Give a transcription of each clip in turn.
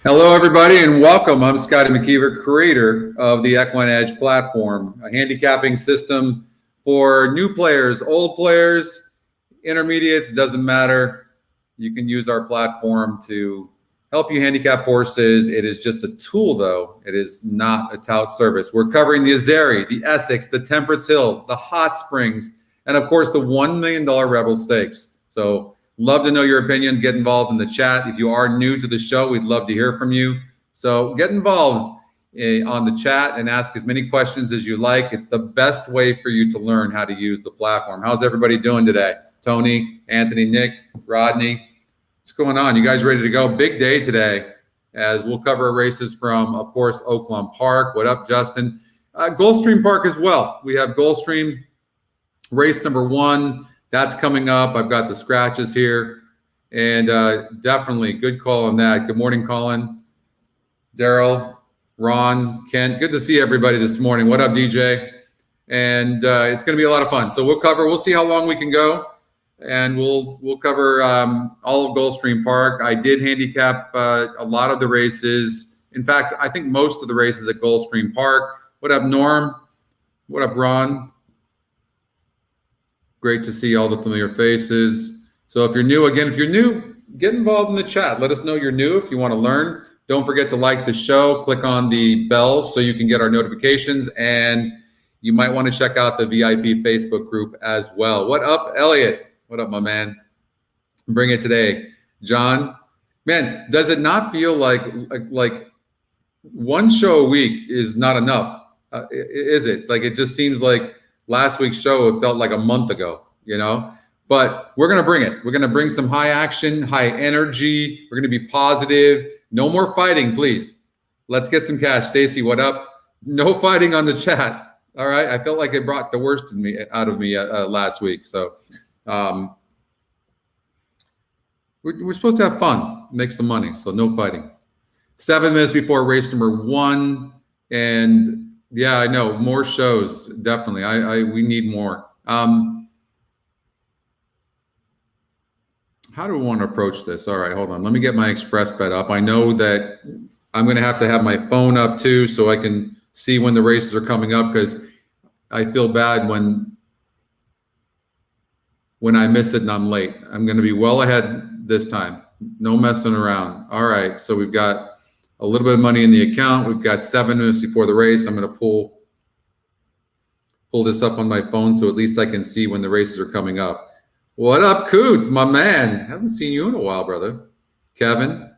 Hello, everybody, and welcome. I'm Scotty McKeever, creator of the EquinEdge platform, a handicapping system for new players, old players, intermediates, doesn't matter. You can use our platform to help you handicap horses. It is just a tool, though. It is not a tout service. We're covering the Azeri, the Essex, the Temperance Hill, the Hot Springs, and of course, the $1 million Rebel Stakes. So love to know your opinion. Get involved in the chat. If you are new to the show, we'd love to hear from you. So get involved on the chat and ask as many questions as you like. It's the best way for you to learn how to use the platform. How's everybody doing today? Tony, Anthony, Nick, Rodney, what's going on? You guys ready to go? Big day today, as we'll cover races from, of course, Oaklawn Park. What up, Justin? Gulfstream Park as well. We have Gulfstream race number 1. That's coming up. I've got the scratches here, and definitely good call on that. Good morning, Colin, Daryl, Ron, Kent. Good to see everybody this morning. What up, DJ? And it's going to be a lot of fun. So we'll see how long we can go, and we'll cover all of Gulfstream Park. I did handicap a lot of the races. In fact, I think most of the races at Gulfstream Park. What up, Norm? What up, Ron? Great to see all the familiar faces. So if you're new, get involved in the chat. Let us know you're new if you want to learn. Don't forget to like the show. Click on the bell so you can get our notifications. And you might want to check out the VIP Facebook group as well. What up, Elliot? What up, my man? Bring it today. John, man, does it not feel like one show a week is not enough? Is it? Like, it just seems like last week's show, it felt like a month ago, but we're going to bring it. We're going to bring some high action, high energy. We're going to be positive. No more fighting, please. Let's get some cash. Stacy, what up? No fighting on the chat. All right. I felt like it brought the worst out of me last week. So we're supposed to have fun, make some money. So no fighting. 7 minutes before race number 1. And yeah, I know, more shows, definitely. We need more. How do we want to approach this? All right, hold on. Let me get my Xpressbet up. I know that I'm going to have my phone up too, so I can see when the races are coming up, because I feel bad when I miss it and I'm late. I'm going to be well ahead this time. No messing around. All right, so we've got a little bit of money in the account. We've got 7 minutes before the race. I'm going to pull this up on my phone so at least I can see when the races are coming up. What up, Coots, my man? Haven't seen you in a while, brother. Kevin,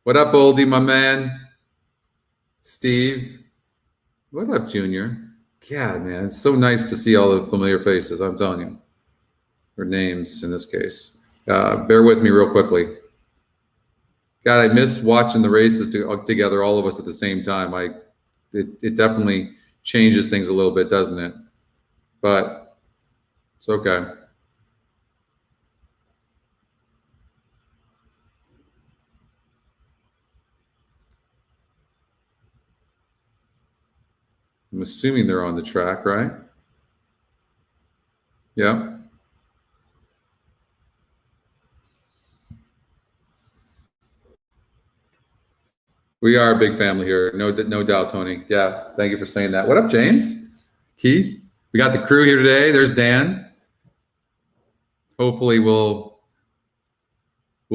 what up, Oldie, my man? Steve, what up, Junior? God, man, it's so nice to see all the familiar faces, I'm telling you. Or names in this case. Bear with me real quickly. God, I miss watching the races together, all of us at the same time. It definitely changes things a little bit, doesn't it? But it's okay. I'm assuming they're on the track, right? Yeah. We are a big family here. No doubt, Tony. Yeah, thank you for saying that. What up, James? Keith? We got the crew here today. There's Dan. Hopefully we'll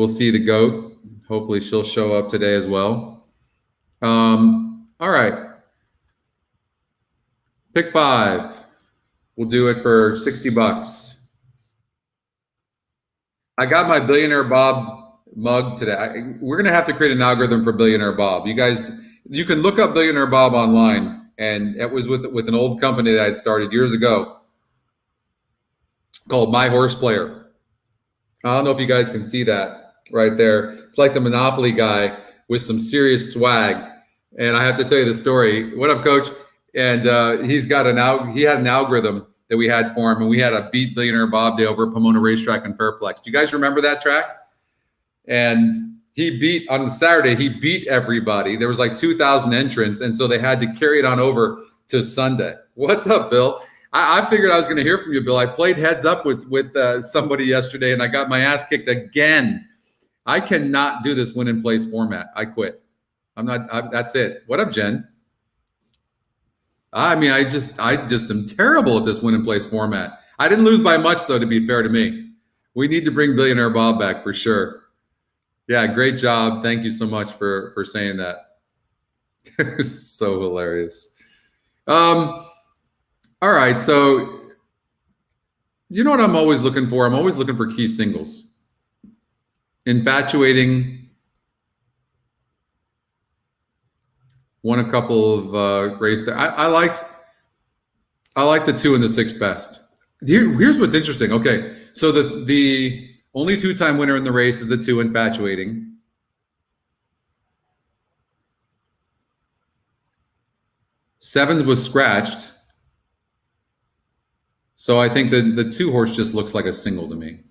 see the GOAT. Hopefully she'll show up today as well. All right. Pick 5. We'll do it for $60. I got my Billionaire Bob mug today. We're going to have to create an algorithm for Billionaire Bob. You guys, you can look up Billionaire Bob online, and it was with an old company that I started years ago called My Horse Player. I don't know if you guys can see that right there. It's like the Monopoly guy with some serious swag. And I have to tell you the story. What up, Coach? And he had an algorithm that we had for him, and we had a beat Billionaire Bob Day over at Pomona Racetrack and Fairplex. Do you guys remember that track? And on Saturday, he beat everybody. There was like 2,000 entrants, and so they had to carry it on over to Sunday. What's up, Bill? I figured I was going to hear from you, Bill. I played heads up with somebody yesterday, and I got my ass kicked again. I cannot do this win and place format. I quit. That's it. What up, Jen? I mean, I just am terrible at this win and place format. I didn't lose by much, though, to be fair to me. We need to bring Billionaire Bob back for sure. Yeah, great job. Thank you so much for saying that. So hilarious. All right, so you know what I'm always looking for? I'm always looking for key singles. Infatuating. Won a couple of races there. I liked the 2 and the 6 best. Here's what's interesting. Okay, so the only 2-time winner in the race is the 2 Infatuating. Sevens was scratched. So I think the 2 horse just looks like a single to me.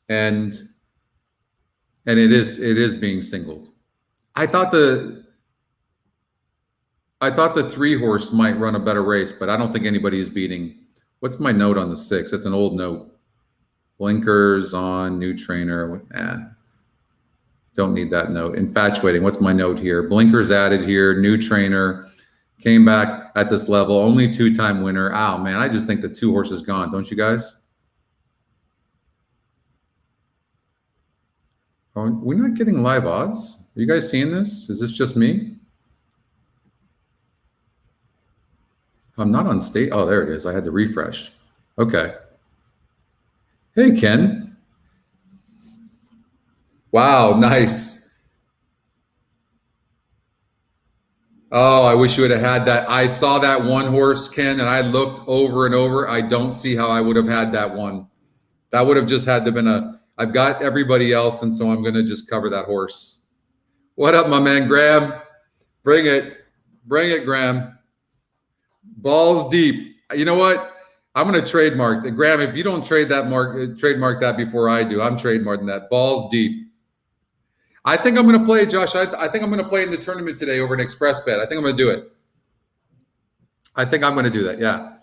And it is being singled. I thought the 3 horse might run a better race, but I don't think anybody is beating. What's my note on the 6? It's an old note. Blinkers on, new trainer. Don't need that note. Infatuating. What's my note here? Blinkers added here, new trainer. Came back at this level. Only 2-time winner. Oh, man, I just think the 2 horse is gone. Don't you guys? Are we not getting live odds? Are you guys seeing this? Is this just me? I'm not on state. Oh, there it is. I had to refresh. Okay. Hey, Ken. Wow, nice. Oh, I wish you would have had that. I saw that 1 horse, Ken, and I looked over and over. I don't see how I would have had that one. That would have just had to been I've got everybody else, and so I'm going to just cover that horse. What up, my man, Graham? Bring it. Bring it, Graham. Balls deep. You know what? I'm going to trademark that. Graham, if you don't trademark that before I do, I'm trademarking that. Balls deep. I think I'm going to play, Josh. I think I'm going to play in the tournament today over an Xpressbet. I think I'm going to do it. I think I'm going to do that. Yeah.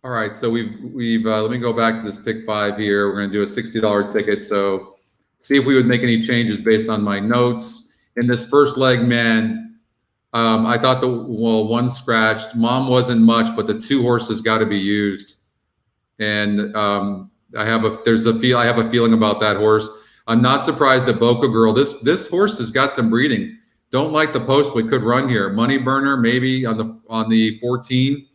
All right. So we've let me go back to this pick 5 here. We're going to do a $60 ticket. So see if we would make any changes based on my notes. In this first leg, man, I thought 1 scratched. Mom wasn't much, but the 2 horses got to be used. And I have a feeling about that horse. I'm not surprised that Boca Girl. This horse has got some breeding. Don't like the post, but could run here. Money Burner maybe on the 14,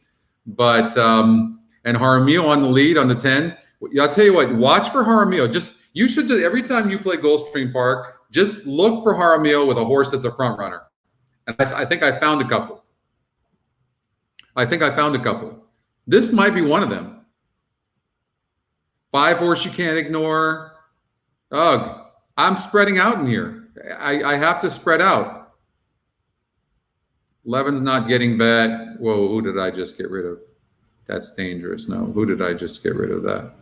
but and Jaramillo on the lead on the 10. I'll tell you what. Watch for Jaramillo. You should just every time you play Gulfstream Park, just look for Jaramillo with a horse that's a front runner. And I think I found a couple. This might be one of them. 5 horse you can't ignore. Ugh. I'm spreading out in here. I have to spread out. 11's not getting bet. Whoa, who did I just get rid of? That's dangerous. No, who did I just get rid of that?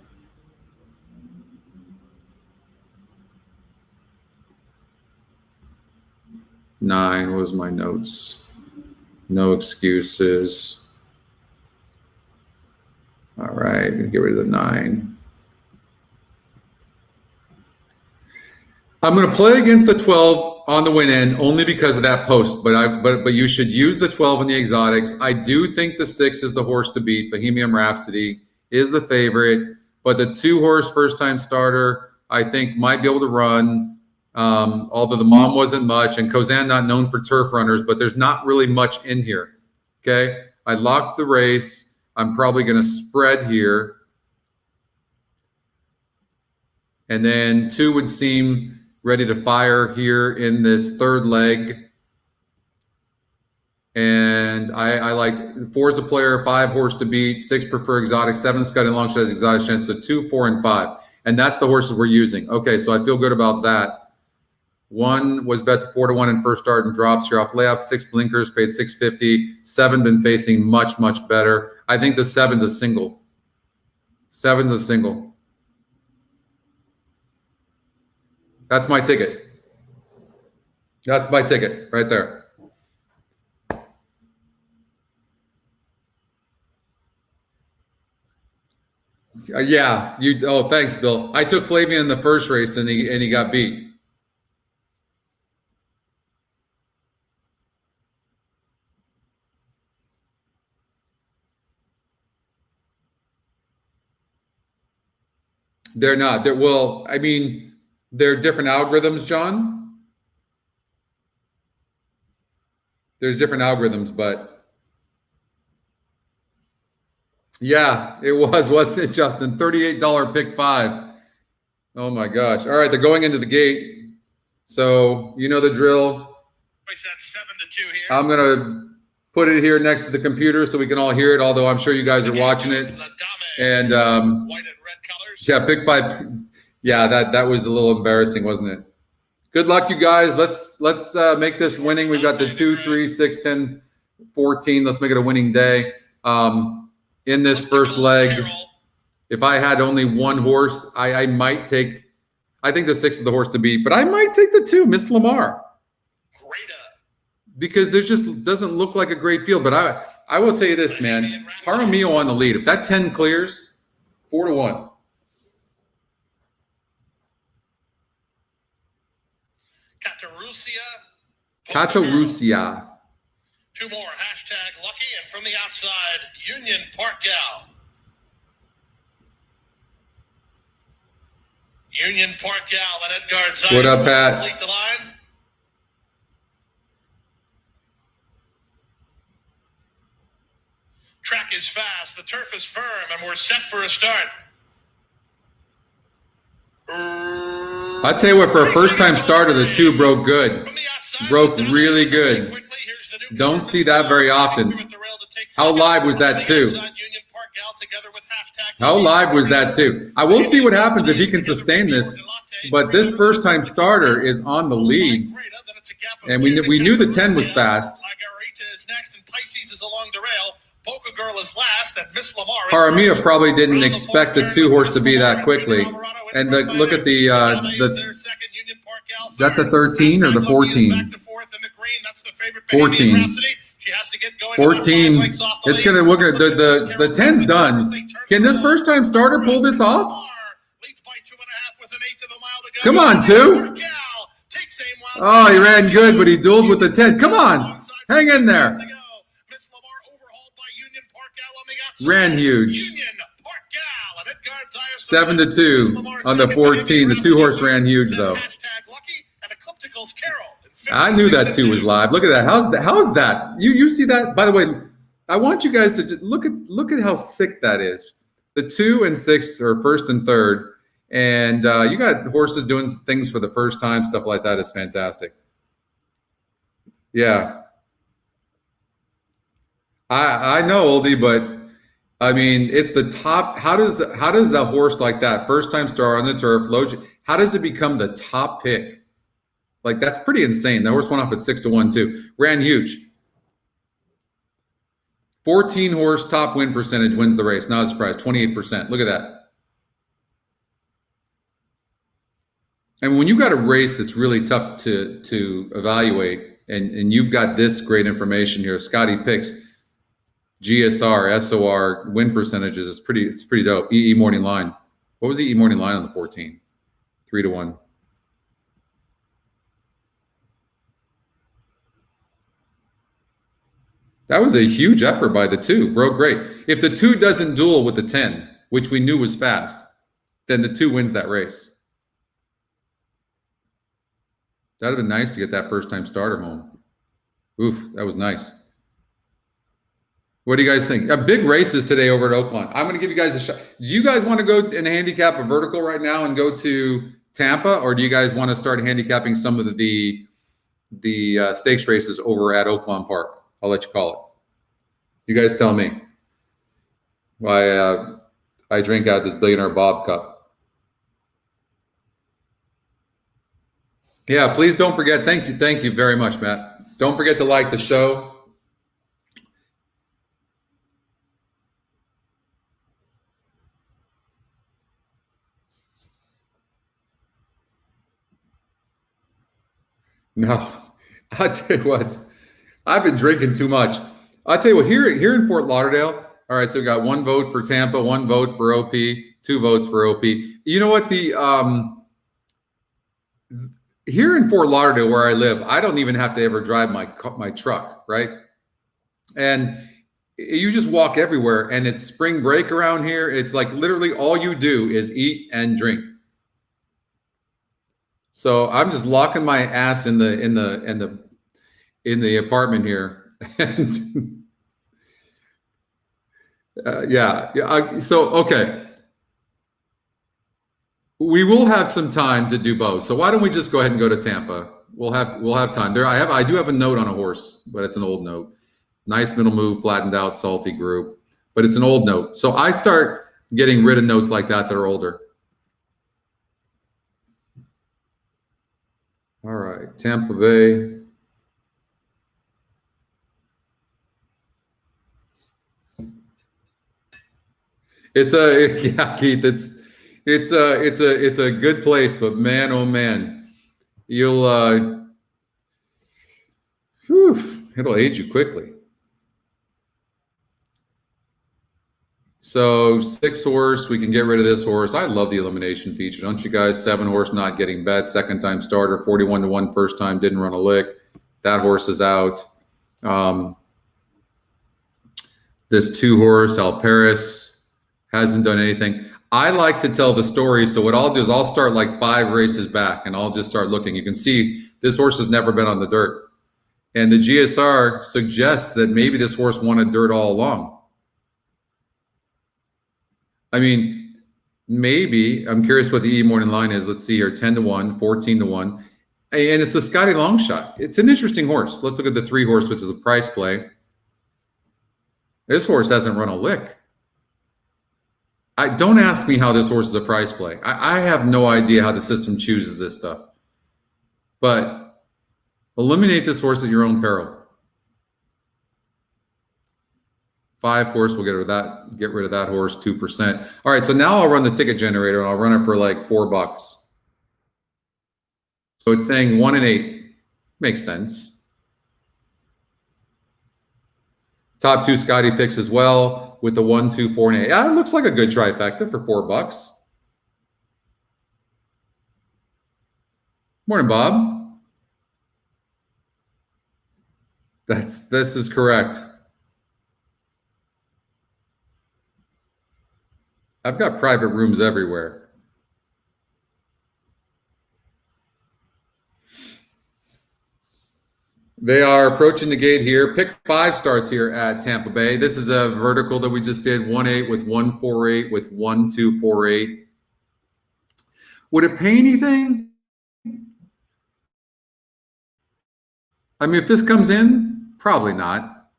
Nine was my notes. No excuses. All right, get rid of the 9. I'm going to play against the 12 on the win end only because of that post, but you should use the 12 in the exotics. I do think the 6 is the horse to beat. Bohemian Rhapsody is the favorite, but the 2 horse first time starter I think might be able to run. Although the Mom wasn't much, and Kozan not known for turf runners, but there's not really much in here. Okay, I locked the race. I'm probably going to spread here, and then 2 would seem ready to fire here in this third leg. And I liked 4 is a player, 5 horse to beat, 6 prefer exotic, 7 Scotty long shot has exotic chance, so 2, 4, and 5. And that's the horses we're using. Okay, so I feel good about that. 1 was bet to 4-1 in first start and drops here off layoff. 6 blinkers, paid $650. 7 been facing much, much better. I think the 7's a single. 7's a single. That's my ticket. That's my ticket right there. Yeah, you. Oh, thanks, Bill. I took Flavian in the first race, and he got beat. They're not. They're well. I mean, they're different algorithms, John. There's different algorithms, but yeah, it was, wasn't it, Justin? $38 pick 5. Oh my gosh! All right, they're going into the gate, so you know the drill. That's 7-2 here. I'm gonna put it here next to the computer so we can all hear it. Although I'm sure you guys are watching it. And white and red colors. Yeah, pick 5. Yeah, that was a little embarrassing, wasn't it? Good luck, you guys. Let's make this winning. We've got the 2, 3, 6, 10, 14. Let's make it a winning day. In this first leg, if I had only one horse, I might take. I think the 6 is the horse to beat, but I might take the 2, Miss Lamar. Because there just doesn't look like a great field. But I will tell you this, man. Jaramillo on the lead. If that 10 clears, 4-1. Catarucia. 2 more. #lucky. And from the outside, Union Park Gal. Union Park Gal and Edgar Zayas. What up, Pat? Complete the line. Track is fast. The turf is firm, and we're set for a start. I'd tell you what, for a first-time starter, the 2 broke good. Broke really good. Don't see that very often. How live was that 2? How live was that 2? I will see what happens if he can sustain this. But this first-time starter is on the lead. And we knew the 10 was fast. Polka Girl is last, and Miss Lamar. Jaramillo probably didn't expect the 2 horse to be that quickly. And look at the is that the 13 or the 14? 14. 14. It's gonna. We're gonna. The 10's done. Can this first time starter pull this off? Come on, 2. Oh, he ran good, but he dueled with the 10. Come on, hang in there. Ran huge. 7-2 on the 14. The 2 horse ran huge though. I knew that 2 was live. Look at that. How's that? You see that? By the way, I want you guys to just look at how sick that is. The 2 and 6 are first and third, and you got horses doing things for the first time. Stuff like that is fantastic. Yeah, I know, oldie, but. I mean, it's the top. How does the horse like that, first time star on the turf, how does it become the top pick? Like, that's pretty insane. The horse went off at 6-1 too. Ran huge. 14 horse top win percentage wins the race. Not a surprise. 28%. Look at that. And when you got a race that's really tough to evaluate, and you've got this great information here, Scotty picks. GSR, SOR, win percentages. It's pretty dope. EE morning line. What was the EE morning line on the 14? 3-1. That was a huge effort by the 2. Broke great. If the 2 doesn't duel with the 10, which we knew was fast, then the 2 wins that race. That'd have been nice to get that first time starter home. Oof, that was nice. What do you guys think? Big races today over at Oaklawn. I'm going to give you guys a shot. Do you guys want to go and handicap a vertical right now and go to Tampa, or do you guys want to start handicapping some of the stakes races over at Oaklawn Park? I'll let you call it. You guys tell me. I drink out of this Billionaire Bob cup. Yeah, please don't forget. Thank you very much, Matt. Don't forget to like the show. No, I'll tell you what, I've been drinking too much. I'll tell you what, here in Fort Lauderdale, all right, so we got 1 vote for Tampa, 1 vote for OP. 2 votes for OP. You know what? Here in Fort Lauderdale, where I live, I don't even have to ever drive my truck, right? And you just walk everywhere, and it's spring break around here. It's like literally all you do is eat and drink. So I'm just locking my ass in the apartment here, and so okay, we will have some time to do both. So why don't we just go ahead and go to Tampa? We'll have time there. I do have a note on a horse, but it's an old note. Nice middle move, flattened out, salty group, but it's an old note. So I start getting rid of notes like that are older. All right, Tampa Bay. Keith, it's a good place, but man, oh man, it'll age you quickly. So 6 horse, we can get rid of this horse. I love the elimination feature, don't you guys? 7 horse not getting bet, second time starter, 41-1 first time, didn't run a lick. That horse is out. This 2 horse, Al Paris, hasn't done anything. I like to tell the story, so what I'll do is I'll start like 5 races back, and I'll just start looking. You can see this horse has never been on the dirt. And the GSR suggests that maybe this horse wanted dirt all along. I mean, maybe. I'm curious what the E morning line is. Let's see here, 10-1, 14-1. And it's the Scotty long shot. It's an interesting horse. Let's look at the 3 horse, which is a price play. This horse hasn't run a lick. Don't ask me how this horse is a price play. I have no idea how the system chooses this stuff. But eliminate this horse at your own peril. 5 horse, we'll get rid of that horse, 2%. All right, so now I'll run the ticket generator, and I'll run it for like $4. So it's saying 1 and 8. Makes sense. Top 2 Scotty picks as well with the 1, 2, 4, and 8. Yeah, it looks like a good trifecta for $4. Morning, Bob. This is correct. I've got private rooms everywhere. They are approaching the gate here. Pick 5 starts here at Tampa Bay. This is a vertical that we just did, 1-8 with 1-4-8 with 1-2-4-8. Would it pay anything? I mean, if this comes in, probably not.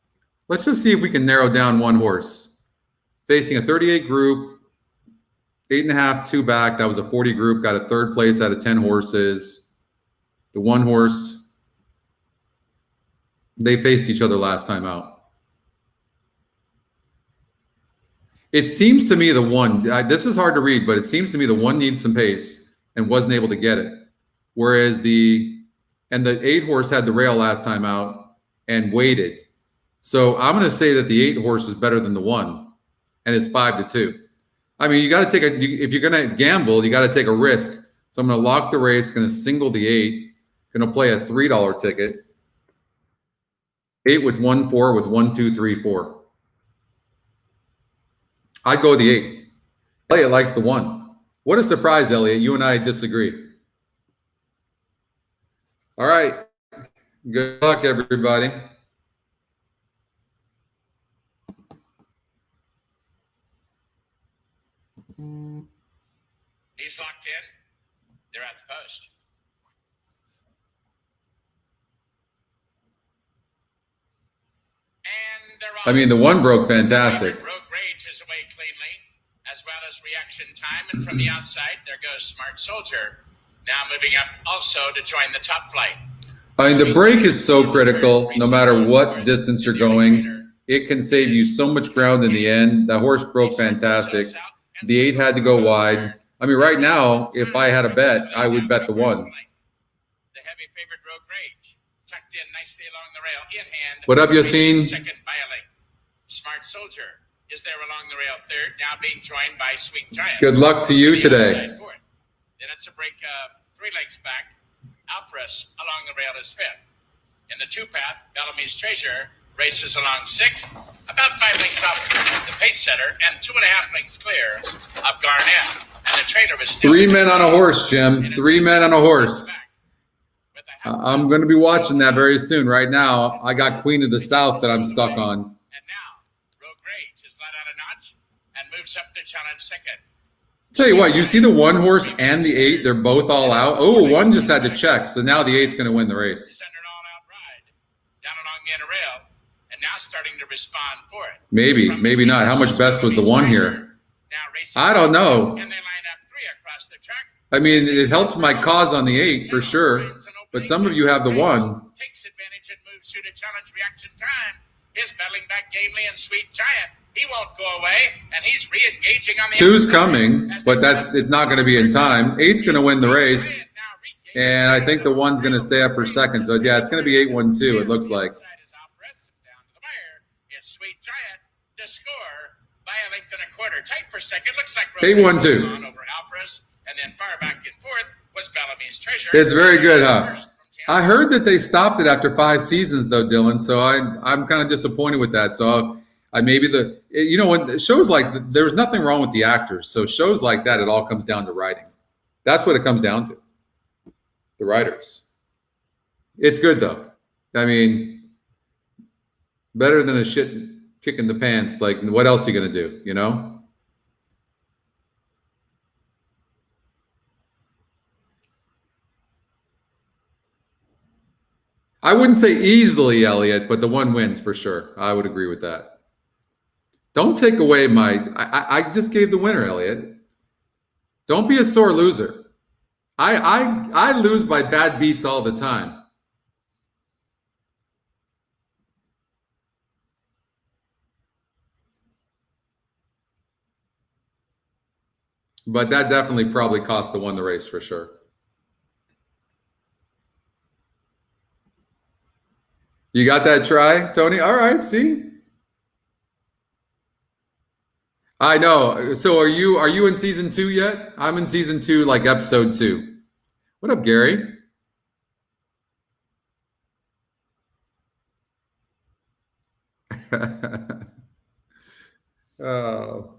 Let's just see if we can narrow down 1 horse. Facing a 38 group, 8.5, 2 back. That was a 40 group. Got a 3rd place out of 10 horses. The 1 horse, they faced each other last time out. It seems to me the 1, this is hard to read, but it seems to me the 1 needs some pace and wasn't able to get it. Whereas the 8 horse had the rail last time out and waited. So I'm going to say that the 8 horse is better than the 1, and it's 5-2. I mean, you got to take if you're going to gamble, you got to take a risk. So I'm going to lock the race, going to single the 8, going to play a $3 ticket. 8 with 1-4 with 1-2-3-4. I'd go with the 8. Elliot likes the 1. What a surprise, Elliot. You and I disagree. All right. Good luck, everybody. He's locked in. They're at the post. And they're on. I mean, the 1 broke fantastic. Rogue Rage is away cleanly, as well as reaction time. And from the outside, there goes Smart Soldier. Now moving up also to join the top flight. I mean, the break is so critical. No matter what distance you're going, it can save you so much ground in the end. That horse broke fantastic. The 8 had to go wide. I mean, right now, if I had a bet, I would bet the 1. The heavy favorite Rogue Rage tucked in nicely along the rail in hand. What up, Yassine? Second by a length. Smart Soldier is there along the rail third, now being joined by Sweet Giant. Good luck to you today. Then it's a break of 3 lengths back. Alfred along the rail is fifth. In the 2-path, Bellamy's Treasure races along sixth, about 5 lengths off the pace setter, and 2.5 lengths clear of Garnett. And the trailer is still 3 men on a horse, Jim. 3 men on a horse. I'm going to be watching that very soon. Right now, I got Queen of the South that I'm stuck on. And now, Rogue Rage is let out a notch and moves up to challenge second. Tell you what, you see the 1 horse and the 8, they're both all out. Oh, 1 just had to check, so now the 8's going to win the race. It's under an all-out ride down along the inner rail, and now starting to respond for it. Maybe not. How much best was the 1 here? I don't know. And they line up 3 across the track. I mean, it helped my cause on the 8 for sure, but some of you have the 1. Takes advantage and moves through to challenge reaction time. Is battling back gamely and Sweet Giant. He won't go away, and he's re-engaging on the 2's coming, but it's not going to be in time. 8's going to win the race, and I think the 1's going to stay up for second. So yeah, it's going to be 8-1-2. It looks like. It's Sweet Giant to score by a length and a quarter. Tight for second. Looks like 8-1-2. over Alfred, and then far back and forth was Bellamy's Treasure. It's very good, huh? I heard that they stopped it after 5 seasons, though, Dylan. So I'm kind of disappointed with that. So when shows like there's nothing wrong with the actors. So shows like that, it all comes down to writing. That's what it comes down to. The writers. It's good though. I mean, better than a shit kick in the pants. Like, what else are you gonna do? You know. I wouldn't say easily, Elliot, but the 1 wins for sure. I would agree with that. Don't take away I just gave the winner, Elliot. Don't be a sore loser. I lose by bad beats all the time. But that definitely probably cost the 1 the race for sure. You got that try, Tony? All right, see? I know. So are you in season 2 yet? I'm in season 2, like episode 2. What up, Gary? Oh.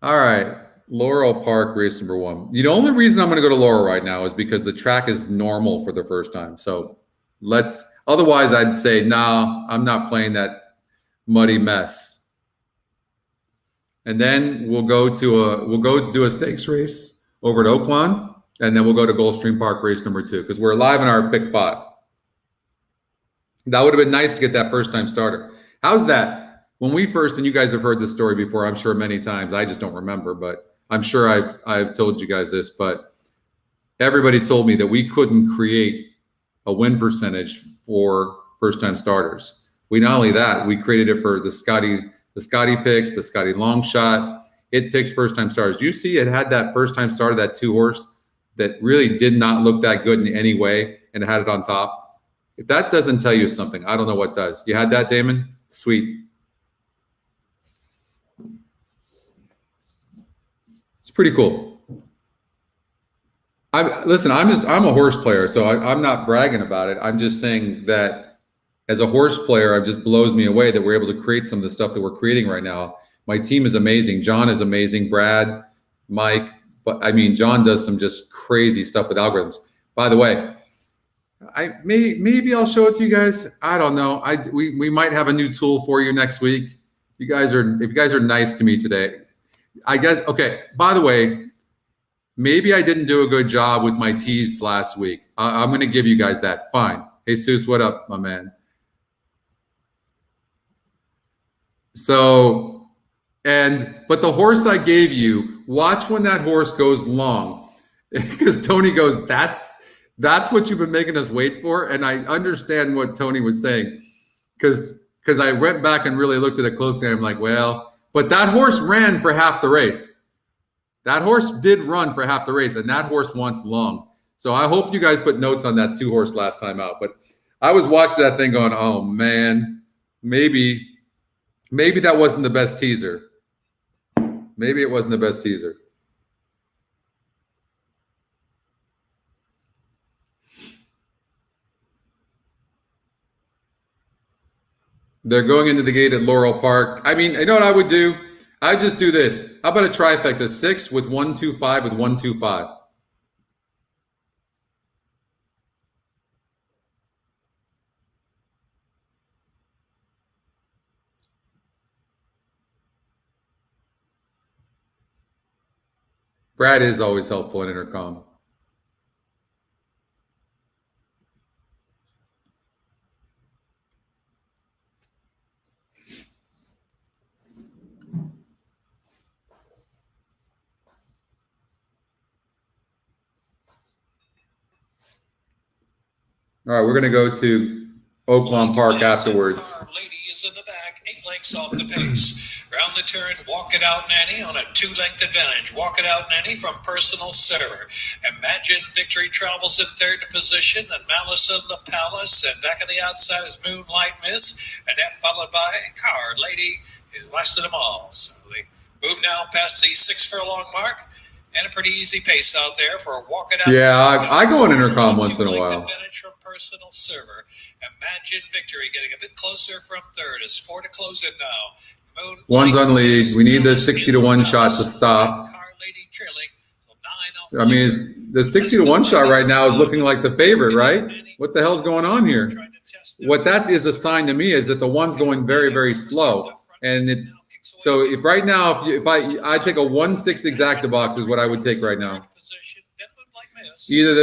All right. Laurel Park, race number 1. The only reason I'm going to go to Laurel right now is because the track is normal for the first time. So otherwise I'd say, nah, I'm not playing that muddy mess. And then we'll go do a stakes race over at Oaklawn, and then we'll go to Gulfstream Park, race number 2, because we're live in our pick 5. That would have been nice to get that first time starter. How's that? When we first, and you guys have heard this story before, I'm sure many times, I just don't remember, but I'm sure I've told you guys this, but everybody told me that we couldn't create a win percentage for first-time starters. We not only that, we created it for the Scotty picks, the Scotty long shot. It picks first-time starters. You see, it had that first-time starter, that 2 horse that really did not look that good in any way, and it had it on top. If that doesn't tell you something, I don't know what does. You had that, Damon? Sweet. It's pretty cool. I'm a horse player, so I'm not bragging about it. I'm just saying that as a horse player, it just blows me away that we're able to create some of the stuff that we're creating right now. My team is amazing. John is amazing. Brad, Mike, but I mean, John does some just crazy stuff with algorithms. By the way, maybe I'll show it to you guys. I don't know. We might have a new tool for you next week. If you guys are nice to me today. I guess, okay, by the way, maybe I didn't do a good job with my teas last week. I'm going to give you guys that. Fine. Jesus, what up, my man? So, but the horse I gave you, watch when that horse goes long. Because Tony goes, that's what you've been making us wait for. And I understand what Tony was saying. Because I went back and really looked at it closely. I'm like, well, but that horse ran for half the race. That horse did run for half the race, and that horse wants long. So I hope you guys put notes on that 2 horse last time out. But I was watching that thing going, oh man, maybe that wasn't the best teaser. Maybe it wasn't the best teaser. They're going into the gate at Laurel Park. I mean, you know what I would do? I'd just do this. How about a trifecta? 6 with 125 with 125. Brad is always helpful in intercom. All right, we're going to go to Oaklawn Park afterwards. Lady is in the back, 8 lengths off the pace. Round the turn, Walk It Out Nanny on a 2-length advantage. Walk It Out Nanny from Personal Server. Imagine Victory travels in third position, and Malice in the Palace, and back on the outside is Moonlight Miss, and that followed by Card Lady is last of them all. So they move now past the 6 furlong mark. And a pretty easy pace out there for a Walk It Out. Yeah, I go in intercom once in a while. Advantage from Personal Server. Imagine Victory getting a bit closer from third. It's 4 to close it now. One's on lead. We need the 60-to-1 shot to stop. I mean, the 60-to-1 shot right now is looking like the favorite, right? What the hell's going on here? What that is a sign to me is that the one's going very, very slow. And so if right now, if I take a 1-6 exacta box is what I would take right now.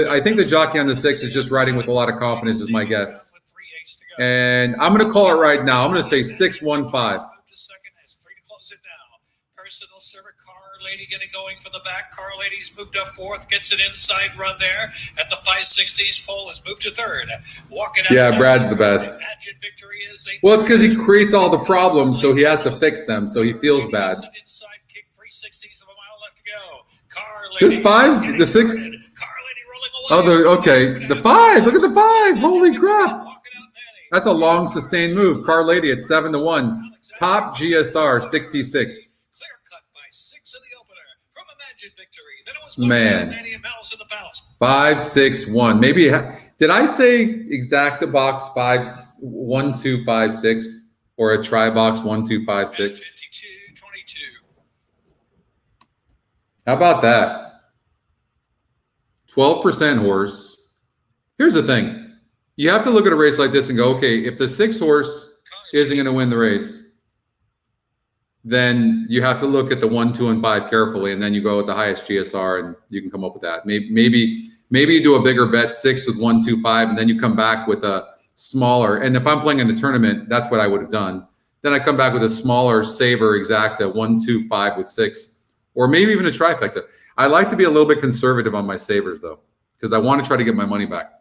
I think the jockey on the 6 is just riding with a lot of confidence is my guess. And I'm going to call it right now. I'm going to say 6-1-5. Personal Server, Car Lady getting going from the back. Car Lady's moved up fourth, gets an inside run there at the 5/16 pole. Has moved to third. Walk It Out. Yeah, Brad's the best. Well, it's because he creates all the problems, so he has to fix them. So he feels bad. Inside kick, 3/16 of a mile left to go. Car Lady. This 5, the 6. Car Lady rolling away. Okay, the 5. Look at the 5. Holy crap! That's a long sustained move. Car Lady at 7-1. Top GSR 66. Clear cut by 6 in the opener from Imagine Victory. Then it was Man. 5-6-1. Maybe did I say exacta box 5-1-2-5-6 or a try box 1-2-5-6? 52-22. How about that? 12% horse. Here's the thing. You have to look at a race like this and go, okay, if the 6 horse isn't going to win the race, then you have to look at the 1, 2, and 5 carefully, and then you go with the highest GSR, and you can come up with that. Maybe you do a bigger bet, 6 with 1, 2, 5, and then you come back with a smaller. And if I'm playing in a tournament, that's what I would have done. Then I come back with a smaller saver exacta 1, 2, 5 with 6, or maybe even a trifecta. I like to be a little bit conservative on my savers though, because I want to try to get my money back.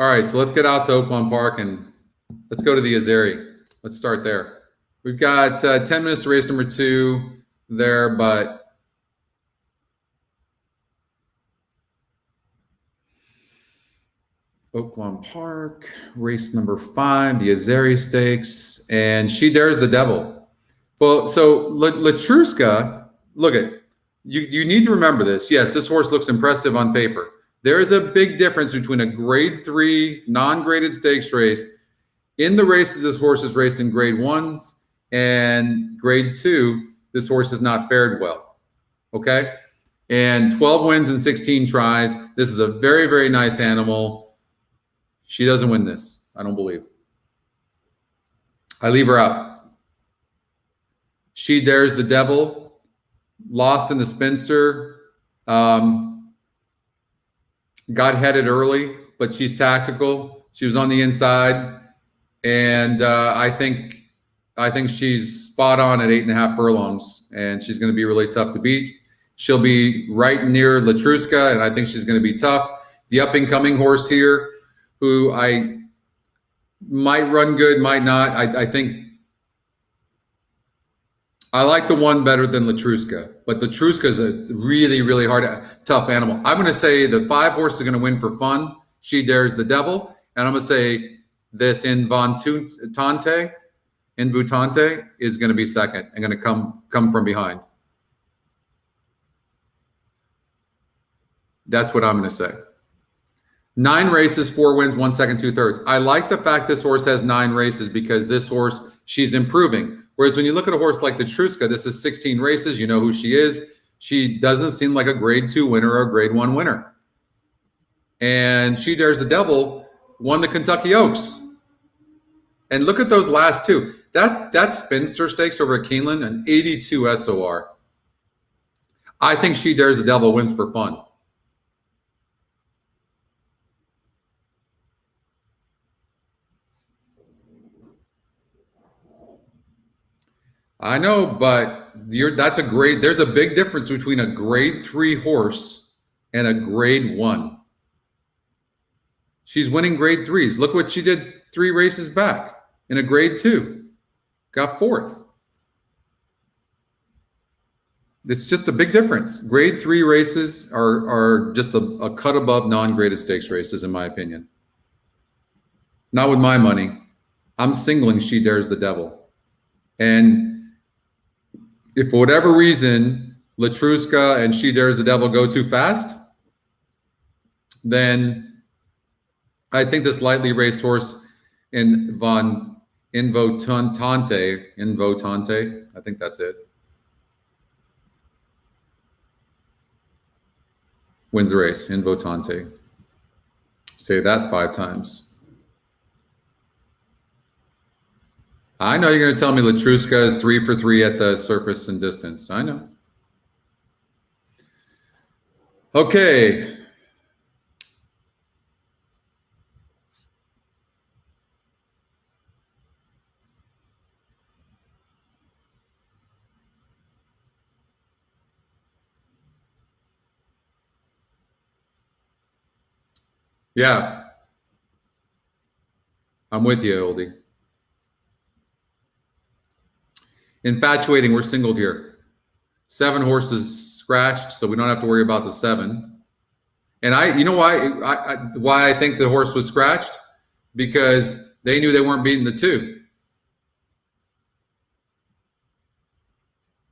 All right, so let's get out to Oaklawn Park and let's go to the Azeri. Let's start there. We've got 10 minutes to race number 2 there, but Oaklawn Park, race number 5, the Azeri Stakes, and She Dares the Devil. Well, so Latruska, look at you need to remember this. Yes, this horse looks impressive on paper. There is a big difference between a grade 3 non-graded stakes race. In the races this horse is raced in grade 1s and grade 2, this horse has not fared well. Okay? And 12 wins and 16 tries. This is a very, very nice animal. She doesn't win this, I don't believe. I leave her out. She Dares the Devil, lost in the Spinster. Got headed early, but she's tactical. She was on the inside, and I think she's spot on at 8.5 furlongs, and she's going to be really tough to beat. She'll be right near Latruska, and I think she's going to be tough. The up-and-coming horse here, who I might run good, might not. I think I like the one better than Latruska, but Latruska is a really, really hard, tough animal. I'm going to say the 5 horse is going to win for fun. She Dares the Devil. And I'm going to say this Invutante is going to be second and going to come from behind. That's what I'm going to say. 9 races, 4 wins, 1 second, 2/3. I like the fact this horse has 9 races because this horse, she's improving. Whereas when you look at a horse like the Truska, this is 16 races. You know who she is. She doesn't seem like a grade 2 winner or a grade 1 winner. And She Dares the Devil won the Kentucky Oaks. And look at those last 2. That Spinster Stakes over at Keeneland, an 82 SOR. I think She Dares the Devil wins for fun. I know, but there's a big difference between a grade 3 horse and a grade 1. She's winning grade 3s. Look what she did 3 races back in a grade 2. Got 4th. It's just a big difference. Grade 3 races are just a cut above non-graded stakes races, in my opinion. Not with my money. I'm singling She Dares the Devil. And if for whatever reason Latruska and She Dares the Devil go too fast, then I think this lightly raced horse in Invotante, I think that's it, wins the race. Invotante. Say that 5 times. I know you're going to tell me Latruska is 3 for 3 at the surface and distance. I know. Okay. Yeah. I'm with you, oldie. Infatuating, we're singled here. 7 horses scratched, so we don't have to worry about the 7. And you know why I think the horse was scratched? Because they knew they weren't beating the 2.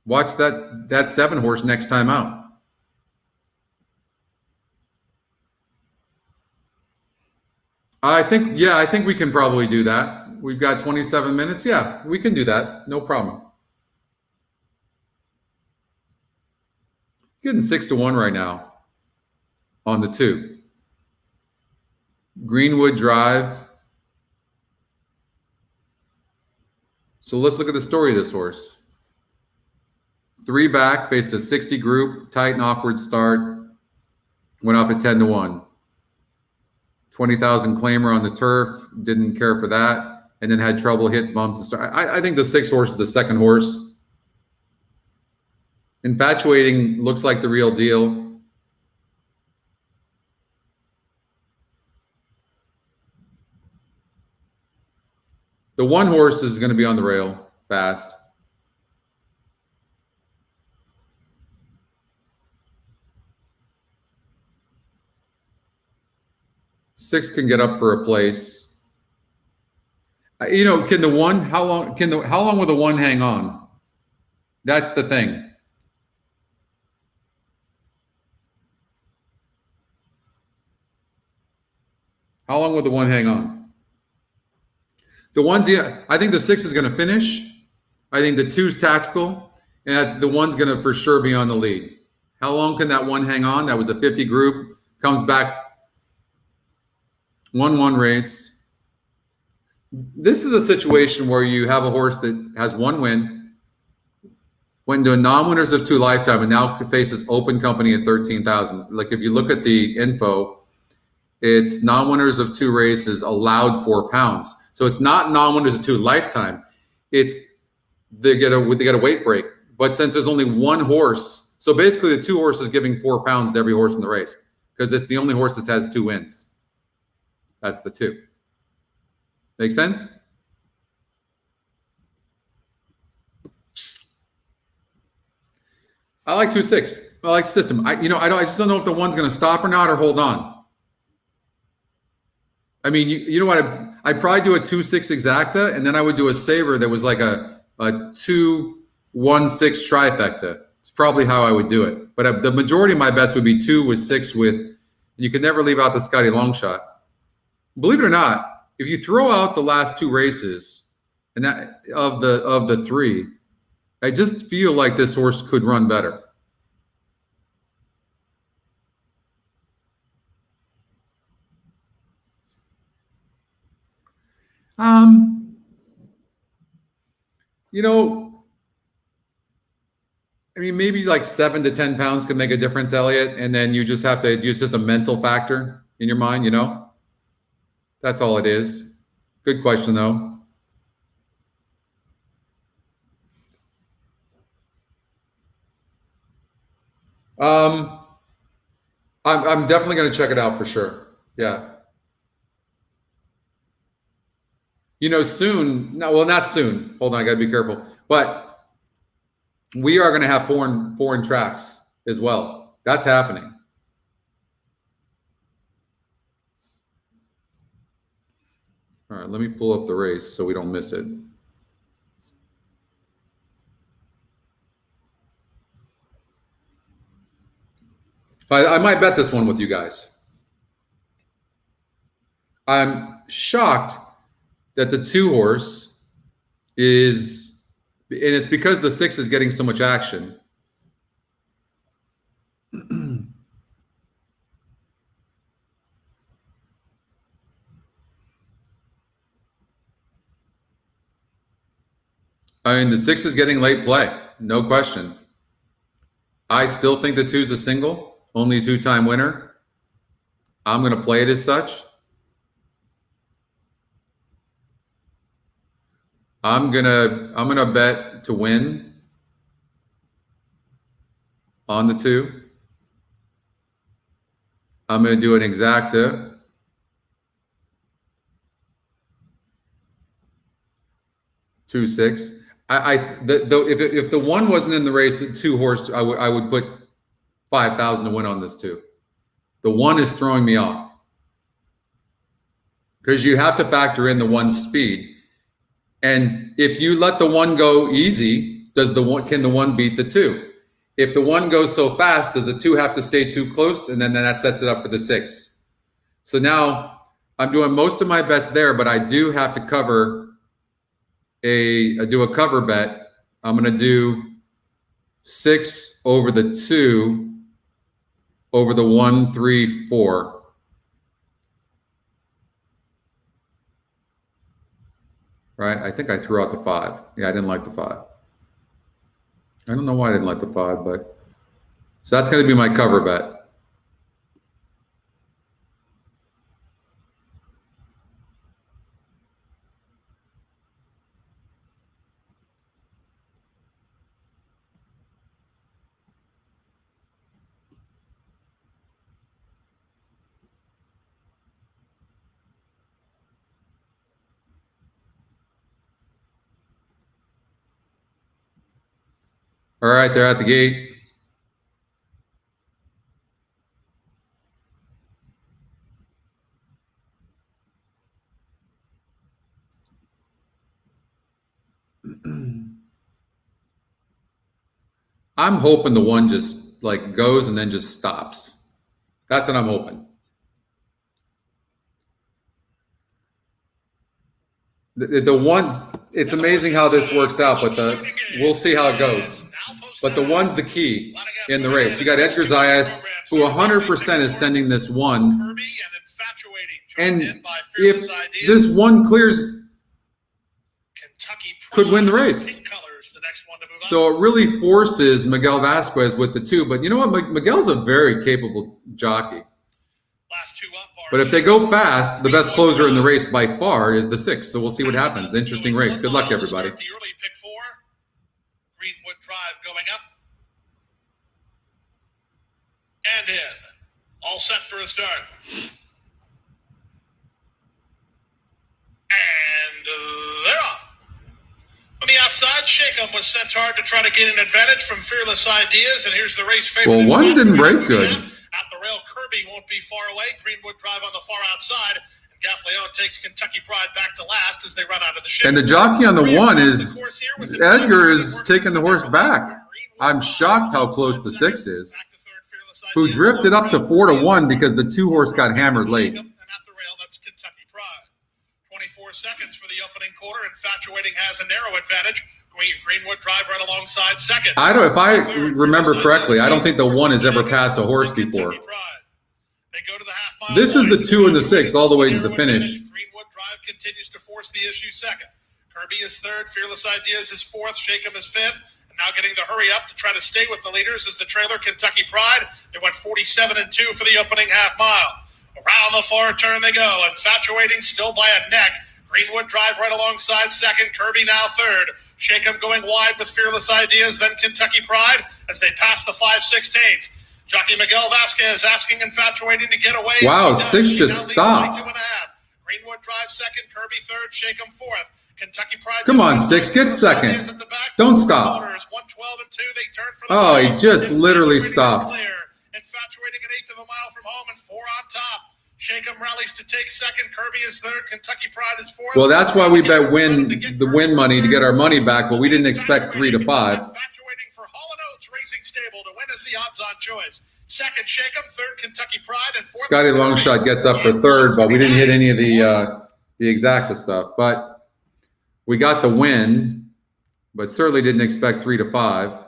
Watch that 7 horse next time out. I think we can probably do that. We've got 27 minutes. Yeah, we can do that. No problem. Getting 6-1 right now on the 2. Greenwood Drive. So let's look at the story of this horse. 3 back, faced a 60 group, tight and awkward start. Went off at 10-1. 20,000 claimer on the turf, didn't care for that, and then had trouble, hit bumps and start. I think the 6 horse is the second horse. Infatuating looks like the real deal. The 1 horse is going to be on the rail fast. Six can get up for a place. Can the 1? How long will the 1 hang on? That's the thing. How long will the 1 hang on? The 1's, I think the 6 is going to finish. I think the 2's tactical, and the 1's going to for sure be on the lead. How long can that 1 hang on? That was a 50 group. Comes back 1-1 race. This is a situation where you have a horse that has 1 win, went into a non-winners of 2 lifetime, and now faces open company at 13,000. Like if you look at the info, it's non-winners of 2 races allowed £4. So it's not non-winners of 2 lifetime. It's they get a weight break. But since there's only 1 horse, so basically the 2 horses giving £4 to every horse in the race because it's the only horse that has 2 wins. That's the 2. Make sense? I like 2-6. I like the system. I just don't know if the one's going to stop or not or hold on. I mean, you know what? I'd probably do a 2-6 exacta, and then I would do a saver that was like a 2-1-6 trifecta. It's probably how I would do it. But the majority of my bets would be 2 with 6 with, and you could never leave out the Scotty long shot. Believe it or not, if you throw out the last 2 races and that of the 3, I just feel like this horse could run better. You know, I mean, maybe like 7 to 10 pounds could make a difference, Elliot. And then you just have to use just a mental factor in your mind, That's all it is. Good question, though. I'm definitely going to check it out for sure. Yeah. Soon. No, well, not soon. Hold on, I got to be careful. But we are going to have foreign tracks as well. That's happening. All right, let me pull up the race so we don't miss it. I might bet this one with you guys. I'm shocked that the 2 horse is, and it's because the 6 is getting so much action. I mean, the 6 is getting late play, no question. I still think the 2 is a single, only a 2-time winner. I'm going to play it as such. I'm gonna bet to win on the 2. I'm gonna do an exacta. Two-six. If the 1 wasn't in the race, the 2 horse, I would put 5,000 to win on this too. The 1 is throwing me off because you have to factor in the 1's speed. And if you let the 1 go easy, can the 1 beat the 2? If the 1 goes so fast, does the 2 have to stay too close? And then that sets it up for the 6. So now I'm doing most of my bets there, but I do have to cover do a cover bet. I'm going to do 6 over the 2 over the 1, 3, 4. Right? I think I threw out the 5. Yeah, I didn't like the 5. I don't know why I didn't like the 5, but so that's going to be my cover bet. All right, they're at the gate. I'm hoping the 1 just like goes and then just stops. That's what I'm hoping. The 1, it's amazing how this works out, but we'll see how it goes. But the 1's the key in the race. You got Edgar Zayas, who 100% is sending this 1. And if this 1 clears, could win the race. So it really forces Miguel Vasquez with the 2. But you know what? Miguel's a very capable jockey. But if they go fast, the best closer in the race by far is the 6. So we'll see what happens. Interesting race. Good luck, everybody. The early pick 4. Greenwood Drive going up. And in. All set for a start. And they're off. On the outside, Shakeham was sent hard to try to gain an advantage from Fearless Ideas, and here's the race favorite. Well, one didn't break good. At the rail, Kirby won't be far away. Greenwood Drive on the far outside. And Gaffleon takes Kentucky Pride back to last as they run out of the ship. And the jockey on the one is Edgar is taking the horse back. I'm shocked how close the 6 is, who drifted up to 4-1 because the 2 horse got hammered late. And at the rail, that's Kentucky Pride. 24 seconds for the opening quarter. Infatuating has a narrow advantage. Greenwood Drive right alongside second. If I remember correctly, I don't think the 1 has ever passed a horse before. They go to the half mile. This is the 2 and the 6 all the way to the finish. Greenwood Drive continues to force the issue second. Kirby is third. Fearless Ideas is fourth. Shakeham is fifth. And now getting the hurry up to try to stay with the leaders is the trailer Kentucky Pride. They went 47-2 for the opening half mile. Around the far turn they go. Infatuating still by a neck. Greenwood Drive right alongside second. Kirby now third. Shakeham going wide with Fearless Ideas. Then Kentucky Pride as they pass the 5/16. Jockey Miguel Vasquez asking Infatuating to get away. Wow, 6 just stopped. Greenwood Drive second. Kirby third. Shakeham fourth. Kentucky Pride. Come on, 6, get second. Don't stop. 1:12-2. They turn for Oh, he just literally stopped. Infatuating an eighth of a mile from home and 4 on top. Shakeham rallies to take second. Kirby is third. Kentucky Pride is fourth. Well, that's why we bet the win money to get our money back, but we didn't expect 3 to 5. Infatuating for Hall & Oates Racing Stable to win as the odds-on choice. Second, Shakeham. Third, Kentucky Pride. And fourth, Scotty Longshot gets up for third, but we didn't hit any of the exacta stuff. But we got the win, but certainly didn't expect 3 to 5.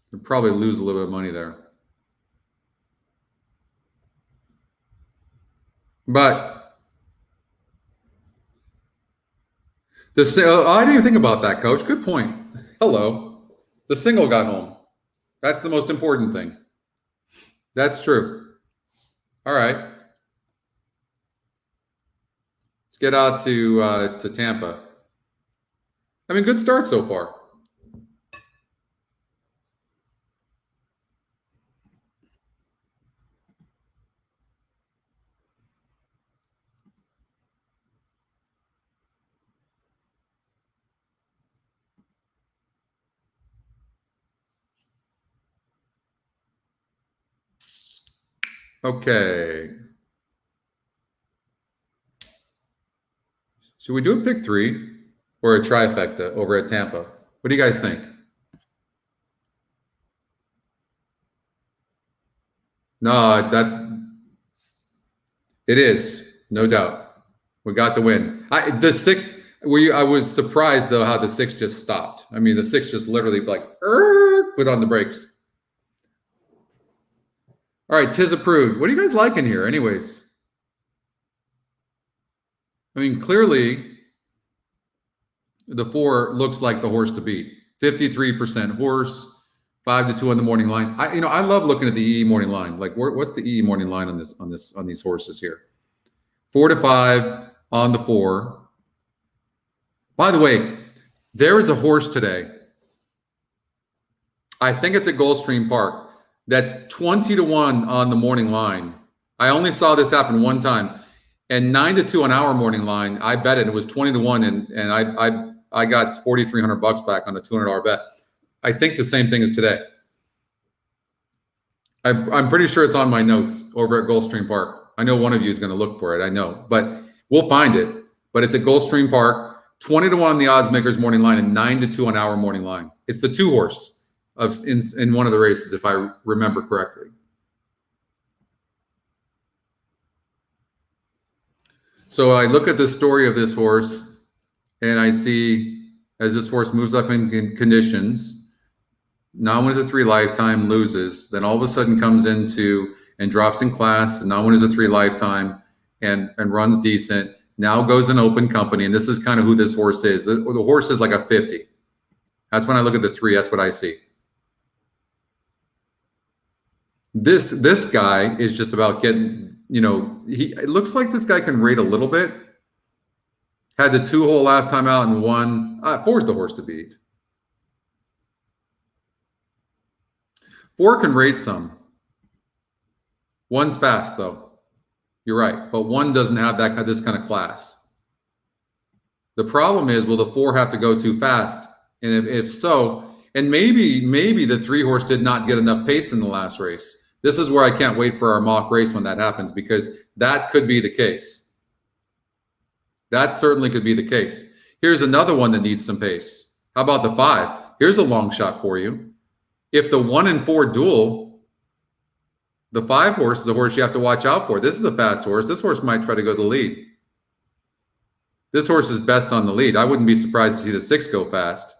You'll probably lose a little bit of money there. But I didn't even think about that, Coach. Good point. Hello. The single got home. That's the most important thing. That's true. All right. Let's get out to Tampa. I mean, good start so far. Okay. Should we do a pick 3 or a trifecta over at Tampa? What do you guys think? No, it is, no doubt. We got the win. The 6, I was surprised though how the 6 just stopped. I mean, the 6 just literally put on the brakes. All right, tis approved. What are you guys liking here anyways? I mean, clearly the 4 looks like the horse to beat. 53% horse, 5-2 on the morning line. I love looking at the EE morning line. Like, what's the EE morning line on these horses here? 4-5 on the 4. By the way, there is a horse today. I think it's at Gulfstream Park. That's 20-1 on the morning line. I only saw this happen one time. And 9-2 on our morning line, I bet it. It was 20-1, and I got $4,300 back on a $200 bet. I think the same thing as today. I'm pretty sure it's on my notes over at Gulfstream Park. I know one of you is going to look for it. I know, but we'll find it. But it's at Gulfstream Park, 20-1 on the odds makers morning line, and 9-2 on our morning line. It's the 2 horse in one of the races, if I remember correctly. So I look at the story of this horse, and I see as this horse moves up in conditions, now wins a 3 lifetime, loses, then all of a sudden comes into and drops in class, and now wins a 3 lifetime and runs decent, now goes in open company, and this is kind of who this horse is. The horse is like a 50. That's when I look at the 3, that's what I see. This guy is just about getting, it looks like this guy can rate a little bit. Had the 2-hole last time out and won. 4's the horse to beat. 4 can rate some. 1's fast though. You're right. But one doesn't have this kind of class. The problem is, will the 4 have to go too fast? And if so, and maybe the 3 horse did not get enough pace in the last race. This is where I can't wait for our mock race when that happens, because that could be the case. That certainly could be the case. Here's another one that needs some pace. How about the 5? Here's a long shot for you. If the 1 and 4 duel, the 5 horse is a horse you have to watch out for. This is a fast horse. This horse might try to go to the lead. This horse is best on the lead. I wouldn't be surprised to see the 6 go fast.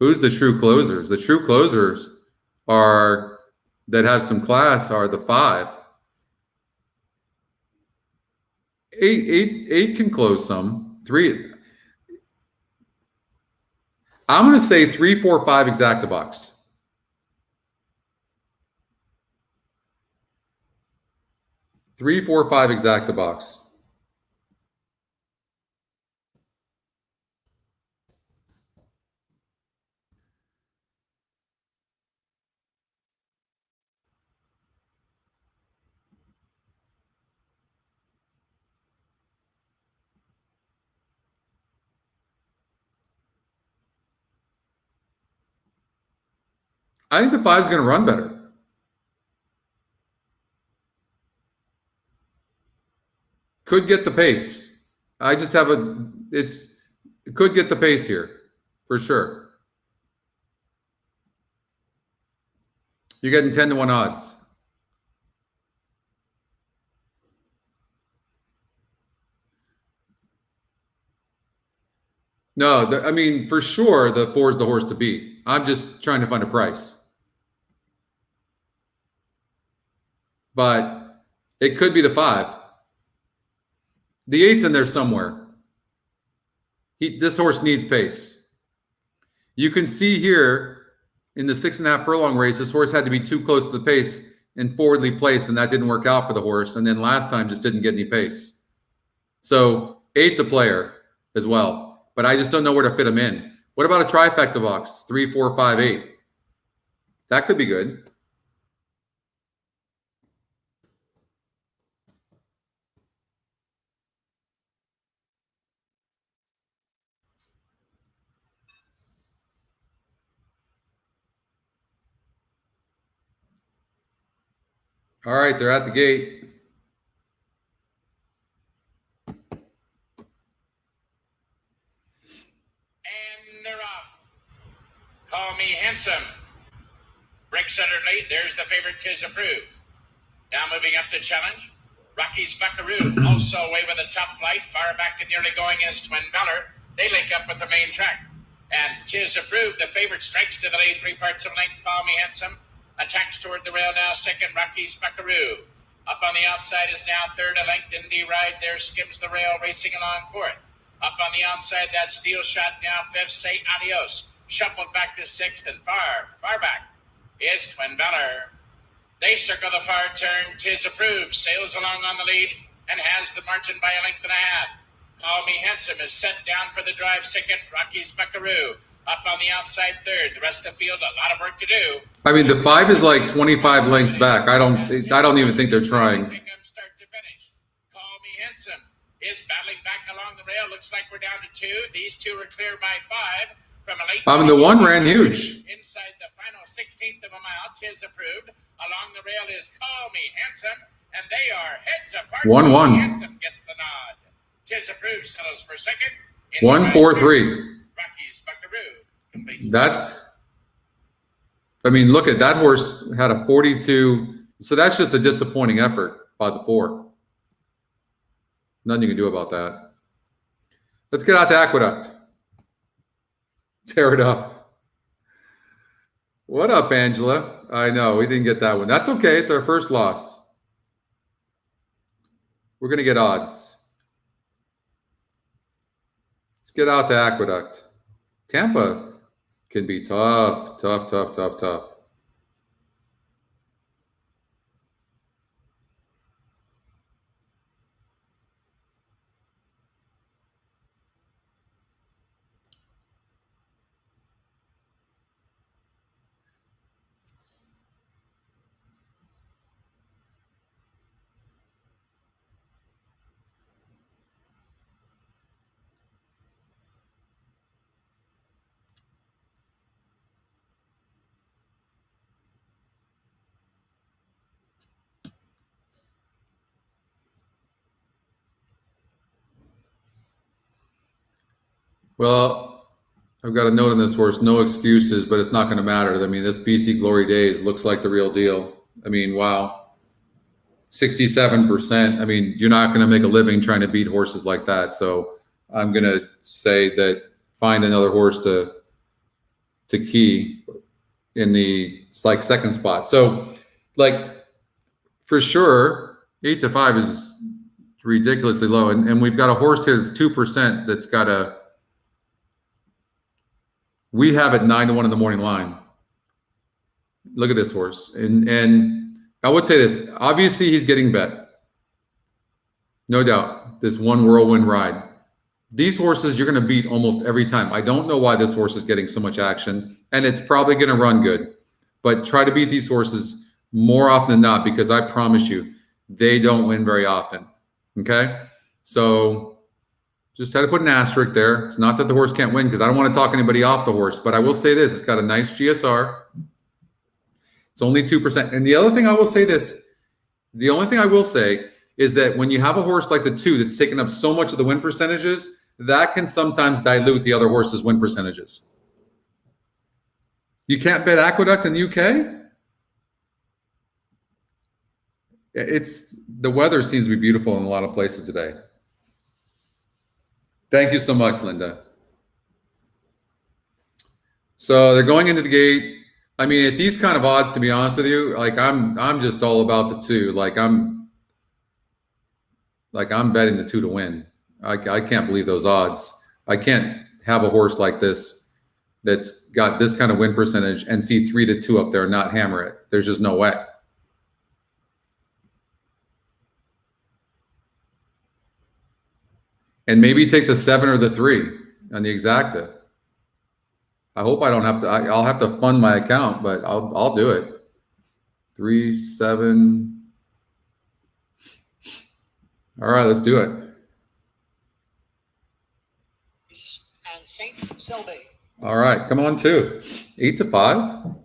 Who's the true closers? The true closers are that have some class are the 5. 8 can close some. 3. I'm going to say 3, 4, 5 exacta box. 3, 4, 5 exacta box. I think the 5 is going to run better. Could get the pace. I just have it could get the pace here for sure. You're getting 10 to 1 odds. No, I mean, for sure, the 4 is the horse to beat. I'm just trying to find a price. But it could be the 5. The 8's in there somewhere. This horse needs pace. You can see here in the 6.5 furlong race, this horse had to be too close to the pace and forwardly placed, and that didn't work out for the horse. And then last time just didn't get any pace. So 8's a player as well, but I just don't know where to fit him in. What about a trifecta box? 3, 4, 5, 8. That could be good. All right, they're at the gate. And they're off. Call Me Handsome. Break center lead. There's the favorite, Tis Approved. Now moving up to challenge. Rocky's Buckaroo, also away with a top flight. Far back and nearly going is Twin Valor. They link up with the main track. And Tis Approved, the favorite, strikes to the lead. 3 parts of length. Call Me Handsome. Attacks toward the rail now. Second, Rocky's Buckaroo. Up on the outside is now third. A length Indy Ride there skims the rail, racing along for it. Up on the outside, that Steel Shot now fifth. Say Adios. Shuffled back to sixth, and far back is Twin Valor. They circle the far turn. Tis Approved sails along on the lead and has the margin by a length and a half. Call Me Handsome is set down for the drive. Second, Rocky's Buckaroo. Up on the outside third. The rest of the field, a lot of work to do. I mean, the 5 is like 25 lengths back. I don't even think they're trying. Take them start to finish. Call Me Handsome is battling back along the rail. Looks like we're down to 2. These 2 are clear by 5. From a late The 1 ran huge. Inside the final 16th of a mile, Tis Approved. Along the rail is Call Me Handsome, and they are heads apart. 1-1. Call Me Handsome gets the nod. Tis Approved settles for second. 1-4-3. Rocky's Buckaroo completes. I mean, look at that horse had a 42. So that's just a disappointing effort by the 4. Nothing you can do about that. Let's get out to Aqueduct. Tear it up. What up, Angela? I know we didn't get that one. That's okay. It's our first loss. We're going to get odds. Let's get out to Aqueduct. Tampa can be tough. Well, I've got a note on this horse, no excuses, but it's not going to matter. I mean, this BC Glory Days looks like the real deal. I mean, wow. 67%. I mean, you're not going to make a living trying to beat horses like that. So I'm going to say that find another horse to key in the like second spot. So like for sure, 8-5 is ridiculously low. And we've got a horse here that's 2% that's got a, we have it 9-1 in the morning line. Look at this horse. And I would say this, obviously he's getting bet. No doubt, this one whirlwind ride. These horses you're going to beat almost every time. I don't know why this horse is getting so much action, and it's probably going to run good. But try to beat these horses more often than not, because I promise you, they don't win very often. Okay? So just had to put an asterisk there. It's not that the horse can't win, because I don't want to talk anybody off the horse, but I will say this, it's got a nice GSR. It's only 2%. And the other thing I will say this, the only thing I will say is that when you have a horse like the 2 that's taken up so much of the win percentages, that can sometimes dilute the other horse's win percentages. You can't bet Aqueduct in the UK? It's the weather seems to be beautiful in a lot of places today. Thank you so much, Linda. So they're going into the gate. I mean, at these kind of odds, to be honest with you, like I'm just all about the 2. Like I'm betting the 2 to win. I can't believe those odds. I can't have a horse like this that's got this kind of win percentage and see 3-2 up there and not hammer it. There's just no way. And maybe take the 7 or the 3 on the exacta. I hope I don't have to. I'll have to fund my account, but I'll do it. 3, 7. All right, let's do it. And St. Selby. All right, come on, 2. 8-5.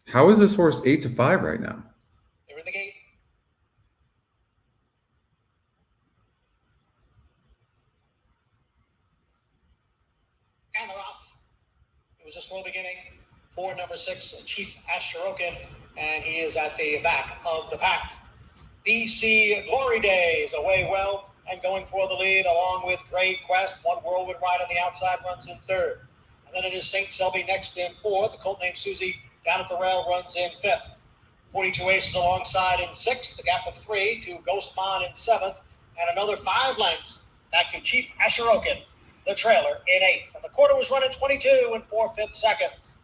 How is this horse 8-5 right now? They're in the gate. And they're off. It was a slow beginning for number 6, Chief Asherokin, and he is at the back of the pack. BC Glory Days away well and going for the lead along with Great Quest. One whirlwind ride on the outside runs in 3rd. And then it is St. Selby next in 4th. A colt named Susie down at the rail runs in 5th. 42 Aces alongside in 6th. The gap of 3 to Ghostmon in 7th. And another 5 lengths back to Chief Asherokin, the trailer, in 8th. And the quarter was running 22 and 4/5 seconds.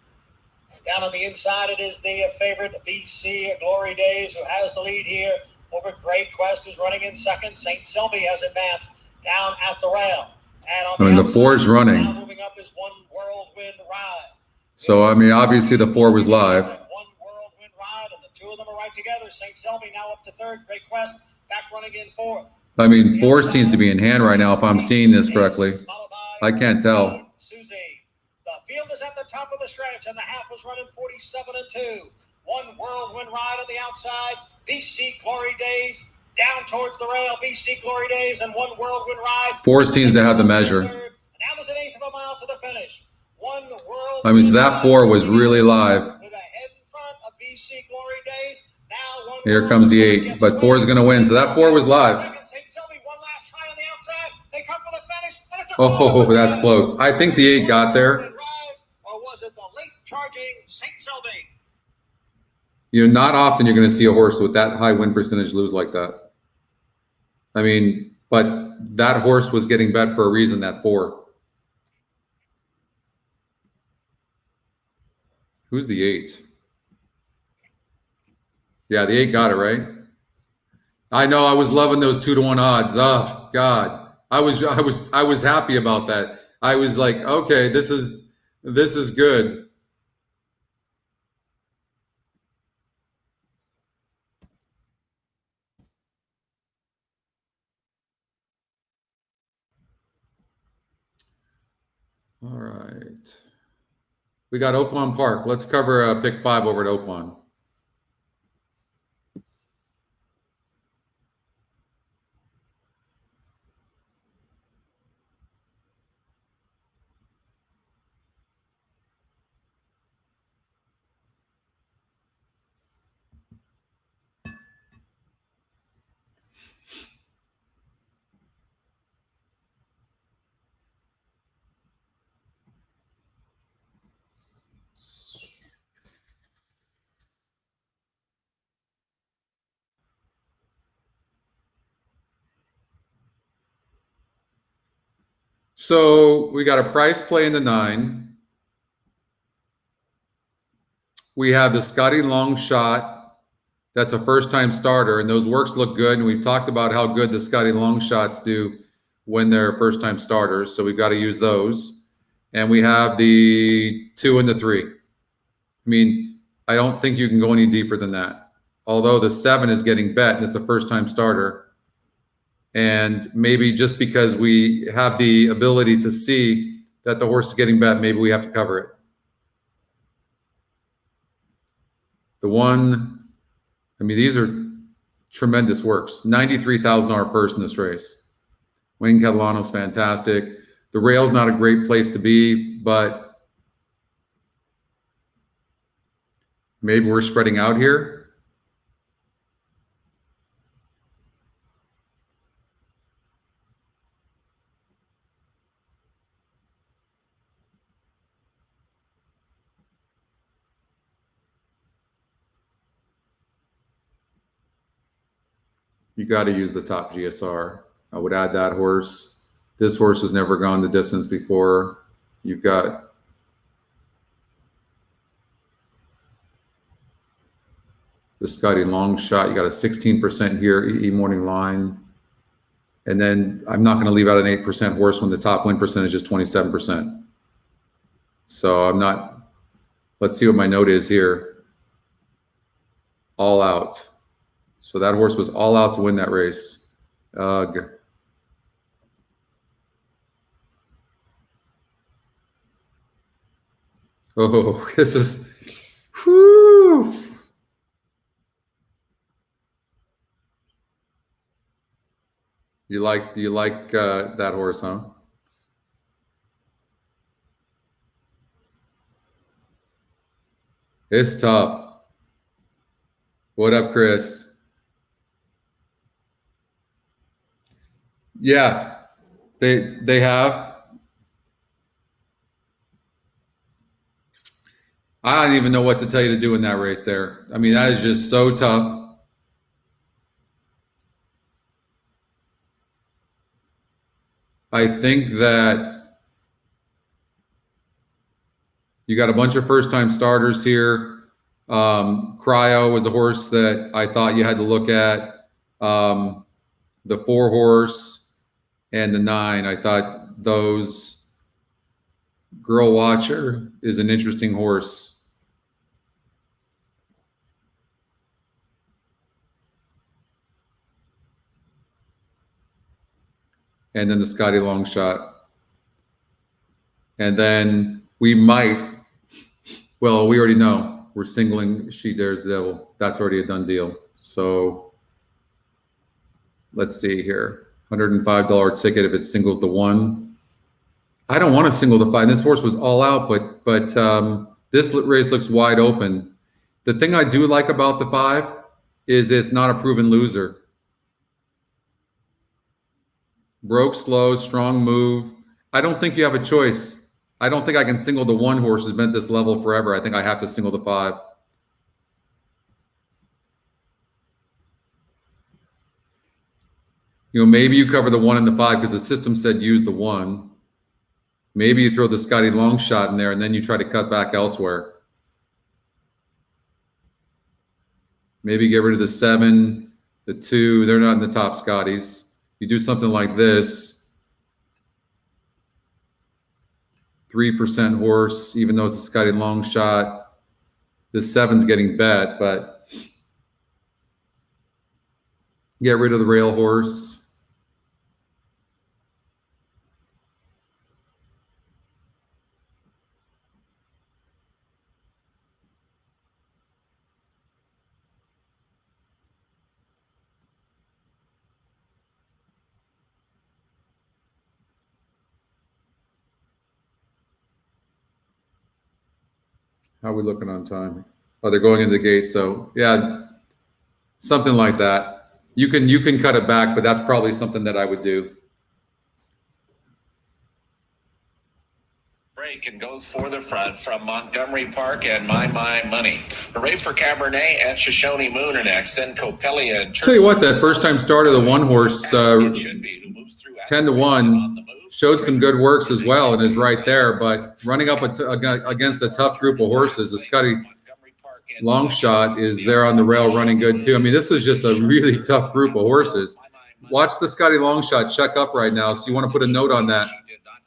And down on the inside, it is the favorite BC Glory Days who has the lead here over Great Quest, who's running in 2nd. St. Selby has advanced down at the rail. And on the outside, 4 is running. now moving up is One Whirlwind Ride. So, I mean, obviously the 4 was live. One Whirlwind Ride, and the 2 of them are right together. St. Selby now up to 3rd. Great Quest back running in 4th. I mean, 4 seems to be in hand right now, if I'm seeing this correctly. I can't tell. Susie. The field is at the top of the stretch, and the half was running 47-2. One Whirlwind Ride on the outside. BC Glory Days down towards the rail. BC Glory Days and One Whirlwind Ride. 4 seems to have the measure. Now there's an 1/8 of a mile to the finish. One Whirlwind I mean, so that 4 was really live. with a head in front of BC Glory Days. Now One Here comes the 8, but 4 is going to win. So that 4 was live. St. Selby, one last try on the outside. They come for the finish, and it's a Oh, that's close. I think the 8 got there. Or was it the late charging St. Selby? You know, not often you're going to see a horse with that high win percentage lose like that. I mean, but that horse was getting bet for a reason, that 4. Who's the 8? Yeah, the 8 got it, right? I know, I was loving those 2-1 odds. Oh, God. I was happy about that. I was like, okay, this is good. All right. We got Oaklawn Park. Let's cover pick 5 over at Oaklawn. So we got a price play in the 9. We have the Scotty Long Shot. That's a first-time starter, and those works look good. And we've talked about how good the Scotty Long Shots do when they're first-time starters. So we've got to use those. And we have the 2 and the 3. I mean, I don't think you can go any deeper than that. Although the 7 is getting bet, and it's a first-time starter. And maybe just because we have the ability to see that the horse is getting bet, maybe we have to cover it. The 1, I mean, these are tremendous works. $93,000 purse in this race. Wayne Catalano's fantastic. The rail's not a great place to be, but maybe we're spreading out here. You got to use the top GSR. I would add that horse. This horse has never gone the distance before. You've got the Scotty Long Shot. You got a 16% here, EE Morning Line. And then I'm not going to leave out an 8% horse when the top win percentage is 27%. So I'm not, let's see what my note is here. All Out. So that horse was all out to win that race. Ugh. Oh, this is, whew. You like that horse, huh? It's tough. What up, Chris? Yeah, they have. I don't even know what to tell you to do in that race there. I mean, that is just so tough. I think that you got a bunch of first-time starters here. Cryo was a horse that I thought you had to look at. The 4 horse and the 9, I thought those. Girl Watcher is an interesting horse. And then the Scotty Long Shot. And then we might, well, we already know we're singling She Dares the Devil. That's already a done deal. So let's see here. $105 ticket if it singles the 1. I don't want to single the 5. This horse was all out, but this race looks wide open. The thing I do like about the 5 is it's not a proven loser. Broke slow, strong move. I don't think you have a choice. I don't think I can single the 1 horse who's been at this level forever. I think I have to single the 5. You know, maybe you cover the 1 and the 5 because the system said use the 1. Maybe you throw the Scotty Long Shot in there and then you try to cut back elsewhere. Maybe get rid of the 7, the 2. They're not in the top Scotties. You do something like this. 3% horse, even though it's a Scotty Long Shot. This 7's getting bet, but get rid of the rail horse. How are we looking on time? Oh, they're going into the gate. So yeah, something like that. You can cut it back, but that's probably something that I would do. Break and goes for the front from Montgomery Park and My Money. Hooray for Cabernet and Shoshone Moon are next. Then Copelia and Tell you what, that first time starter, the 1 horse, 10-1. showed some good works as well and is right there. But running up against a tough group of horses, the Scotty Longshot is there on the rail running good too. I mean, this was just a really tough group of horses. Watch the Scotty Longshot check up right now. So you want to put a note on that,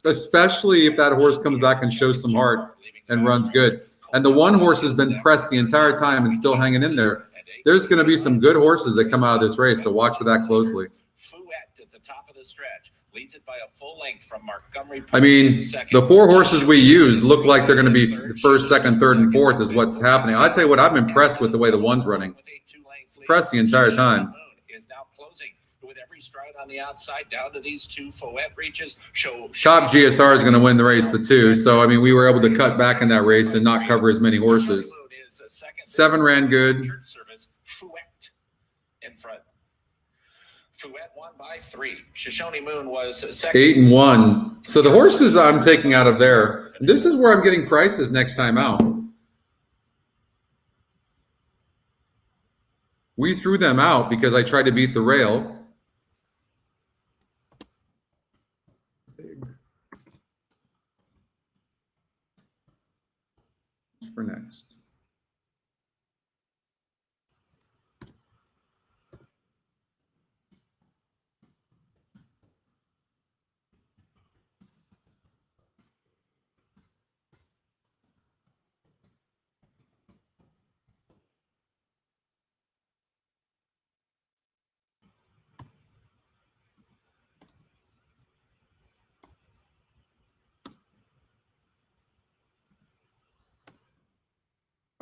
especially if that horse comes back and shows some heart and runs good. And the one horse has been pressed the entire time and still hanging in there. There's going to be some good horses that come out of this race, so watch for that closely. At the top of the stretch leads it by a full length from Montgomery. I mean, the 4 horses we use look like they're going to be the first, second, third, and fourth is what's happening. I tell you what, I'm impressed with the way the one's running. It's pressed the entire time. Is now closing with every stride on the outside down to these 2 Fouette reaches. Top GSR is going to win the race, the 2. So, I mean, we were able to cut back in that race and not cover as many horses. 7 ran good. Fouette in front. Fouette won by 3. Shoshone Moon was second. 8 and 1. So the horses I'm taking out of there, this is where I'm getting prices next time out. We threw them out because I tried to beat the rail. For next.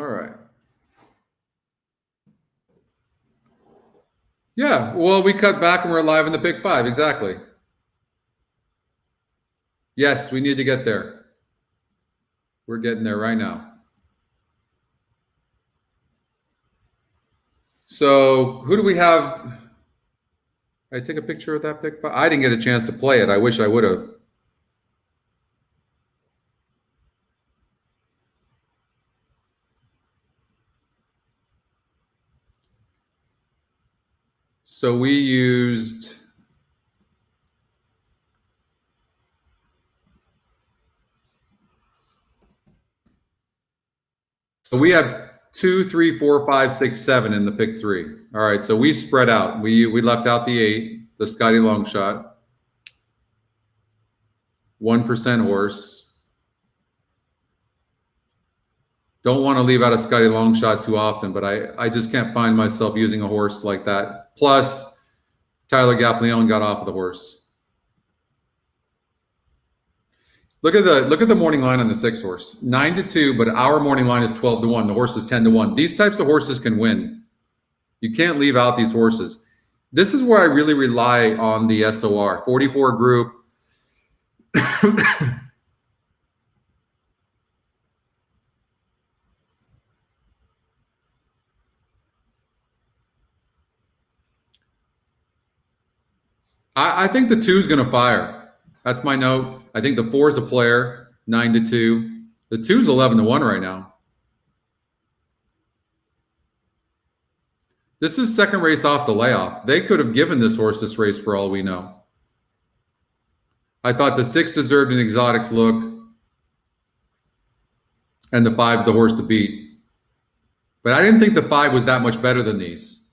All right. Yeah, well, we cut back and we're live in the pick 5. Exactly. Yes, we need to get there. We're getting there right now. So who do we have? I take a picture of that pick 5. I didn't get a chance to play it. I wish I would have. So we used we have 2, 3, 4, 5, 6, 7 in the pick 3. All right, so we spread out. We left out the 8, the Scotty Longshot, 1% horse. Don't want to leave out a Scotty Longshot too often, but I just can't find myself using a horse like that. Plus, Tyler Gaffleon got off of the horse. Look at the morning line on the 6 horse, 9-2, but our morning line is 12-1. The horse is 10-1. These types of horses can win. You can't leave out these horses. This is where I really rely on the SOR 44 group. I think the 2 is going to fire. That's my note. I think the 4 is a player, 9-2. The 2 is 11-1 right now. This is second race off the layoff. They could have given this horse this race for all we know. I thought the 6 deserved an exotics look, and the 5's the horse to beat. But I didn't think the 5 was that much better than these.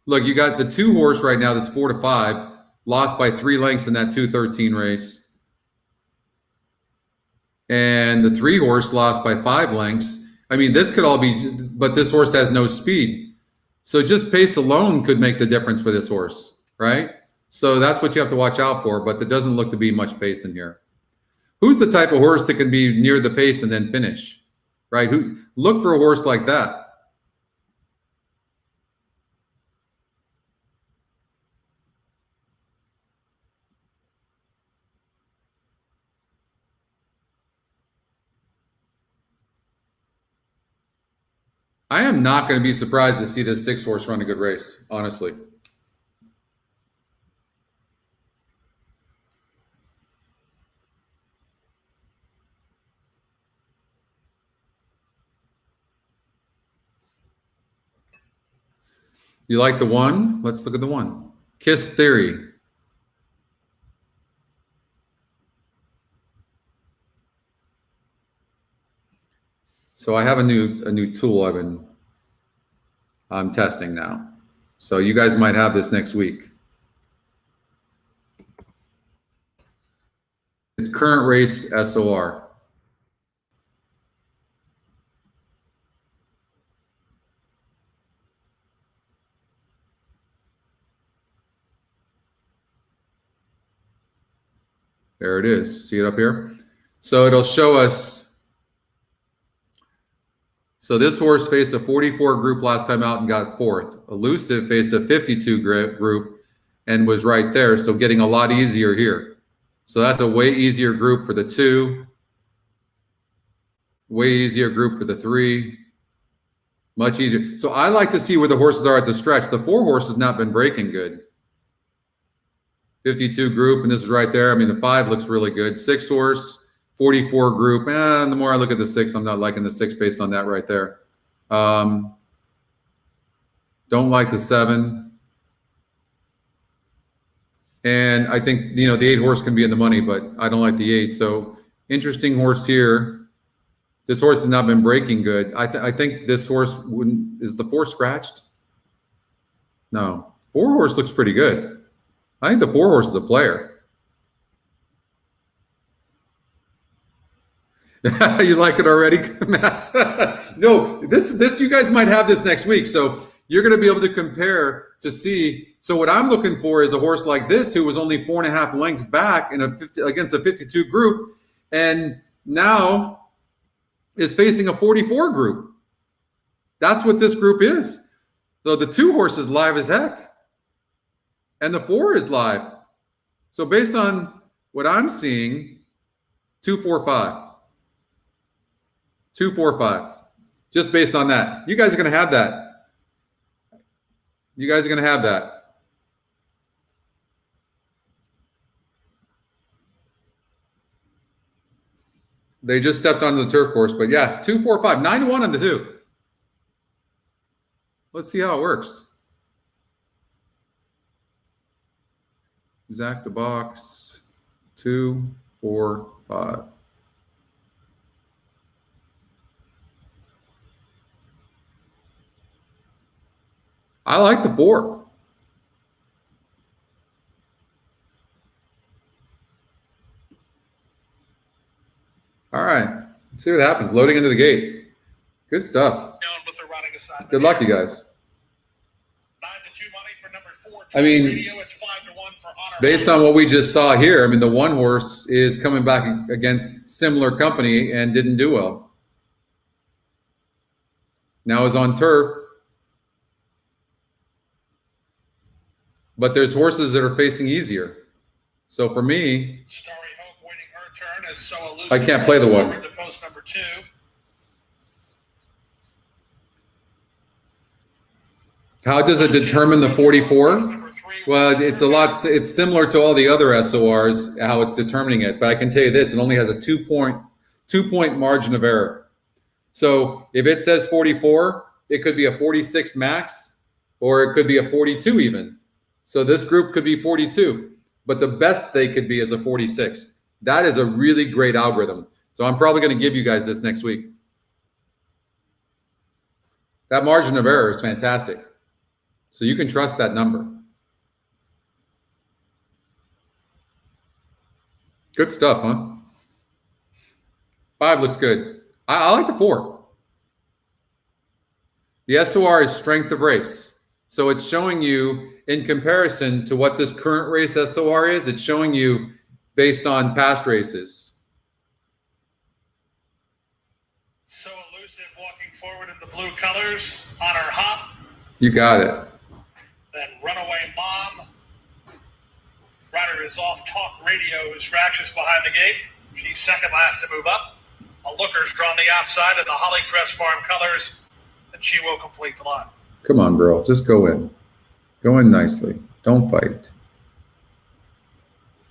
Look, you got the 2 horse right now that's 4-5, lost by 3 lengths in that 2:13 race. And the 3 horse lost by 5 lengths. I mean, this could all be, but this horse has no speed. So just pace alone could make the difference for this horse, right? So that's what you have to watch out for, but there doesn't look to be much pace in here. Who's the type of horse that can be near the pace and then finish, right? Look for a horse like that. I am not going to be surprised to see this 6 horse run a good race, honestly. You like the 1? Let's look at the 1. Kiss Theory. So I have a new tool I'm testing now. So you guys might have this next week. It's current race SOR. There it is. See it up here? So it'll show us. So this horse faced a 44 group last time out and got fourth. Elusive faced a 52 group and was right there. So getting a lot easier here. So that's a way easier group for the 2. Way easier group for the 3. Much easier. So I like to see where the horses are at the stretch. The 4 horse has not been breaking good. 52 group, and this is right there. I mean, the 5 looks really good. 6 horse, 44 group. And the more I look at the 6, I'm not liking the 6 based on that right there. Don't like the 7. And I think, the 8 horse can be in the money, but I don't like the 8. So interesting horse here. This horse has not been breaking good. I think this horse is the 4 scratched? No. 4 horse looks pretty good. I think the 4 horse is a player. You like it already, Matt? No, this you guys might have this next week. So you're going to be able to compare to see. So what I'm looking for is a horse like this who was only 4.5 lengths back against a 52 group, and now is facing a 44 group. That's what this group is. So the 2 horse is live as heck. And the 4 is live. So based on what I'm seeing, 2-4-5. 2-4-5. Just based on that. You guys are going to have that. You guys are going to have that. They just stepped onto the turf course, but yeah, 2-4-5. 9-1 on the 2. Let's see how it works. Exact the box. 2-4-5. I like the 4. All right. Let's see what happens. Loading into the gate. Good stuff. Good luck, you guys. 9-2 money for number 4. I mean, Radio, it's 5-1 for Honor. Based on what we just saw here, I mean, the 1 horse is coming back against similar company and didn't do well. Now is on turf. But there's horses that are facing easier. So for me, Starry Hope waiting her turn is so elusive. I can't play the 1. To post number 2. How does it determine the 44? Well, it's similar to all the other SORs, how it's determining it. But I can tell you this, it only has a 2-point margin of error. So if it says 44, it could be a 46 max, or it could be a 42 even. So this group could be 42, but the best they could be is a 46. That is a really great algorithm. So I'm probably going to give you guys this next week. That margin of error is fantastic. So you can trust that number. Good stuff, huh? 5 looks good. I like the 4. The SOR is strength of race. So it's showing you in comparison to what this current race SOR is, it's showing you based on past races. So elusive walking forward in the blue colors. Honor Hop. You got it. Then Runaway Mom. Rider is off talk radio is fractious behind the gate. She's second last to move up. A looker's drawn the outside in the Hollycrest Farm colors, and she will complete the line. Come on, girl. Just go in. Go in nicely. Don't fight.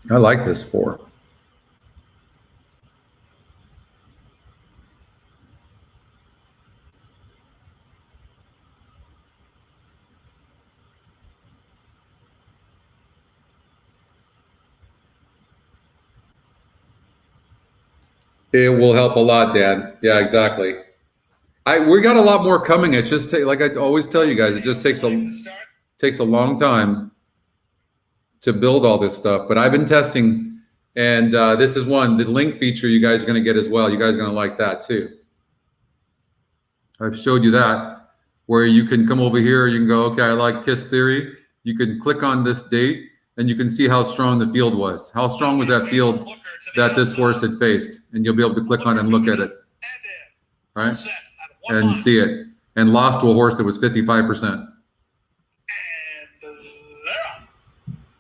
I like this 4. It will help a lot, Dan. Yeah, exactly. We got a lot more coming. It just like I always tell you guys, it just takes a long time to build all this stuff. But I've been testing, and this is one. The link feature you guys are going to get as well. You guys are going to like that too. I've showed you that, where you can come over here. You can go, okay, I like Kiss Theory. You can click on this date, and you can see how strong the field was. How strong was that field that this horse had faced? And you'll be able to click on it and look at it. All right? And see it. And lost to a horse that was 55%.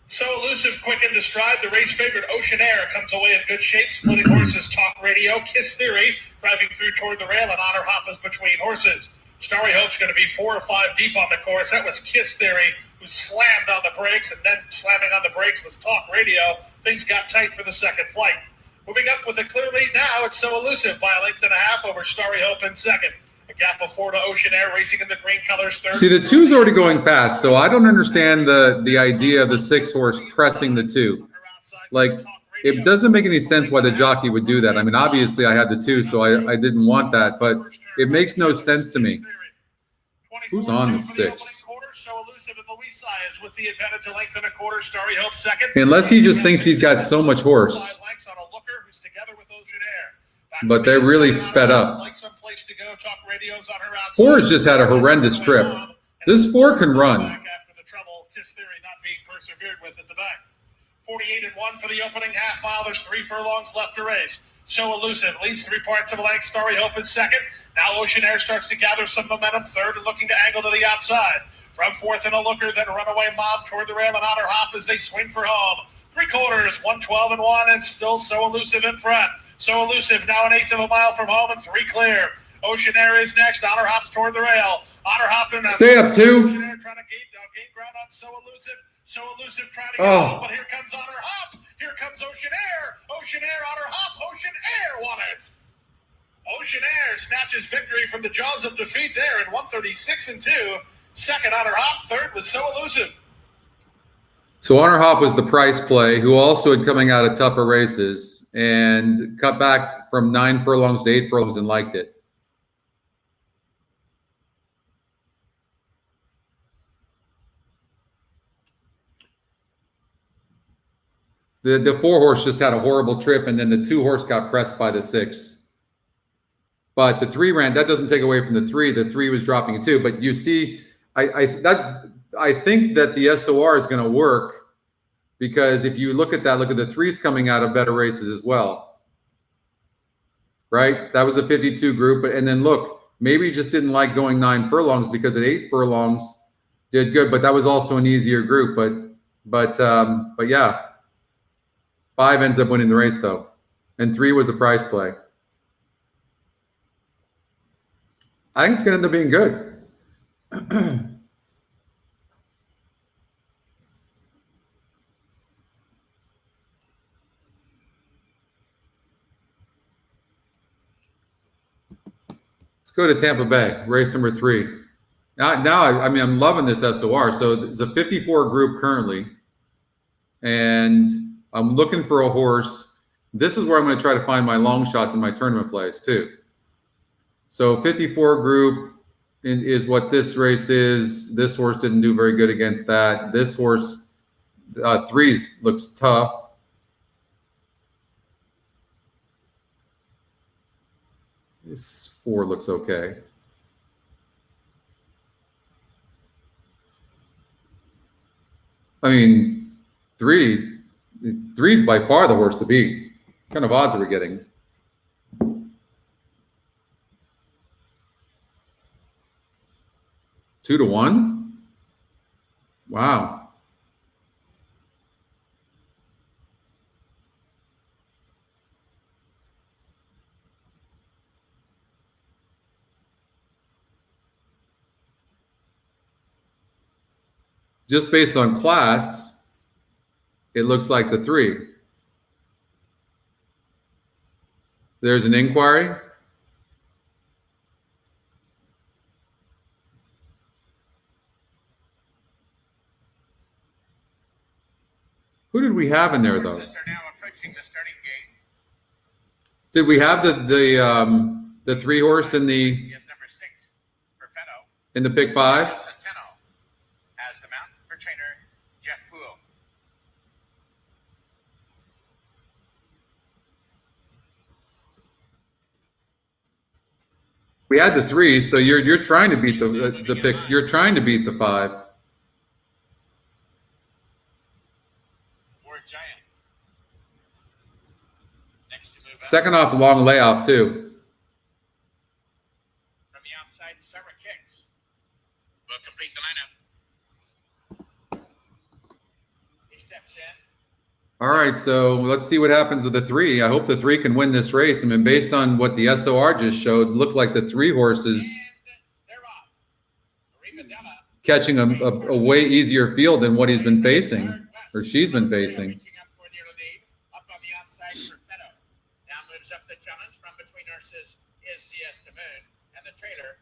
So elusive, quick and to stride. The race favorite Ocean Air comes away in good shape. Splitting horses, Talk Radio, Kiss Theory, driving through toward the rail, and Honor Hop is between horses. Starry Hope's going to be 4 or 5 deep on the course. That was Kiss Theory, who slammed on the brakes, and then slamming on the brakes was Talk Radio. Things got tight for the second flight. Moving up with a clear lead now, it's So Elusive by a length and a half over Starry Hope in second. A gap of 4 to Ocean Air, racing in the green colors third. See, the 2's already going fast, so I don't understand the idea of the 6 horse pressing the 2. Like, it doesn't make any sense why the jockey would do that. I mean, obviously I had the 2, so I didn't want that, but it makes no sense to me. Who's on the 6? So Elusive and Louisa is with the advantage of length and a quarter. Starry Hope second. Unless he just thinks he's got so much horse. But they really sped up. 4 has just had a horrendous trip. This 4 can run. After the trouble, Kiss Theory not being persevered with at the back. 48-1 for the opening half mile. There's 3 furlongs left to race. So Elusive leads 3 parts of a length. Starry Hope is second. Now Ocean Air starts to gather some momentum. Third and looking to angle to the outside. From fourth and a looker, then Runaway Mob toward the rail and Honor Hop as they swing for home. 3/4, 112-1, and still So Elusive in front. So Elusive now an eighth of a mile from home and 3 clear. Ocean Air is next. Honor Hop's toward the rail. Honor Hop in stay up 2. Ocean Air trying to gain ground on So Elusive. So Elusive trying to get home, but here comes Honor Hop. Here comes Ocean Air. Ocean Air, Honor Hop. Ocean Air won it. Ocean Air snatches victory from the jaws of defeat there in 136-2. Second, Honor Hop. Third was So Elusive. So Honor Hop was the price play, who also had coming out of tougher races and cut back from 9 furlongs to 8 furlongs and liked it. The 4 horse just had a horrible trip, and then the 2 horse got pressed by the 6. But the 3 ran. That doesn't take away from the 3. The 3 was dropping it too. But you see, I think that the SOR is going to work, because if you look at that, look at the 3s coming out of better races as well. Right? That was a 52 group. And then look, maybe he just didn't like going 9 furlongs because at 8 furlongs did good, but that was also an easier group. But yeah, 5 ends up winning the race though. And 3 was a price play. I think it's going to end up being good. Let's go to Tampa Bay, race number 3. Now, I mean, I'm loving this SOR. So it's a 54 group currently, and I'm looking for a horse. This is where I'm going to try to find my long shots in my tournament plays too. So 54 group is what this race is. This horse didn't do very good against that. This horse, 3s looks tough. This 4 looks okay. I mean, 3's by far the horse to beat. What kind of odds are we getting? Two to 1? Wow. Just based on class, it looks like the 3. There's an inquiry. Who did we have in there, though? Horses are now approaching the starting gate. Did we have the 3 horse in the? Yes, number 6, in the pick 5. Centeno as the mount for trainer Jeff Poole. We had the 3, so you're trying to beat the pick. You're trying to beat the 5. War Giant. Next to move up. Second off, long layoff too. From the outside, Sour Kicks will complete the lineup. He steps in. All right, so let's see what happens with the 3. I hope the 3 can win this race. I mean, based on what the SOR just showed, looked like the 3 horses And they're off. Ribadella. catching a way easier field than what he's been facing, or she's been facing. Reaching up for the early lead. Up on the outside for Meadow. Now moves up the challenge from between horses is CS to Moon and the trailer,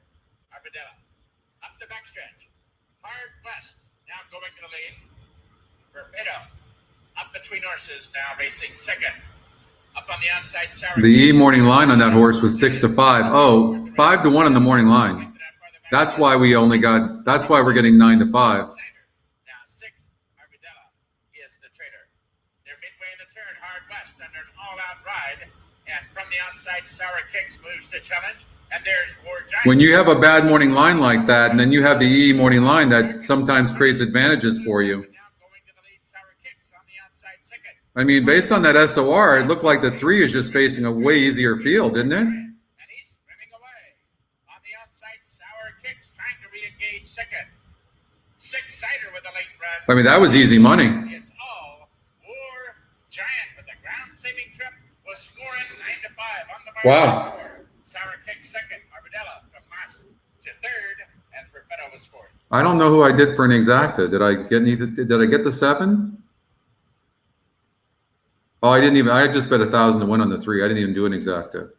Arbadella. Up the backstretch. Hard West now going to the lead for Meadow. Up between horses now racing second. Up on the outside, Sour The E morning line on that horse was 6-5. Oh, 5-1 on the morning line. That's why we only got. That's why we're getting 9-5. Now sixth, Arbadella is the trader. They're midway in the turn, Hard West under an all-out ride, and from the outside, Sour Kicks moves to challenge, and there's War Giant. When you have a bad morning line like that, and then you have the E morning line, that sometimes creates advantages for you. Now going to the lead, Sour Kicks on the outside second. I mean, based on that SOR, it looked like the 3 is just facing a way easier field, didn't it? And he's swimming away. On the outside, Sour Kicks trying to re-engage second. Six-sider with a late run. I mean, that was easy money. It's all War Giant with a ground-saving trip was scoring 9-5 on the bar. Wow. Sour Kicks second. Arbadella from last to third, and Perfetto was fourth. I don't know who I did for an exacta. Did I get the 7? Oh, I didn't even. I just bet 1,000 to win on the 3. I didn't even do an exacta.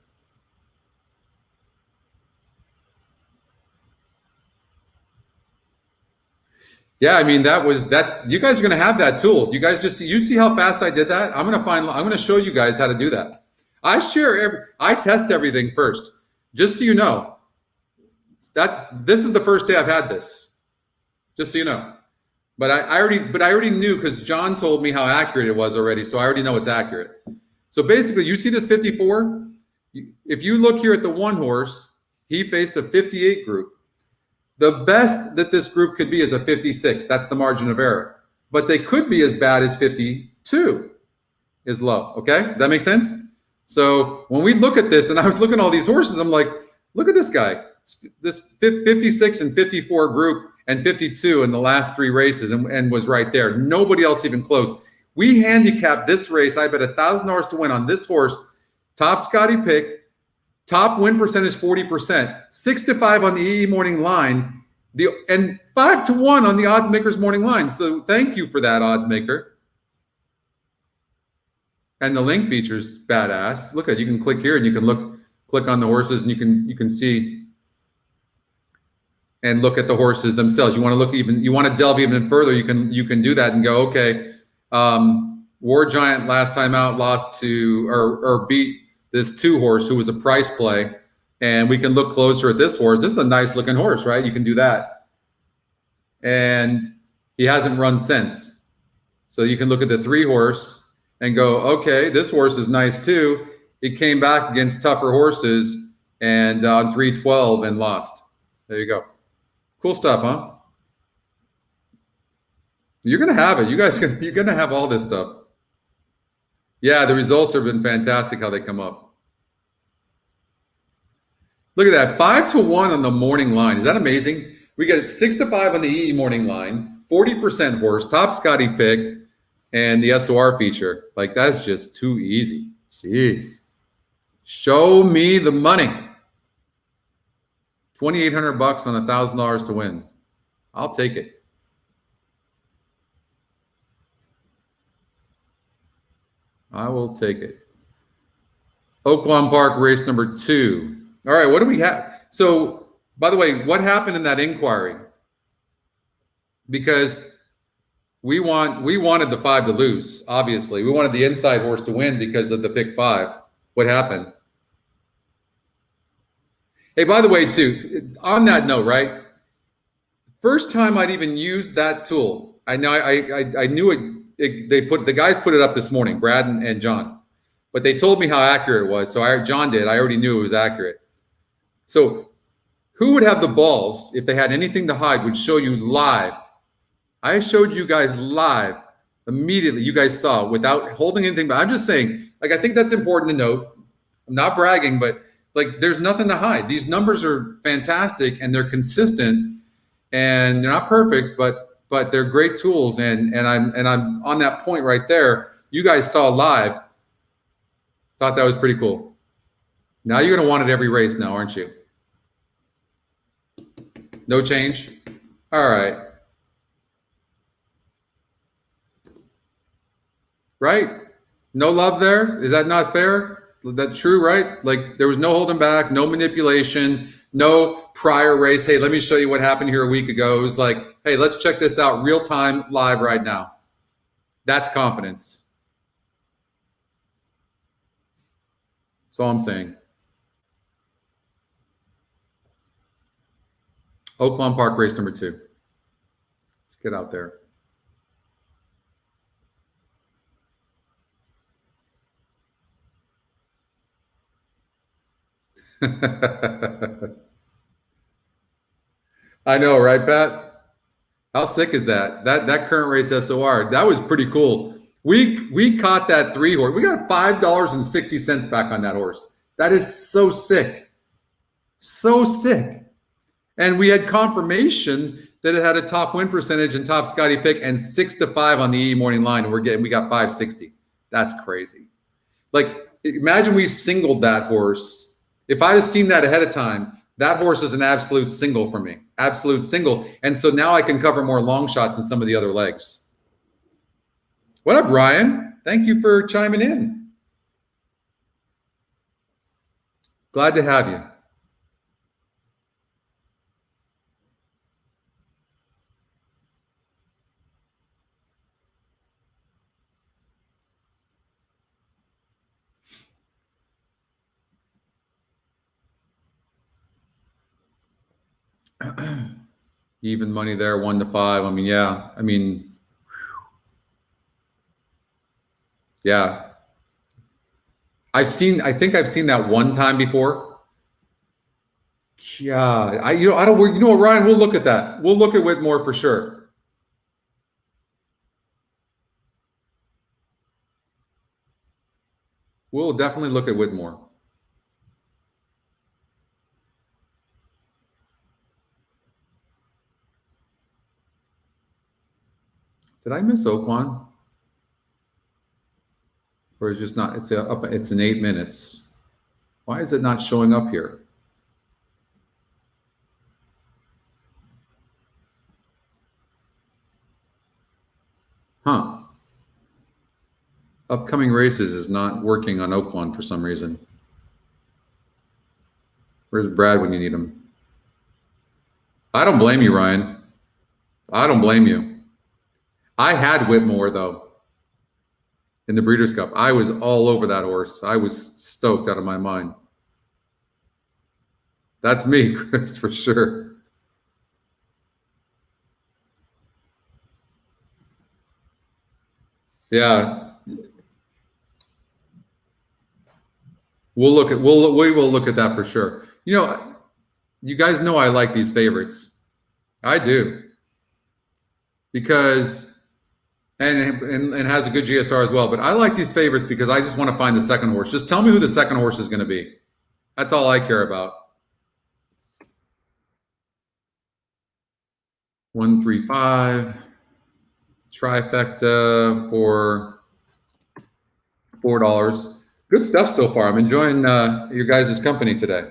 Yeah, I mean that. You guys are going to have that tool. You guys see how fast I did that. I'm going to show you guys how to do that. I test everything first, just so you know. This is the first day I've had this. Just so you know. But I already knew, because John told me how accurate it was already, so I already know it's accurate. So basically, you see this 54? If you look here at the 1 horse, he faced a 58 group. The best that this group could be is a 56. That's the margin of error. But they could be as bad as 52 is low. Okay? Does that make sense? So when we look at this, and I was looking at all these horses, I'm like, look at this guy. This 56 and 54 group and 52 in the last 3 races, and was right there. Nobody else even close. We handicapped this race. I bet $1,000 to win on this horse. Top Scotty pick. Top win percentage 40%. 6-5 on the EE morning line. And 5-1 on the odds makers morning line. So thank you for that, odds maker. And the link feature's badass. Look at, you can click here and you can click on the horses, and you can see and look at the horses themselves. You want to delve even further, you can do that and go, okay, War Giant last time out lost to or beat this 2 horse who was a price play, and we can look closer at this horse. This is a nice looking horse, right? You can do that. And he hasn't run since. So you can look at the 3 horse and go, okay, this horse is nice too. He came back against tougher horses and on 312 and lost. There you go. Cool stuff, huh? You're going to have it. You're going to have all this stuff. Yeah, the results have been fantastic how they come up. Look at that, 5-1 on the morning line. Is that amazing? We get 6-5 on the EE morning line, 40% horse, top Scotty pick, and the SOR feature. Like, that's just too easy. Jeez. Show me the money. $2,800 on $1,000 to win. I'll take it. I will take it. Oaklawn Park race number 2. All right, what do we have? So, by the way, what happened in that inquiry? Because we wanted the 5 to lose, obviously. We wanted the inside horse to win because of the pick 5. What happened? Hey, by the way, too, on that note, right? First time I'd even used that tool. I know I knew it. The guys put it up this morning, Brad and John, but they told me how accurate it was. So John did. I already knew it was accurate. So who would have the balls if they had anything to hide? Would show you live. I showed you guys live immediately. You guys saw without holding anything. But I'm just saying, like, I think that's important to note. I'm not bragging, but like, there's nothing to hide. These numbers are fantastic and they're consistent. And they're not perfect, but they're great tools. And I'm on that point right there. You guys saw live. Thought that was pretty cool. Now you're gonna want it every race now, aren't you? No change? All right. Right? No love there? Is that not fair? That's true, right? Like, there was no holding back, no manipulation, no prior race. Hey, let me show you what happened here a week ago. It was like, hey, let's check this out real time, live right now. That's confidence. That's all I'm saying. Oaklawn Park, race number 2. Let's get out there. I know, right, Pat? How sick is that? That current race SOR, that was pretty cool. We caught that 3 horse. We got $5.60 back on that horse. That is so sick. So sick. And we had confirmation that it had a top win percentage and top Scotty pick and 6-5 on the E morning line. And we got 560. That's crazy. Like, imagine we singled that horse. If I'd have seen that ahead of time, that horse is an absolute single for me. Absolute single. And so now I can cover more long shots than some of the other legs. What up, Ryan? Thank you for chiming in. Glad to have you. Even money there, 1-5. I mean, yeah. I mean, yeah. I think I've seen that one time before. Yeah. You know what, Ryan, we'll look at that. We'll look at Whitmore for sure. We'll definitely look at Whitmore. Did I miss Oaklawn? Or is it just not? It's in 8 minutes. Why is it not showing up here? Huh. Upcoming races is not working on Oaklawn for some reason. Where's Brad when you need him? I don't blame you, Ryan. I don't blame you. I had Whitmore, though, in the Breeders' Cup. I was all over that horse. I was stoked out of my mind. That's me, Chris, for sure. Yeah. We will look at that for sure. You guys know I like these favorites. I do. Because and has a good GSR as well. But I like these favorites because I just want to find the second horse. Just tell me who the second horse is going to be. That's all I care about. 135 trifecta for $4. Good stuff so far. I'm enjoying your guys' company today.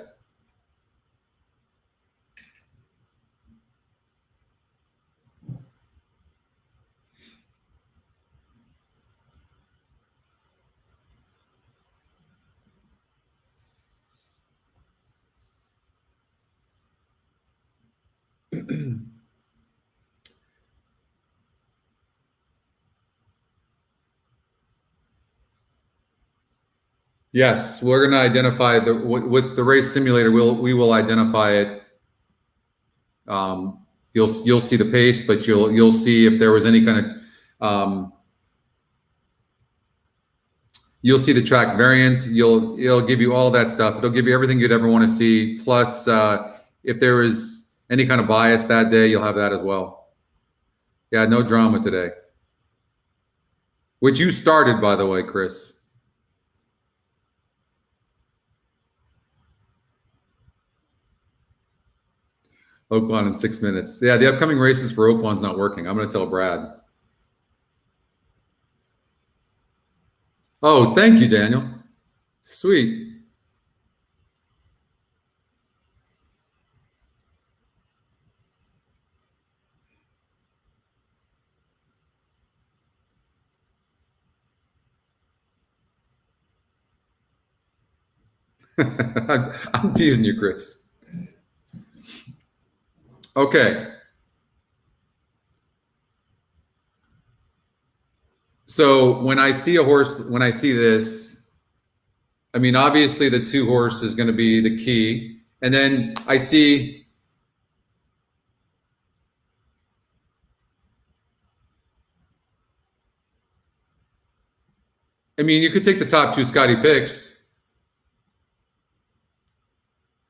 Yes, we're going to identify with the race simulator. We will identify it You'll see the pace, but you'll see if there was any kind of you'll see the track variant. It'll give you all that stuff. It'll give you everything you'd ever want to see. Plus, if there is any kind of bias that day, you'll have that as well. Yeah, no drama today. Which you started, by the way, Chris. Oaklawn in 6 minutes. Yeah, the upcoming races for Oaklawn's not working. I'm going to tell Brad. Oh, thank you, Daniel. Sweet. I'm teasing you, Chris. Okay. So when I see a horse, when I see this, I mean, obviously the 2 horse is going to be the key. And then I see you could take the top 2 Scotty picks.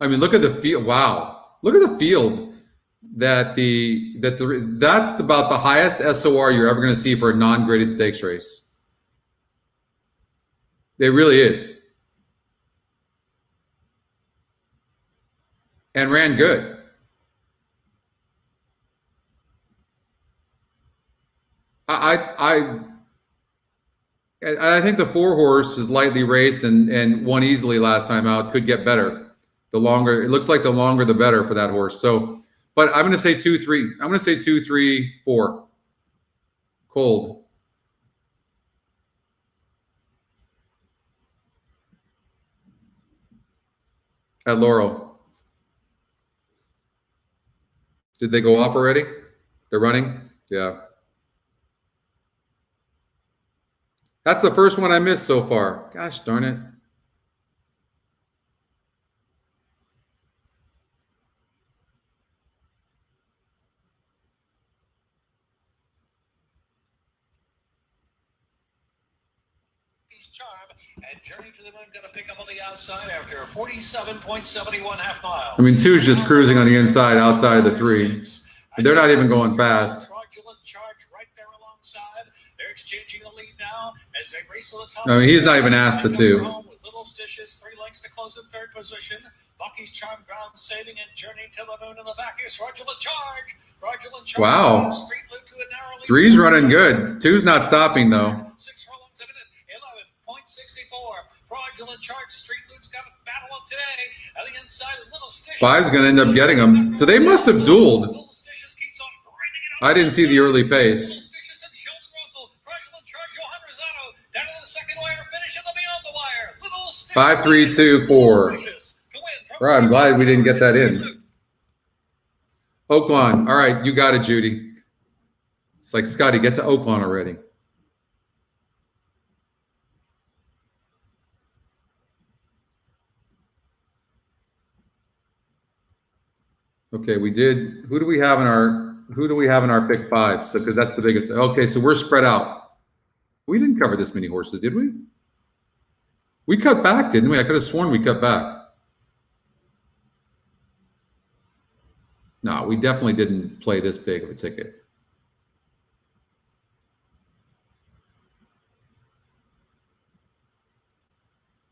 I mean, look at the field. Wow. Look at the field that's about the highest SOR you're ever going to see for a non-graded stakes race. It really is. And ran good. I think the 4 horse is lightly raced and won easily last time out. Could get better. The longer it looks like, the longer the better for that horse. So, but I'm going to say 2, 3. I'm going to say 2, 3, 4. Cold. At Laurel. Did they go off already? They're running? Yeah. That's the first one I missed so far. Gosh darn it. Charm and Journey to the Moon going to pick up on the outside after a 47.71 half mile. I mean, 2 is just cruising on the inside, outside of the 3. They're not even going fast. Fraudulent Charge right there alongside. They're exchanging a lead now as they race to the top. I mean, he's not even asked the 2. With Little Stitches, 3 lengths to close in 3rd position. Bucky's Charm ground saving and Journey to the Moon in the back is Fraudulent Charge. Fraudulent Charge. Wow. Street loop to a narrow lead. 3's running good. 2's not stopping though. 6 furlongs a minute. 11.64. Fraudulent Charge. Street Loot's got a battle up today. At the inside, Little Stitches. 5's going to end up getting him. So they must have dueled. Little Stitches keeps on grinding it up. I didn't see the early Little pace. Stitches and Sheldon Russell. Fraudulent Charge. Johan Rosado. Down to the second wire. Finishing the beyond the wire. Little Stitches. 5, 3, 2, 4. Right, I'm glad we didn't get that in. Oaklawn. All right, you got it, Judy. It's like, Scotty, get to Oaklawn already. Okay, we did. Who do we have in our pick 5? So, because that's the biggest. Okay, so we're spread out. We didn't cover this many horses, did we? We cut back, didn't we? I could have sworn we cut back. No, we definitely didn't play this big of a ticket.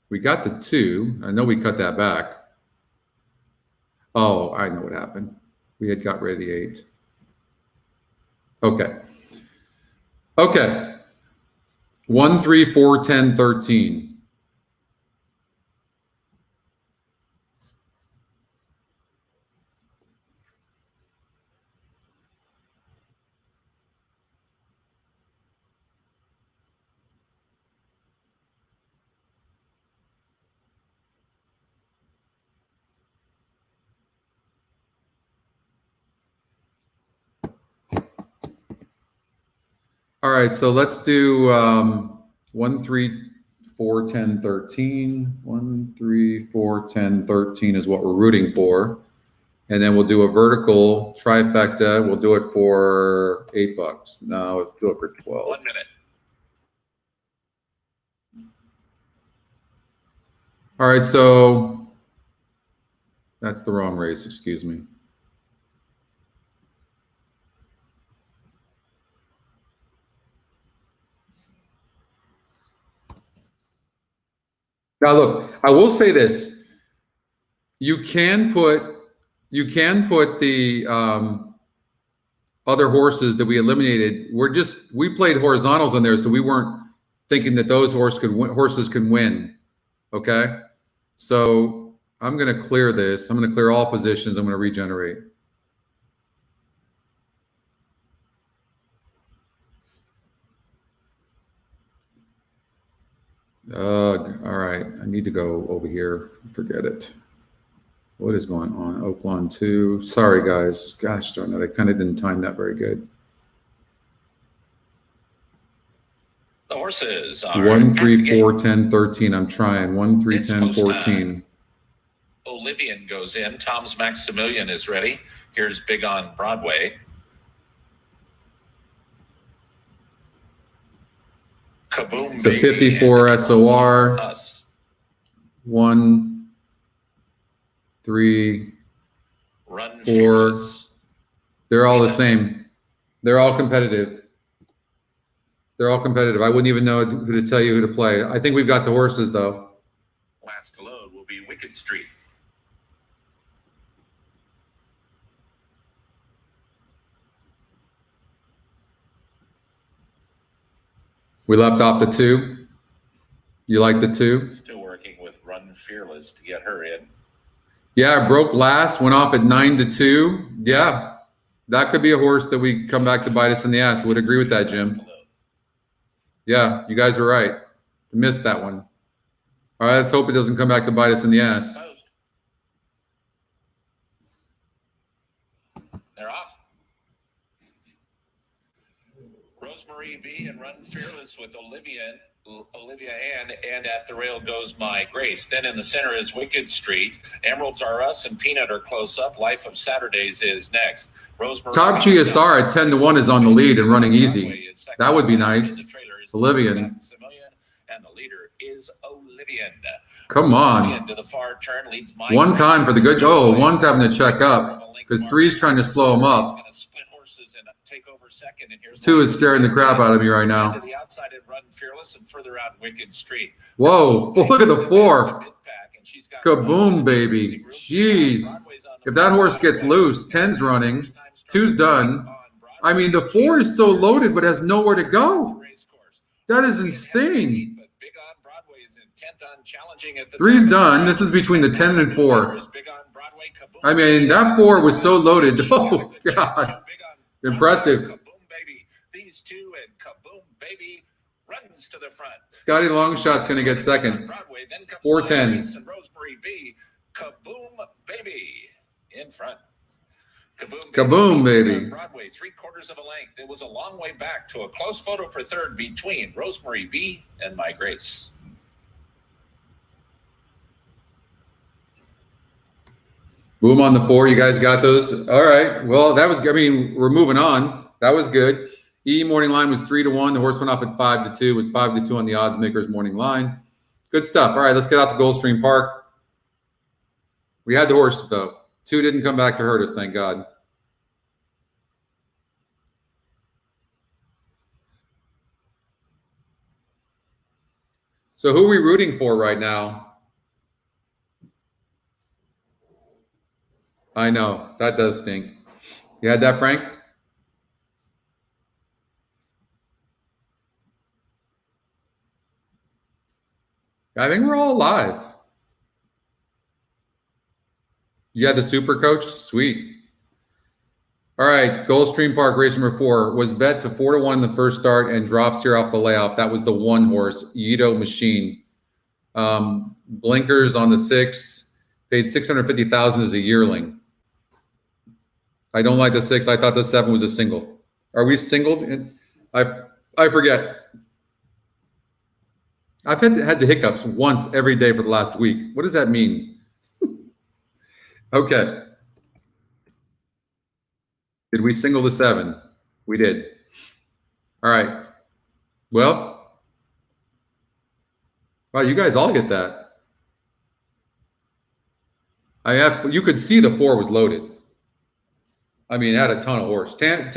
We got the 2. I know we cut that back. Oh, I know what happened. We had got rid of the 8. Okay. Okay. 1, 3, 4, 10, 13. All right, so let's do 1, 3, 4, 10, 13. 1, 3, 4, 10, 13 is what we're rooting for. And then we'll do a vertical trifecta. We'll do it for $8. No, we'll do it for 12. 1 minute. All right, so that's the wrong race, excuse me. Now look, I will say this. You can put the other horses that we eliminated. We played horizontals in there, so we weren't thinking that those horses could win. Okay, so I'm going to clear this. I'm going to clear all positions. I'm going to regenerate. All right, I need to go over here. Forget it. What is going on? Oaklawn 2. Sorry, guys. Gosh darn it. I kind of didn't time that very good. The horses are 1, 3, 4, 10, 13. I'm trying. 1, 3, 10, 14. Olivian goes in. Tom's Maximilian is ready. Here's Big on Broadway. Kaboom, It's a baby, 54 and SOR. Us. 1, 3, Run 4. Fearless. They're all the same. They're all competitive. They're all competitive. I wouldn't even know who to tell you who to play. I think we've got the horses, though. Last load will be Wicked Street. We left off the 2. You like the 2? Still working with Run Fearless to get her in. Yeah, I broke last, went off at 9-2. Yeah, that could be a horse that we come back to bite us in the ass. Would agree with that, Jim. Yeah, you guys are right. Missed that one. All right, let's hope it doesn't come back to bite us in the ass. They're off. Rosemary B and Run Fearless with Olivia and at the rail goes My Grace. Then in the center is Wicked Street. Emeralds Are Us and Peanut are close up. Life of Saturdays is next. Rosemary Top GSR at 10-1 is on the lead and running easy. That would be nice. Olivian. And the leader is Olivian. Come on. To the far turn leads My One Grace. time for the good. Oh, 1's having to check up because 3's trying to slow him up. 2 is scaring the crap out of me right now. To the outside and Run Fearless and further out Wicked Street. Whoa, look at the 4. Kaboom, baby. Jeez. If that horse gets loose, 10's running, 2's done. I mean, the 4 is so loaded but has nowhere to go. That is insane. 3's done. This is between the 10 and 4. I mean, that 4 was so loaded. Oh, God. Impressive. These 2 and Kaboom Baby runs to the front. Scotty Longshot's going to get second. 410. Rosemary B. Kaboom Baby in front. Kaboom Baby. Broadway, 3/4 of a length. It was a long way back to a close photo for third between Rosemary B and My Grace. Boom on the 4. You guys got those? All right. Well, that was, I mean, we're moving on. That was good. E morning line was 3-1. The horse went off at 5-2. It was 5-2 on the odds makers morning line. Good stuff. All right, let's get out to Gulfstream Park. We had the horses, though. 2 didn't come back to hurt us, thank God. So who are we rooting for right now? I know. That does stink. You had that, Frank? I think we're all alive. You had the super coach? Sweet. All right, Gulfstream Park, race number 4 was bet to 4-1 in the first start and drops here off the layoff. That was the 1 horse, Yido Machine. Blinkers on the 6, paid $650,000 as a yearling. I don't like the 6. I thought the 7 was a single. Are we singled? I forget. I've had the hiccups once every day for the last week. What does that mean? Okay. Did we single the 7? We did. All right. Well, wow, you guys all get that. You could see the 4 was loaded. I mean, it had a ton of horse. 10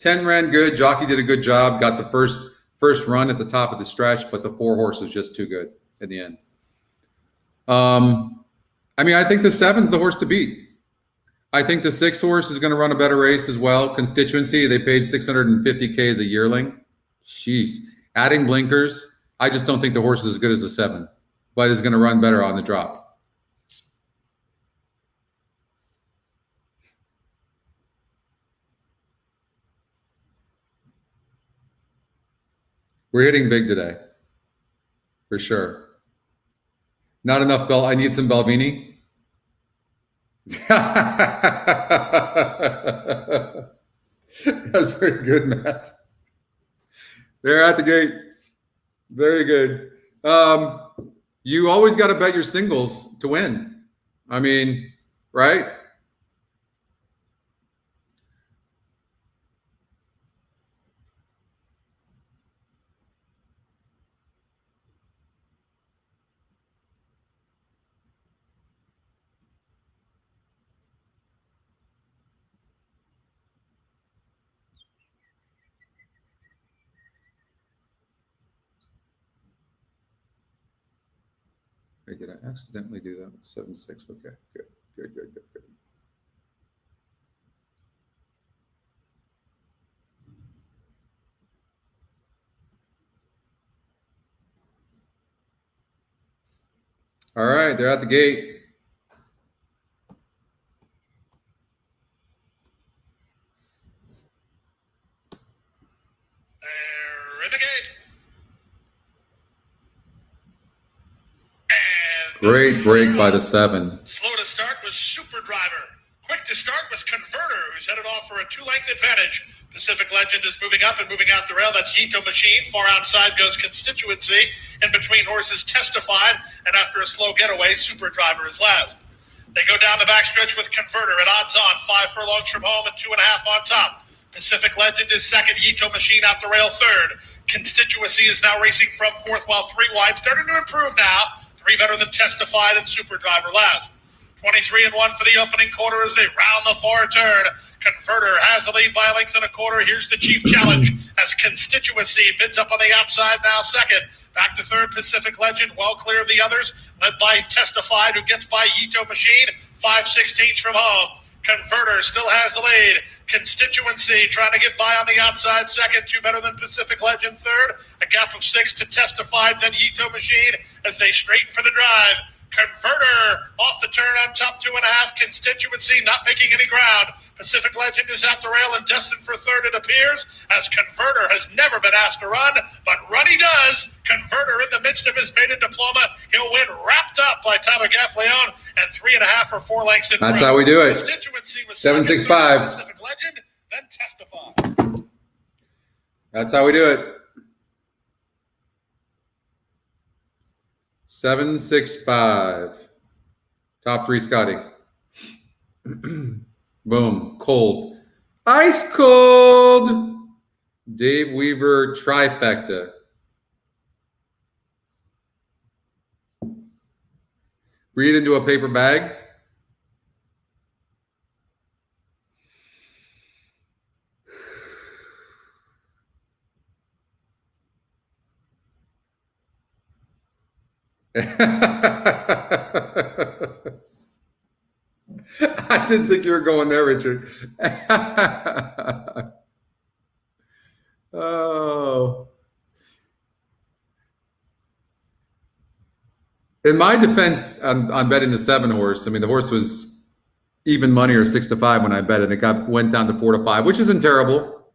ran good. Jockey did a good job. Got the first run at the top of the stretch, but the 4 horse was just too good in the end. I mean, I think the 7's the horse to beat. I think the 6 horse is going to run a better race as well. Constituency, they paid $650K as a yearling. Jeez. Adding blinkers. I just don't think the horse is as good as the 7, but is going to run better on the drop. We're hitting big today, for sure. Not enough Bell. I need some Belvini. That's very good, Matt. They're at the gate. Very good. You always got to bet your singles to win. I mean, right? Wait, did I accidentally do that? 7-6. Okay, good. All right, they're at the gate. They're in the gate. Great break by the 7. Slow to start was Super Driver. Quick to start was Converter, who's headed off for a 2-length advantage. Pacific Legend is moving up and moving out the rail. That Hito Machine. Far outside goes Constituency. In between horses Testified. And after a slow getaway, Super Driver is last. They go down the backstretch with Converter at odds on. 5 furlongs from home and 2.5 on top. Pacific Legend is second. Hito Machine out the rail third. Constituency is now racing from fourth, while 3 wide. Starting to improve now. 3 better than Testified and Super Driver last. 23-1 for the opening quarter as they round the far turn. Converter has the lead by a length and a quarter. Here's the chief challenge as Constituency bids up on the outside now second. Back to third, Pacific Legend, well clear of the others, led by Testified, who gets by Hito Machine, 5/16 from home. Converter still has the lead. Constituency trying to get by on the outside second, 2 better than Pacific Legend third. A gap of 6 to Testified, then Hito Machine as they straighten for the drive. Converter off the turn on top 2.5. Constituency not making any ground. Pacific Legend is at the rail and destined for third, it appears, as Converter has never been asked to run, but run he does. Converter in the midst of his maiden diploma. He'll win wrapped up by Tyler Gaffleon and 3.5 or 4 lengths in front. That's how we do it. Constituency was 765. Pacific Legend, then Testify. That's how we do it. 765. Top 3, Scotty. Boom. Cold. Ice cold. Dave Weaver trifecta. Breathe into a paper bag. I didn't think you were going there, Richard. Oh. In my defense, on betting the 7 horse, I mean, the horse was even money or 6-5 when I bet it. It went down to 4-5, which isn't terrible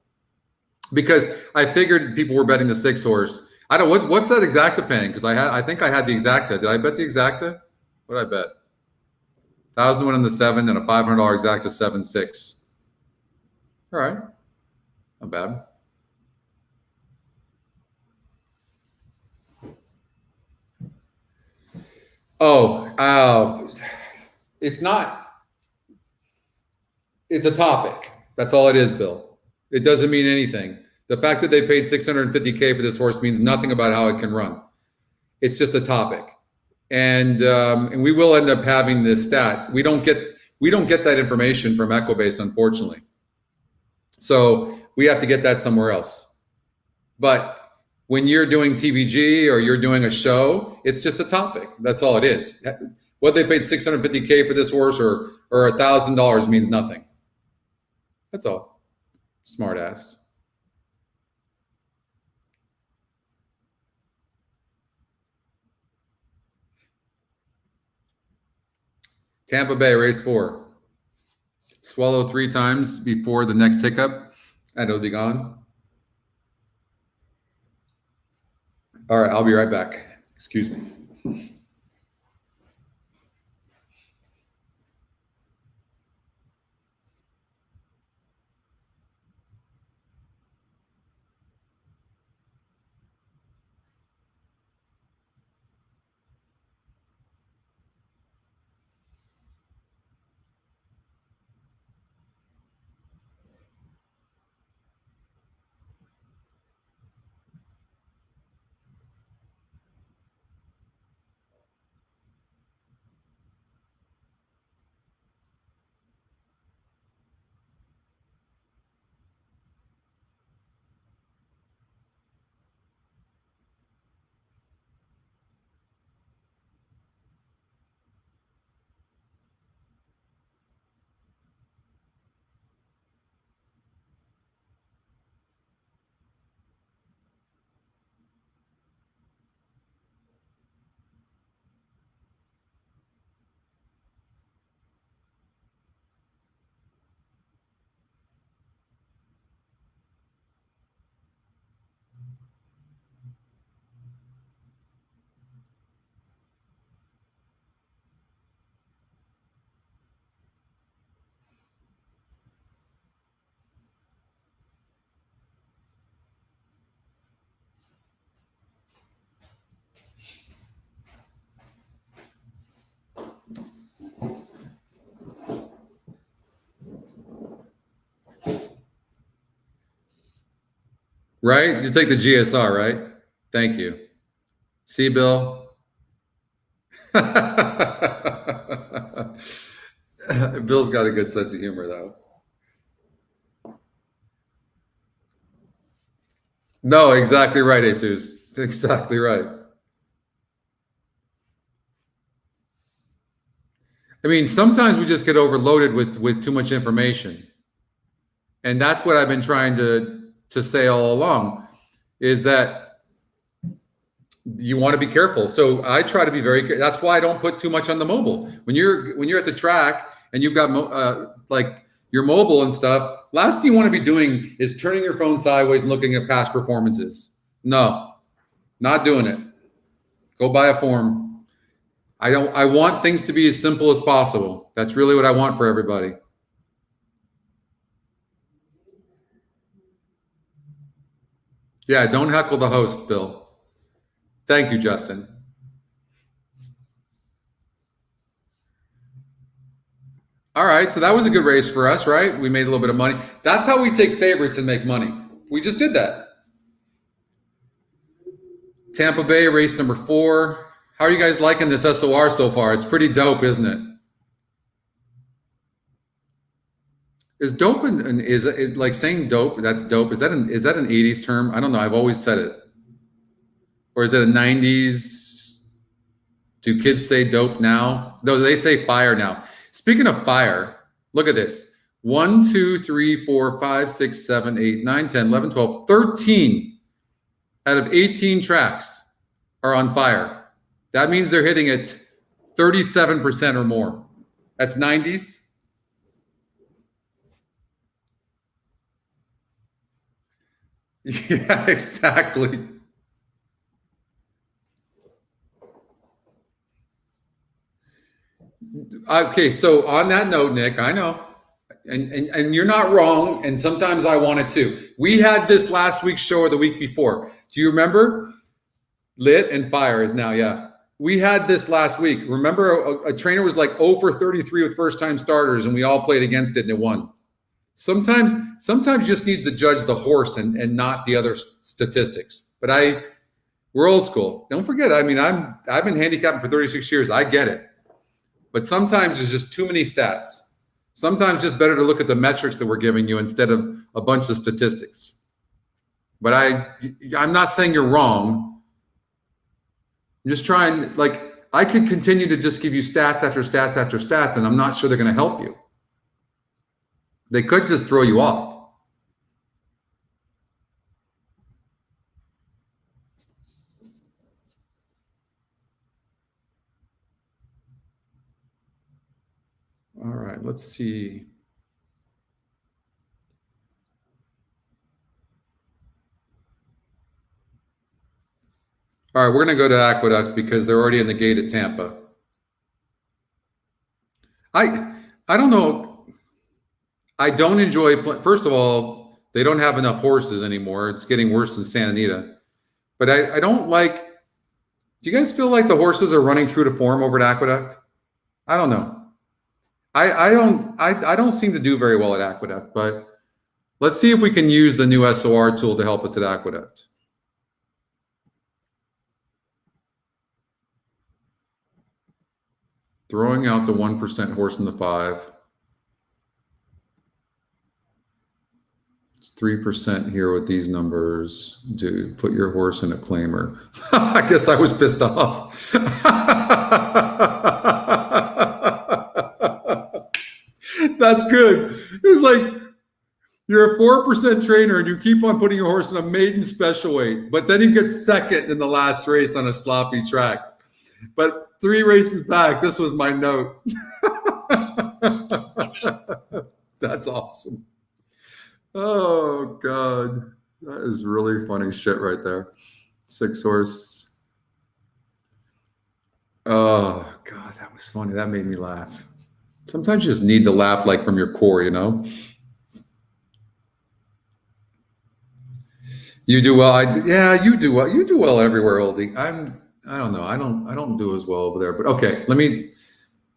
because I figured people were betting the 6 horse. I don't. What's that exacta paying? Because I think I had the exacta. Did I bet the exacta? What did I bet? 1,000 to win on the 7 and a $500 exacta 7-6. All right, not bad. Oh, it's not. It's a topic. That's all it is, Bill. It doesn't mean anything. The fact that they paid $650K for this horse means nothing about how it can run. It's just a topic. And we will end up having this stat. We don't get that information from Equibase, unfortunately. So we have to get that somewhere else. But when you're doing TVG or you're doing a show, it's just a topic. That's all it is. Whether they paid $650K for this horse or $1,000 means nothing. That's all. Smart ass. Tampa Bay, race 4. Swallow 3 times before the next hiccup, and it'll be gone. All right, I'll be right back. Excuse me. Right? You take the GSR, right? Thank you. See, Bill? Bill's got a good sense of humor, though. No, exactly right, Jesus. Exactly right. I mean, sometimes we just get overloaded with too much information. And that's what I've been trying to say all along, is that you want to be careful. So I try to be very careful. That's why I don't put too much on the mobile. When you're at the track and you've got like your mobile and stuff, last thing you want to be doing is turning your phone sideways and looking at past performances. No, not doing it. Go buy a form. I want things to be as simple as possible. That's really what I want for everybody. Yeah, don't heckle the host, Bill. Thank you, Justin. All right, so that was a good race for us, right? We made a little bit of money. That's how we take favorites and make money. We just did that. Tampa Bay, race number 4. How are you guys liking this SOR so far? It's pretty dope, isn't it? Is dope and is like saying dope? That's dope. Is that an 80s term? I don't know. I've always said it. Or is it a 90s? Do kids say dope now? No, they say fire now. Speaking of fire, look at this. 1, 2, 3, 4, 5, 6, 7, 8, 9, 10, 11, 12, 13 out of 18 tracks are on fire. That means they're hitting it 37% or more. That's 90s. Yeah, exactly. Okay, so on that note, Nick, I know, and you're not wrong, and sometimes I want it too. We had this last week's show or the week before. Do you remember? Lit and fire is now, yeah. We had this last week. Remember, a trainer was like 0 for 33 with first-time starters, and we all played against it, and it won. Sometimes you just need to judge the horse and not the other statistics. But we're old school. Don't forget, I mean, I've been handicapping for 36 years. I get it. But sometimes there's just too many stats. Sometimes it's just better to look at the metrics that we're giving you instead of a bunch of statistics. But I'm not saying you're wrong. I'm just trying, like, I could continue to just give you stats after stats after stats, and I'm not sure they're going to help you. They could just throw you off. All right, let's see. All right, we're going to go to Aqueduct because they're already in the gate at Tampa. I don't know. I don't enjoy. First of all, they don't have enough horses anymore. It's getting worse than Santa Anita. But I don't like. Do you guys feel like the horses are running true to form over at Aqueduct? I don't know. I don't seem to do very well at Aqueduct, but let's see if we can use the new SOR tool to help us at Aqueduct. Throwing out the 1% horse in the 5. It's 3% here with these numbers. Do put your horse in a claimer. I guess I was pissed off. That's good. It's like you're a 4% trainer and you keep on putting your horse in a maiden special weight, but then he gets second in the last race on a sloppy track. But 3 races back, this was my note. That's awesome. Oh, God. That is really funny shit right there. 6 horse. Oh, God, that was funny. That made me laugh. Sometimes you just need to laugh like from your core, you know? You do well. Yeah, you do well. You do well everywhere, Oldie. I don't know. I don't do as well over there. But okay,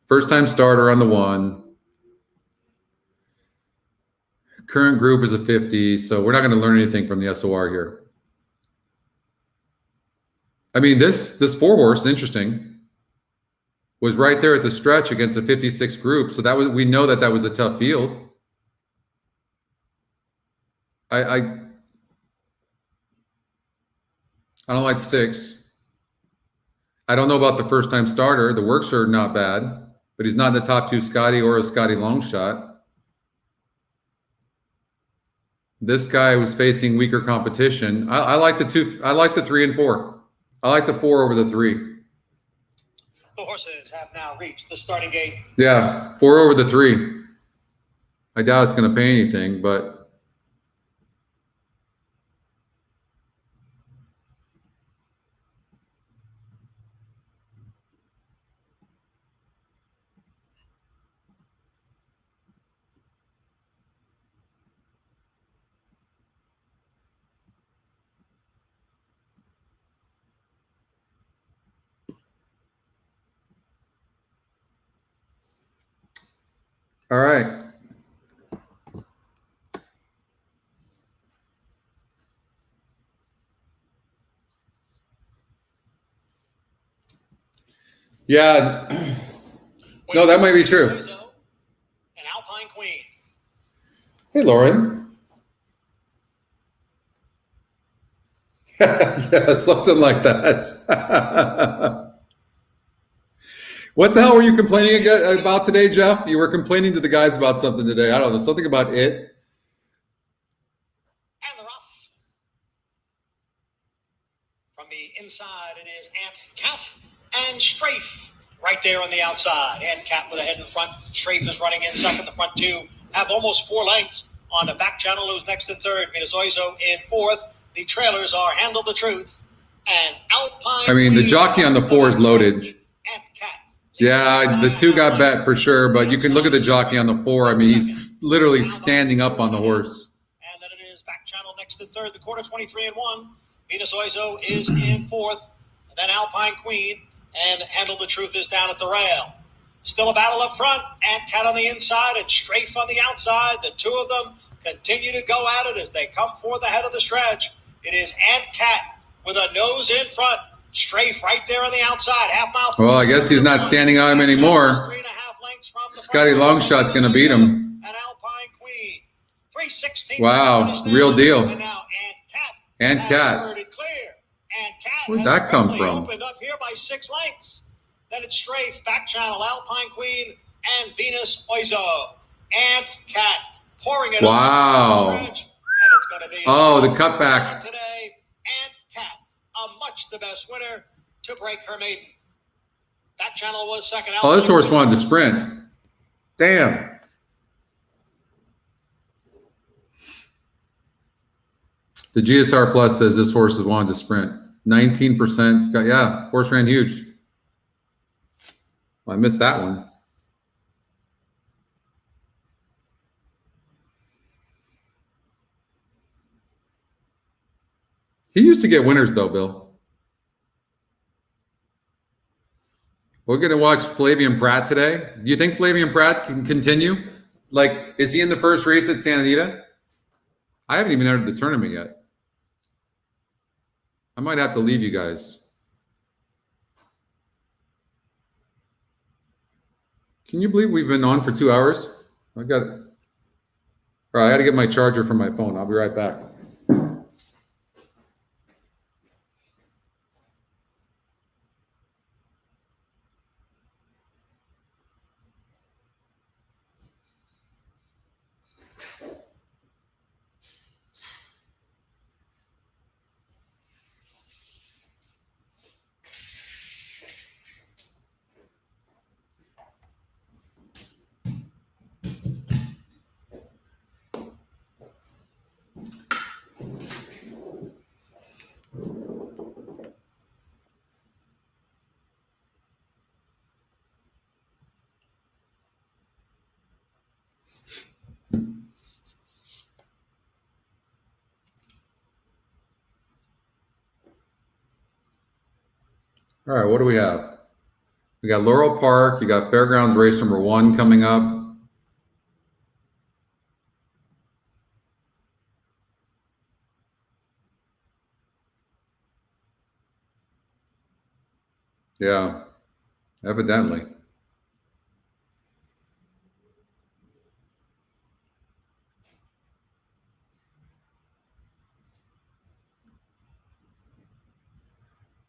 first time starter on the 1. Current group is a 50, so we're not going to learn anything from the SOR here. I mean, this 4 horse is interesting. Was right there at the stretch against the 56 group. So we know that was a tough field. I don't like 6. I don't know about the first time starter. The works are not bad, but he's not in the top 2 Scotty or a Scotty long shot. This guy was facing weaker competition. I like the 2. I like the 3 and 4. I like the 4 over the 3. The horses have now reached the starting gate. Yeah, 4 over the 3. I doubt it's going to pay anything, but all right. Yeah. No, that might be true. An Alpine Queen. Hey, Lauren. Yeah, something like that. What the hell were you complaining about today, Jeff? You were complaining to the guys about something today. I don't know, something about it. And the rough. From the inside, it is Ant, Cat, and Strafe right there on the outside. Ant, Cat with a head in front. Strafe is running in second. The front 2 have almost 4 lengths. On the back channel, who's next in third. Minazoizo in 4th. The trailers are Handle the Truth and Alpine. I mean, the jockey on the 4 is loaded. Ant, Cat. Yeah, the 2 got bet for sure, but you can look at the jockey on the 4. I mean, he's literally standing up on the horse. And then it is back channel next to third, the quarter 23 and 1. Venus Oizo is in 4th. And then Alpine Queen and Handle the Truth is down at the rail. Still a battle up front. And Cat on the inside and Strafe on the outside. The two of them continue to go at it as they come for the head of the stretch. It is Ant Cat with a nose in front. Strafe right there on the outside. Half mile. Well, I guess he's not standing on him anymore. 3.5 lengths from the Scotty Longshot's going to beat him. An Alpine Queen. 3/16. Wow, real deal. And now Ant Cat. Clear. And Cat Where'd has that come quickly from? opened up here by 6 lengths. Then it's Strafe, back channel, Alpine Queen, and Venus Oizo. Ant Cat pouring it Wow. over the stretch. And it's going to be the cutback. today. Ant Cat, a much the best winner to break her maiden. That channel was second. Oh, this horse wanted to sprint. Damn. The GSR Plus says this horse has wanted to sprint. 19%. Yeah, horse ran huge. Well, I missed that one. He used to get winners, though, Bill. We're going to watch Flavian Pratt today. Do you think Flavian Pratt can continue? Like, is he in the first race at Santa Anita? I haven't even entered the tournament yet. I might have to leave you guys. Can you believe we've been on for 2 hours? I got it. All right, I got to get my charger from my phone. I'll be right back. All right, what do we have? We got Laurel Park. You got Fairgrounds race number 1 coming up. Yeah, evidently.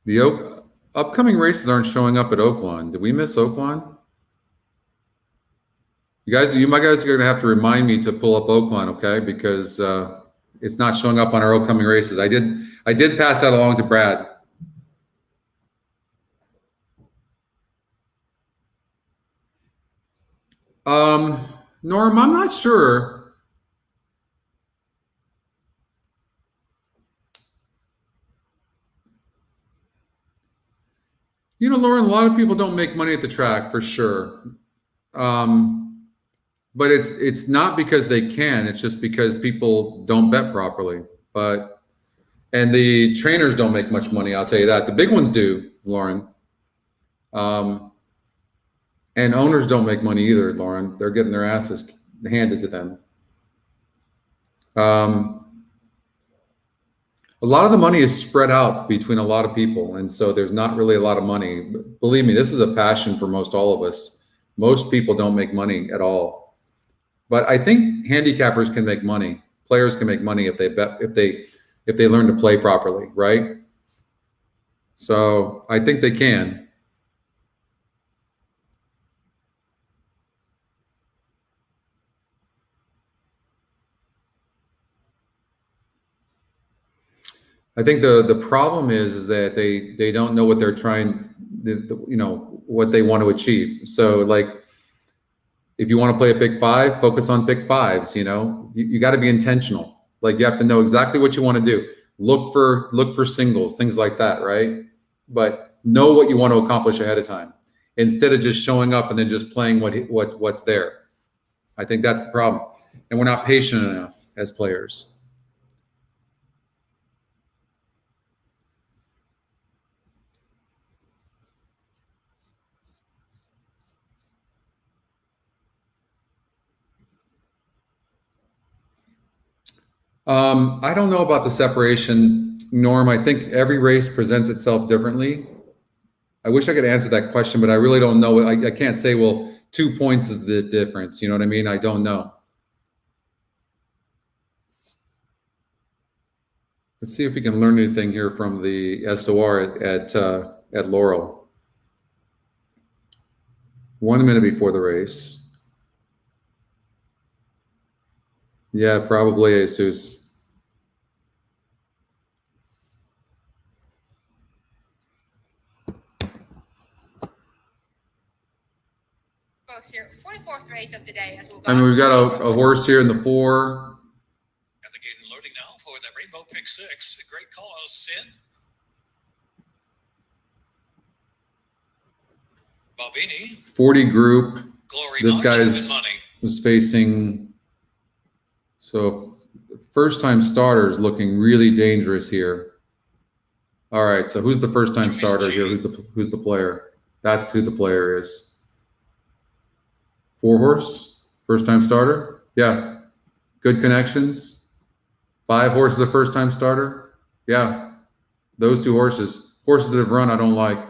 The upcoming races aren't showing up at Oaklawn. Did we miss Oaklawn? You guys are going to have to remind me to pull up Oaklawn, okay? Because it's not showing up on our upcoming races. I did pass that along to Brad. Norm, I'm not sure. You know, Lauren, a lot of people don't make money at the track for sure. But it's not because they can, it's just because people don't bet properly. And the trainers don't make much money, I'll tell you that. The big ones do, Lauren. And owners don't make money either, Lauren. They're getting their asses handed to them. A lot of the money is spread out between a lot of people, and so there's not really a lot of money. Believe me, this is a passion for most all of us. Most people don't make money at all. But I think handicappers can make money. Players can make money if they bet, if they learn to play properly, right? So I think they can. I think the problem is that they don't know what they're trying, what they want to achieve. So like, if you want to play a pick 5, focus on pick 5s. You got to be intentional. Like, you have to know exactly what you want to do. Look for singles, things like that, right? But know what you want to accomplish ahead of time, instead of just showing up and then just playing what's there. I think that's the problem, and we're not patient enough as players. I don't know about the separation, Norm. I think every race presents itself differently. I wish I could answer that question, but I really don't know. I can't say, well, 2 points is the difference. You know what I mean? I don't know. Let's see if we can learn anything here from the SOR at Laurel. 1 minute before the race. Yeah, probably Jesus. Here, 44th race of the day as we'll go. I mean, we've got a horse here in the 4. At the gate and loading now for the Rainbow Pick 6. A great cause in. Bobini. 40 group. Glory This March, guy's money. was facing. So first time starters looking really dangerous here. All right, so who's the first time starter here? Who's the player? That's who the player is. 4 horse, first time starter. Yeah, good connections. 5 horses, a first time starter. Yeah, those 2 horses that have run, I don't like.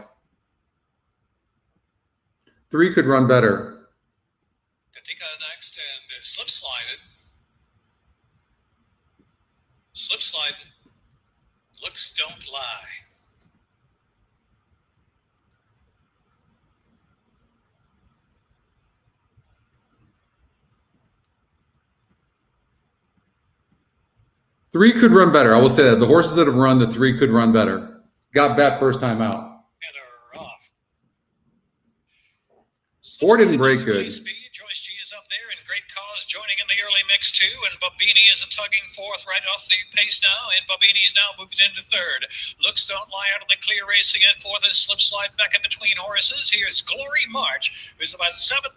3 could run better. Katika next and slip sliding. Slip sliding. Looks don't lie. Three could run better. I will say that the horses that have run, the 3 could run better. Got bet first time out. And are off. 4 didn't break good. Speed. Joyce G is up there, and Great Cause joining in the early mix too. And Babini is a tugging 4th right off the pace now, and Babini's now moved into 3rd. Looks don't lie out of the clear racing in 4th and slip slide back in between horses. Here's Glory March, who's about 7.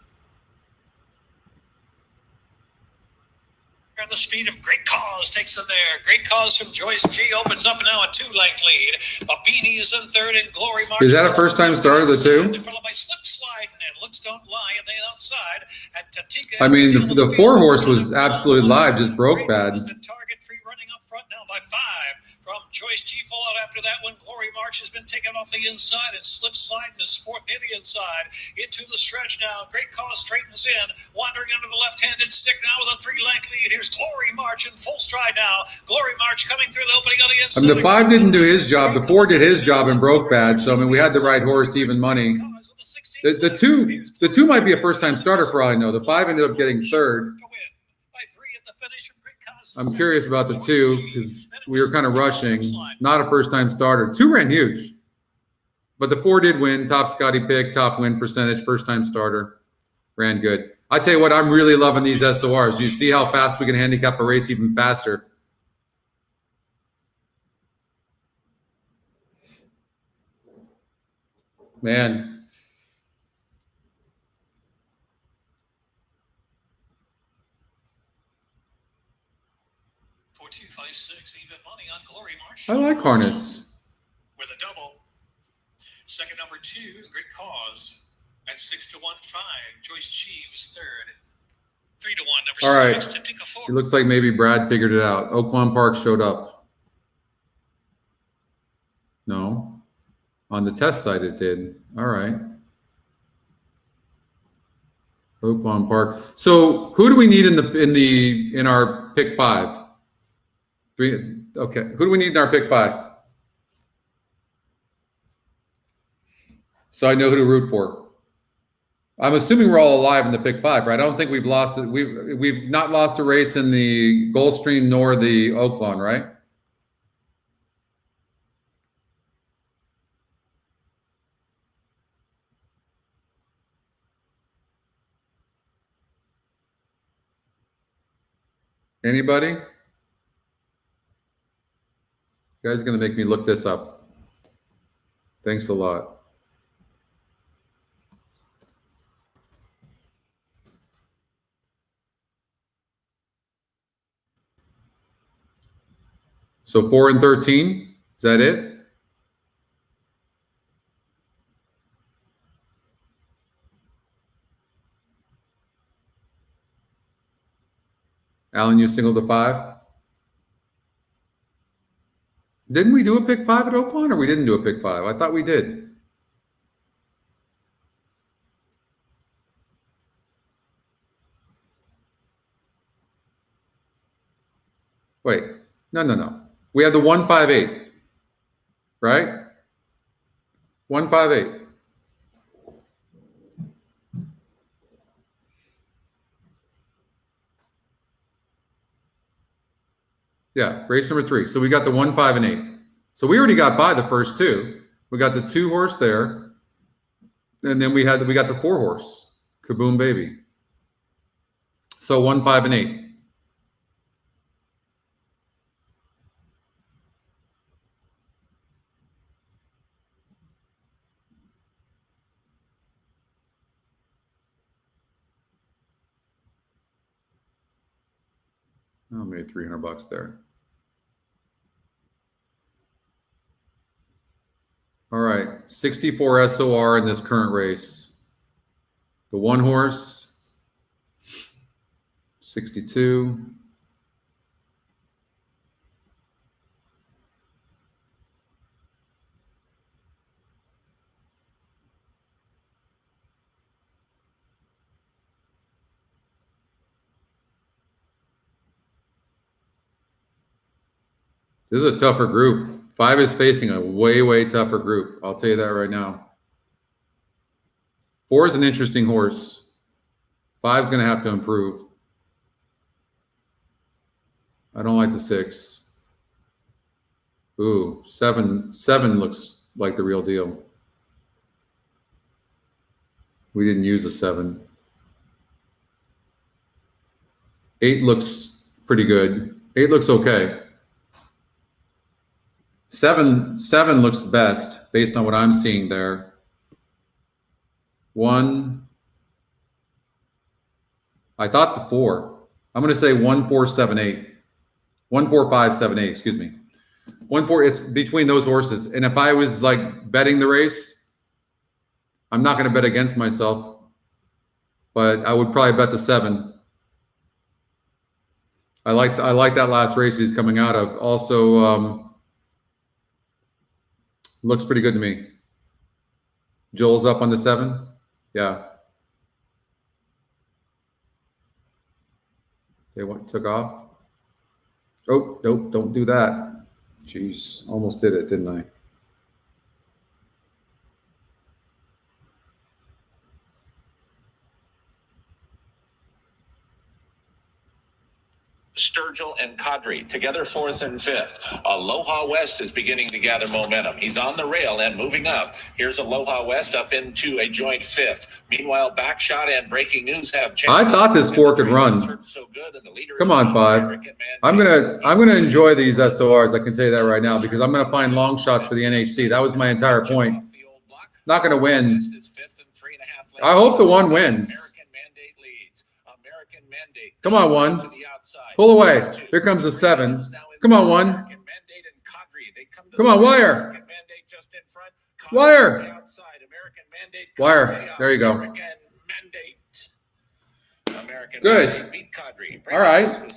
And the speed of Great Cause takes them there. Great Cause from Joyce G opens up now a 2-length lead. Babini is in 3rd, and Glory March. Is that a first time starter, the 2? Followed by slip sliding and looks don't lie on the outside. And Tatika. I mean, the 4 horse was absolutely live, just broke bad. Target free running up front now by 5 from Joyce G. Fallout after that one. Glory March has been taken off the inside, and slip sliding is 4th near the inside into the stretch now. Great Cause straightens in, wandering under the left-handed stick now with a 3-length lead. Here's Glory March in full stride now. Glory March coming through the opening on the inside. I mean, the 5 didn't do his job. The 4 did his job and broke bad. So I mean, we had the right horse, even money. The two might be a first time starter for all I know. The 5 ended up getting 3rd. I'm curious about the 2 because we were kind of rushing. Not a first time starter. 2 ran huge, but the 4 did win. Top Scotty pick, top win percentage, first time starter, ran good. I tell you what, I'm really loving these SORs. Do you see how fast we can handicap a race even faster? Man. Even money on Glory March. I like harness. With a double. Second number 2, Great Cause. At 6 to 1-5. Joyce G was 3rd. 3 to 1, number All 6. right. Tatika 4. It looks like maybe Brad figured it out. Oaklawn Park showed up. No. On the test site it did. All right. Oaklawn Park. So who do we need in our pick 5? 3. Okay. Who do we need in our pick 5? So I know who to root for. I'm assuming we're all alive in the pick 5, right? I don't think we've lost it. We've not lost a race in the Gulfstream nor the Oaklawn, right? Anybody? You guys are going to make me look this up. Thanks a lot. So 4 and 13, is that it? Alan, you singled to 5? Didn't we do a pick 5 at Oaklawn, or we didn't do a pick 5? I thought we did. Wait, no. We had the 158, right? 158. Yeah, race number 3. So we got the 1, 5, and 8. So we already got by the first 2. We got the 2 horse there, and then we got the 4 horse, Kaboom Baby. So 1, 5, and 8. Oh, I made $300 there. All right, 64 SOR in this current race. The 1 horse, 62. This is a tougher group. 5 is facing a way tougher group. I'll tell you that right now. 4 is an interesting horse. 5 is going to have to improve. I don't like the 6. Ooh, 7 looks like the real deal. We didn't use a 7. 8 looks pretty good. 8 looks okay. 7 looks best based on what I'm seeing there. 1. I thought the 4. I'm going to say 1, 4, 7, 8. 1, 4, 5, 7, 8. Excuse me. 1, 4. It's between those horses. And if I was like betting the race, I'm not going to bet against myself, but I would probably bet the 7. I like that last race he's coming out of. Also, looks pretty good to me. Joel's up on the 7. Yeah. They took off. Oh, nope, don't do that. Jeez, almost did it, didn't I? Sturgill and Kadri together 4th and 5th. Aloha West is beginning to gather momentum. He's on the rail and moving up. Here's Aloha West up into a joint 5th. Meanwhile, Backshot and Breaking News have chances. I thought this 4 could run. So good, and the leader Come on, 5. I'm gonna enjoy these SORs. I can tell you that right now, because I'm gonna find long shots for the NHC. That was my entire point. Not gonna win. I hope the 1 wins. Come on, 1. Pull away. Here comes the 7. Come on, 1. Come on, Wire. Wire. Wire. There you go. Good. All right.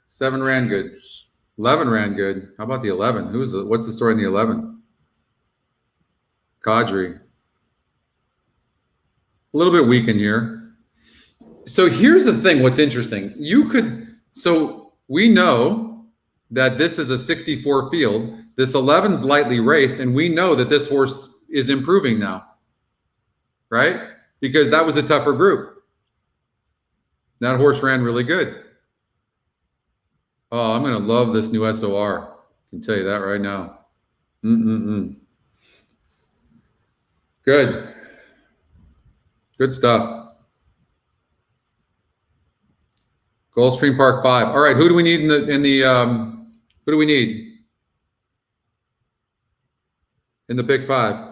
7 ran good. 11 ran good. How about the 11? What's the story in the 11? Kadri. A little bit weak in here. So here's the thing. What's interesting. So we know that this is a 64 field. This 11's lightly raced, and we know that this horse is improving now, right? Because that was a tougher group. That horse ran really good. Oh, I'm going to love this new SOR. I can tell you that right now. Good. Good stuff. Gulfstream Park 5. All right, who do we need who do we need in the pick 5?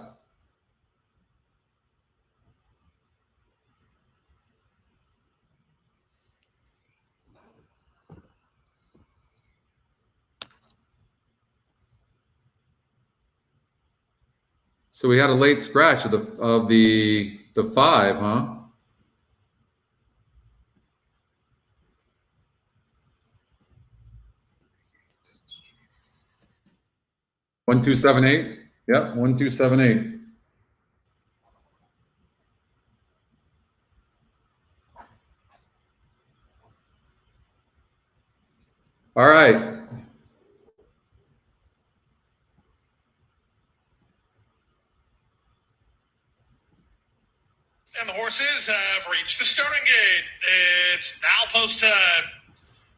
So we had a late scratch of the 5, huh? 1278. Yep, 1278. All right. And the horses have reached the starting gate. It's now post time.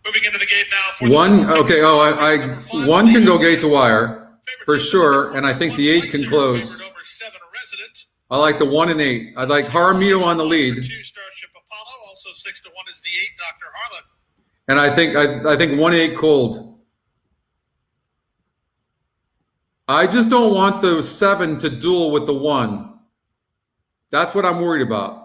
Moving into the gate now for One. Okay. Oh, I one can go gate to wire for sure, and I think the 8 can close. I like the 1 and 8. I'd like Jaramillo on the lead. 2 Starship Apollo, also 6 to 1 is the 8 Dr. Harlan. And I think 1-8 cold. I just don't want the 7 to duel with the 1. That's what I'm worried about.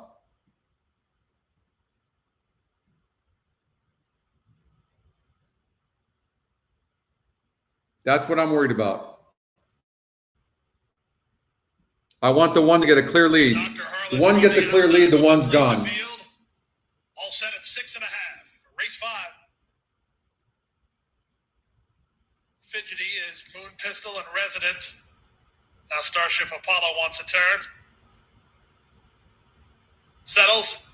That's what I'm worried about. I want the 1 to get a clear lead. The 1 gets a clear lead, the 1's gone. All set at 6.5. Race 5. Fidgety is Moon Pistol and Resident. Now Starship Apollo wants a turn. Settles.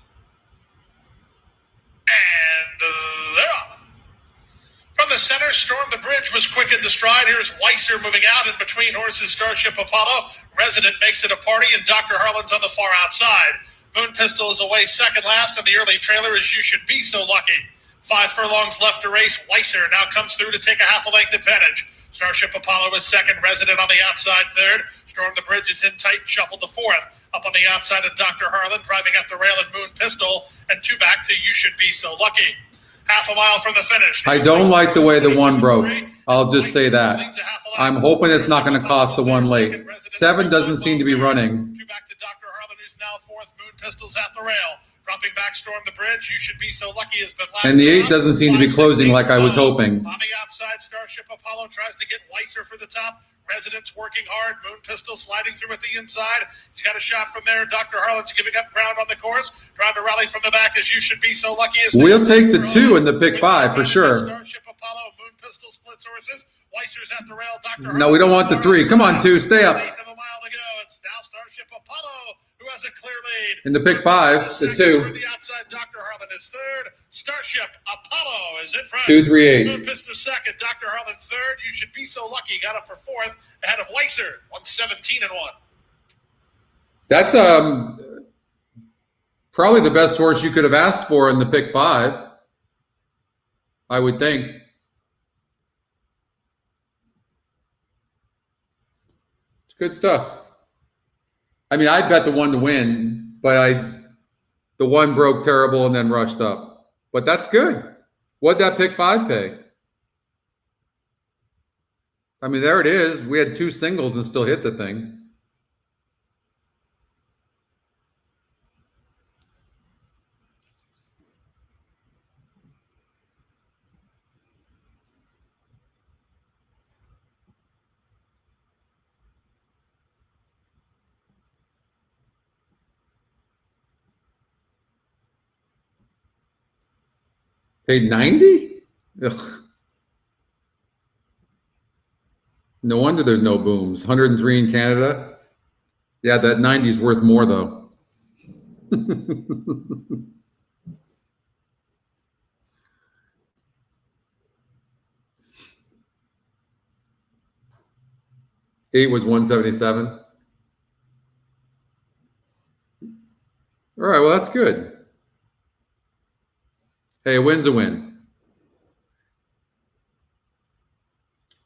And they're off. From the center, Storm the Bridge was quick into stride. Here's Weiser moving out in between horses. Starship Apollo. Resident makes it a party, and Dr. Harlan's on the far outside. Moon Pistol is away second last, and the early trailer is You Should Be So Lucky. 5 furlongs left to race. Weiser now comes through to take a half a length advantage. Starship Apollo is second, Resident on the outside third. Storm the Bridge is in tight, shuffled to fourth. Up on the outside of Dr. Harlan, driving up the rail at Moon Pistol, and 2 back to You Should Be So Lucky. Half a mile from the finish. I don't like the way the 1 broke. I'll just say that. I'm hoping it's not going to cost the 1 late. 7 doesn't seem to be running. 2 back to Dr. Harlan, who's now fourth. Moon Pistol's at the rail. Dropping back, Storm the Bridge. You Should Be So Lucky has been last. And the 8 doesn't seem to be closing like I was hoping. On the outside, Starship Apollo tries to get Weiser for the top. Resident's working hard. Moon Pistol sliding through at the inside. He's got a shot from there. Dr. Harlan's giving up ground on the course. Trying to rally from the back as You Should Be So Lucky. We'll take the 2 in the pick 5 for sure. Starship Apollo, Moon Pistol splits horses. Weiser's at the rail. Dr. No, we don't want the 3. Come on, 2. Stay up. Eighth of a mile to go. It's now Starship Apollo who has a clear lead. In the pick 5, the 2. The outside, Dr. Harlan is third. Starship Apollo is in front. 2, 3, 8. Moon Pistol second. Dr. Harlan third. You Should Be So Lucky got up for fourth ahead of Weiser. 117 and 1. That's probably the best horse you could have asked for in the pick 5. I would think. It's good stuff. I mean, I bet the 1 to win, but the 1 broke terrible and then rushed up. But that's good. What'd that pick 5 pay? I mean, there it is. We had 2 singles and still hit the thing. Paid 90? Ugh. No wonder there's no booms. 103 in Canada. Yeah, that 90 is worth more though. Eight was 177. All right, well, that's good. Hey, a win's a win.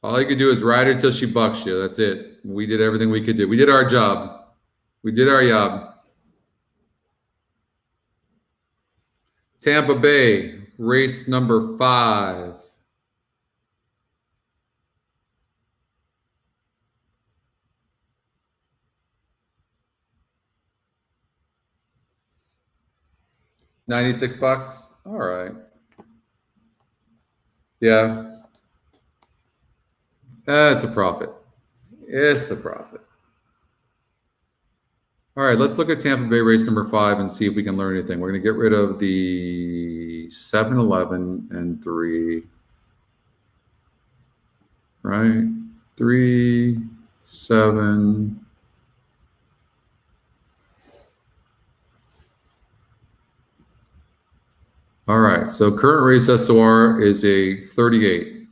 All you could do is ride her till she bucks you. That's it. We did everything we could do. We did our job. We did our job. Tampa Bay, race number 5. $96. All right. Yeah. It's a profit. It's a profit. All right, let's look at Tampa Bay race number 5 and see if we can learn anything. We're going to get rid of the 7, 11, and 3. Right? 3, 7. All right, so current race SOR is a 38.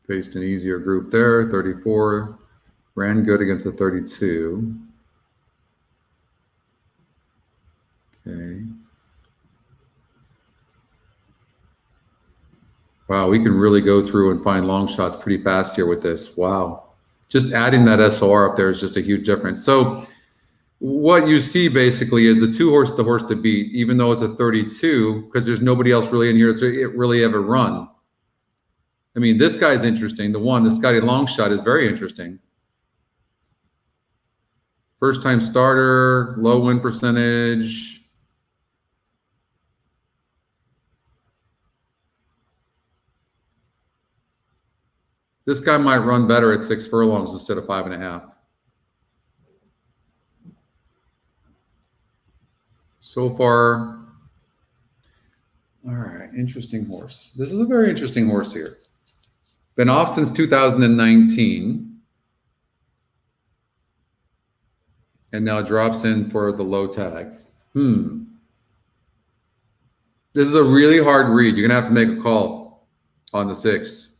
Faced an easier group there, 34. Ran good against a 32. Okay. Wow, we can really go through and find long shots pretty fast here with this. Wow. Just adding that SOR up there is just a huge difference. So what you see basically is the 2-horse, the horse to beat, even though it's a 32, because there's nobody else really in here so it really ever run. I mean, this guy's interesting. The Scotty long shot is very interesting. First time starter, low win percentage. This guy might run better at 6 furlongs instead of 5.5. So far, all right, interesting horse. This is a very interesting horse here. Been off since 2019. And now drops in for the low tag. This is a really hard read. You're going to have to make a call on the 6.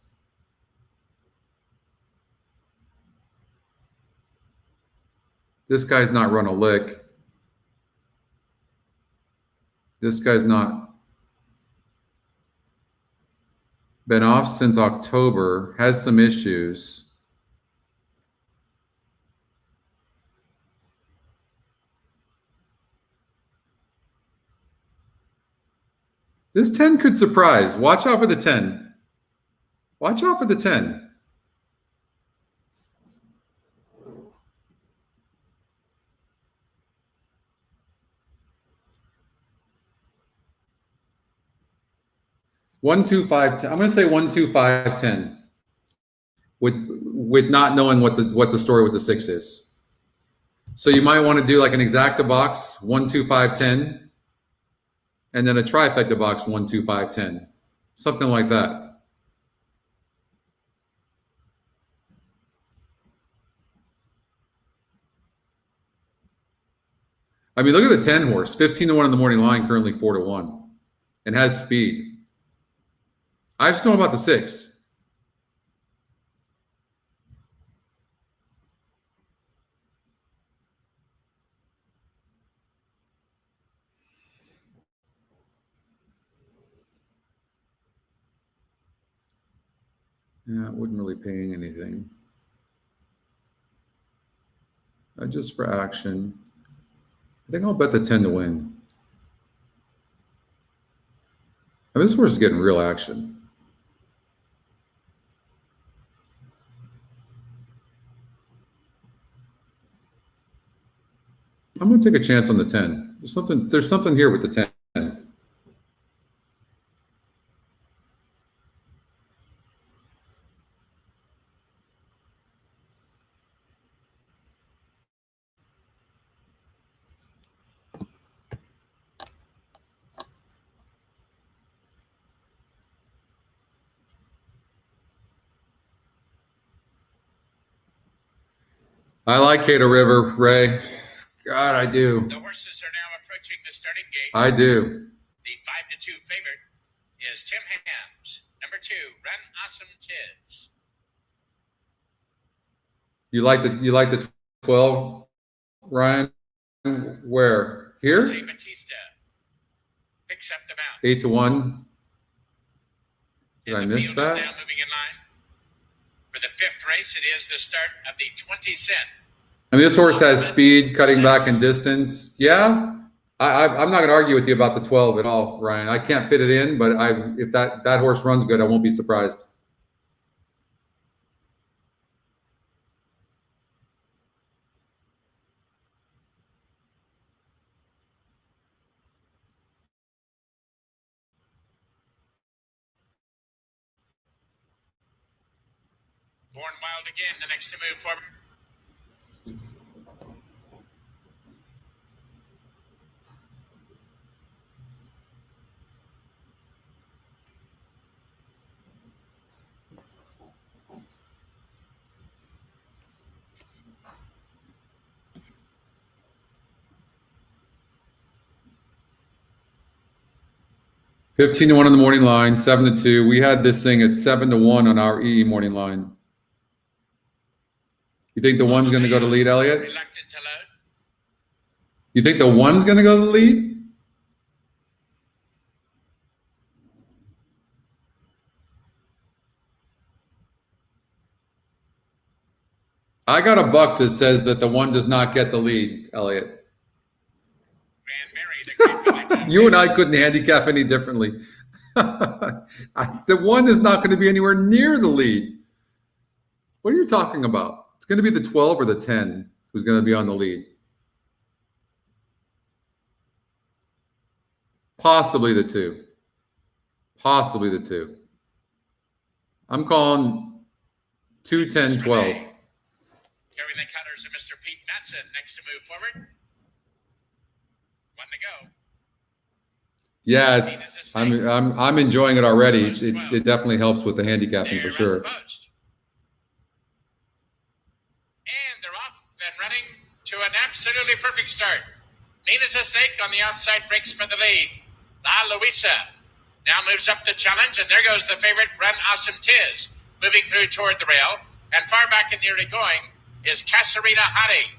This guy's not run a lick. This guy's not been off since October, has some issues. This 10 could surprise. Watch out for the 10. Watch out for the 10. One, 2, 5, 10. I'm going to say 1, 2, 5, 10. With not knowing what the story with the 6 is. So you might want to do like an exacta box, 1, 2, 5, 10, and then a trifecta box, 1, 2, 5, 10. Something like that. I mean, look at the 10 horse, 15 to 1 in the morning line, currently 4 to 1, and has speed. I just don't know about the 6. Yeah, it wasn't really paying anything. Just for action. I think I'll bet the 10 to win. I mean, this horse is getting real action. I'm going to take a chance on the 10. There's something here with the 10. I like Cato River, Ray. God, I do. The horses are now approaching the starting gate. I do. The 5-2 favorite is Tim Hams. Number 2, Run Awesome Tids. You like the 12, Ryan? Where? Here? Jose Batista picks up the mount. 8 to 1. Did I And the miss field that? is now moving in line. For the 5th race, it is the start of the 20 cent. I mean, this horse has speed, cutting back in distance. Yeah, I'm not going to argue with you about the 12 at all, Ryan. I can't fit it in, but if that horse runs good, I won't be surprised. Born Wild again, the next to move forward. 15 to 1 on the morning line, 7 to 2. We had this thing at 7 to 1 on our EE morning line. You think the one's going to go to lead, Elliot? Reluctant to load. You think the one's going to go to the lead? I got a buck that says that the one does not get the lead, Elliot. Grand Mary, the great filly. You and I couldn't handicap any differently. The one is not going to be anywhere near the lead. What are you talking about? It's going to be the 12 or the 10 who's going to be on the lead. Possibly the 2. Possibly the 2. I'm calling 2, 10, 12. Carrying the cutters of Mr. Pete Matson next to move forward. 1 to go. Yeah, it's I'm enjoying it already. It definitely helps with the handicapping for sure. And they're off and running to an absolutely perfect start. Nina's a stake on the outside breaks for the lead. La Luisa now moves up the challenge, and there goes the favorite, Run Awesome Tiz, moving through toward the rail. And far back and nearly going is Kasarina Hadi.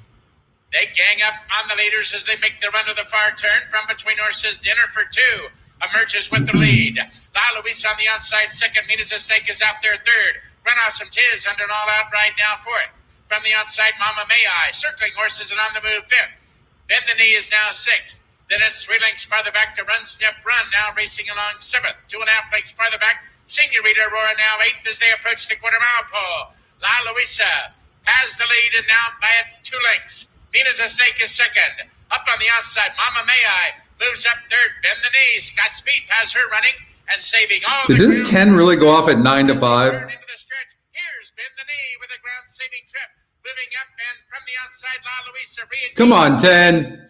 They gang up on the leaders as they make the run to the far turn. From between horses, Dinner for Two emerges with the lead. La Luisa on the outside second. Nina's a stake is out there third. Run Awesome Tiz under an all-out ride now for it. From the outside, Mama May I, circling horses and on the move fifth. Bend the Knee is now sixth. Then it's 3 lengths farther back to Run Step Run, now racing along seventh. 2.5 lengths farther back, Senorita Aurora now eighth as they approach the quarter-mile pole. La Luisa has the lead and now by 2 lengths. Nina's a Snake is second. Up on the outside, Mama May I moves up third. Bend the Knee. Scott Spieth has her running and saving all. Did this 10 really go off at 9 to 5? Into the stretch. Here's Bend the Knee with a ground-saving trip. Moving up and from the outside, La Luisa. Come on, 10.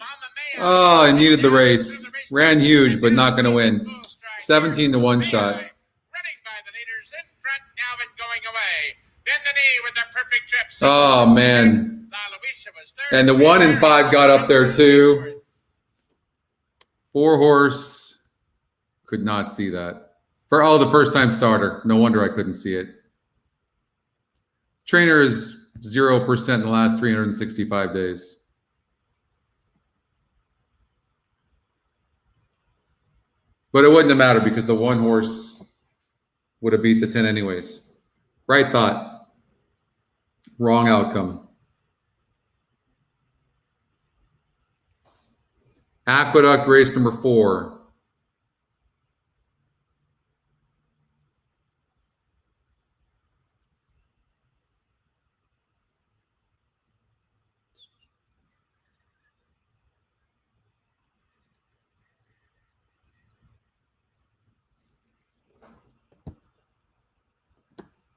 Oh, I needed the race. Ran huge, but not going to win. 17 to 1 shot. Running by the leaders in front now and going away. Bend the Knee with a perfect trip. Oh, man. And the 1 and 5 got up there too. 4 horse. Could not see that. The first time starter. No wonder I couldn't see it. Trainer is 0% in the last 365 days. But it wouldn't have mattered because the 1 horse would have beat the 10 anyways. Right thought. Wrong outcome. Aqueduct race number 4.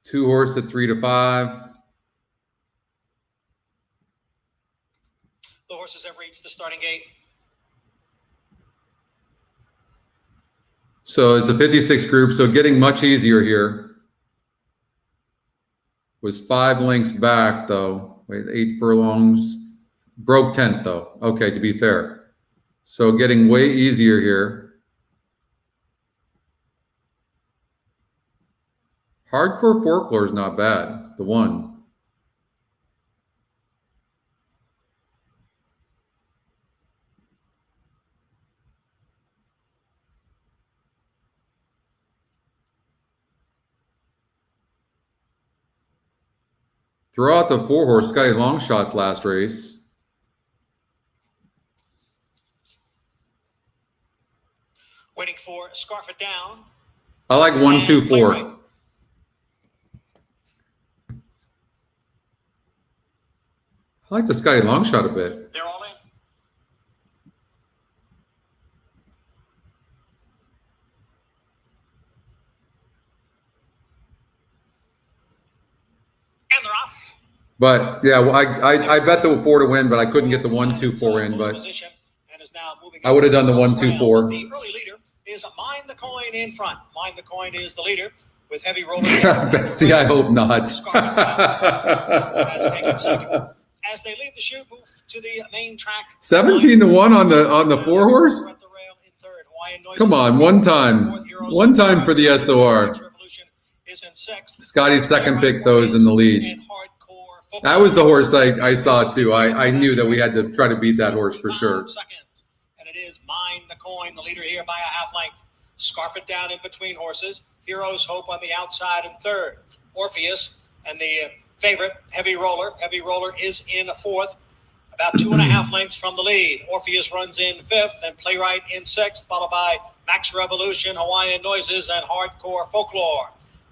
Two horse at 3 to 5. The horses have reached the starting gate. So it's a 56 group, so getting much easier here. Was 5 lengths back, though. Wait, 8 furlongs. Broke 10th, though. Okay, to be fair. So getting way easier here. Hardcore Folklore is not bad. The 1. Throw out the 4 horse Scotty Longshot's last race. Waiting for Scarf It Down. I like 1, 2, 4. I like the Scotty Longshot a bit. They're all in. And they're off. But yeah, well, I bet the 4 to win, but I couldn't get the 1, 2, 4 in. But I would have done the 1, 2, 4. The early leader is Mind the Coin in front. Mind the Coin is the leader with heavy rolling. See, I hope not. Has taken second. As they leave the chute, move to the main track. 17 to 1 on the 4 horse. At the rail in third. Come on, one time for the SOR. Scotty's second pick, though, is in the lead. That was the horse I saw, too. I knew that we had to try to beat that horse for sure. And it is Mind the Coin, the leader here by a half length. Scarf It down in between horses. Hero's Hope on the outside in third. Orpheus and the favorite, Heavy Roller. Heavy Roller is in fourth, about 2.5 lengths from the lead. Orpheus runs in fifth, then Playwright in sixth, followed by Max Revolution, Hawaiian Noises, and Hardcore Folklore.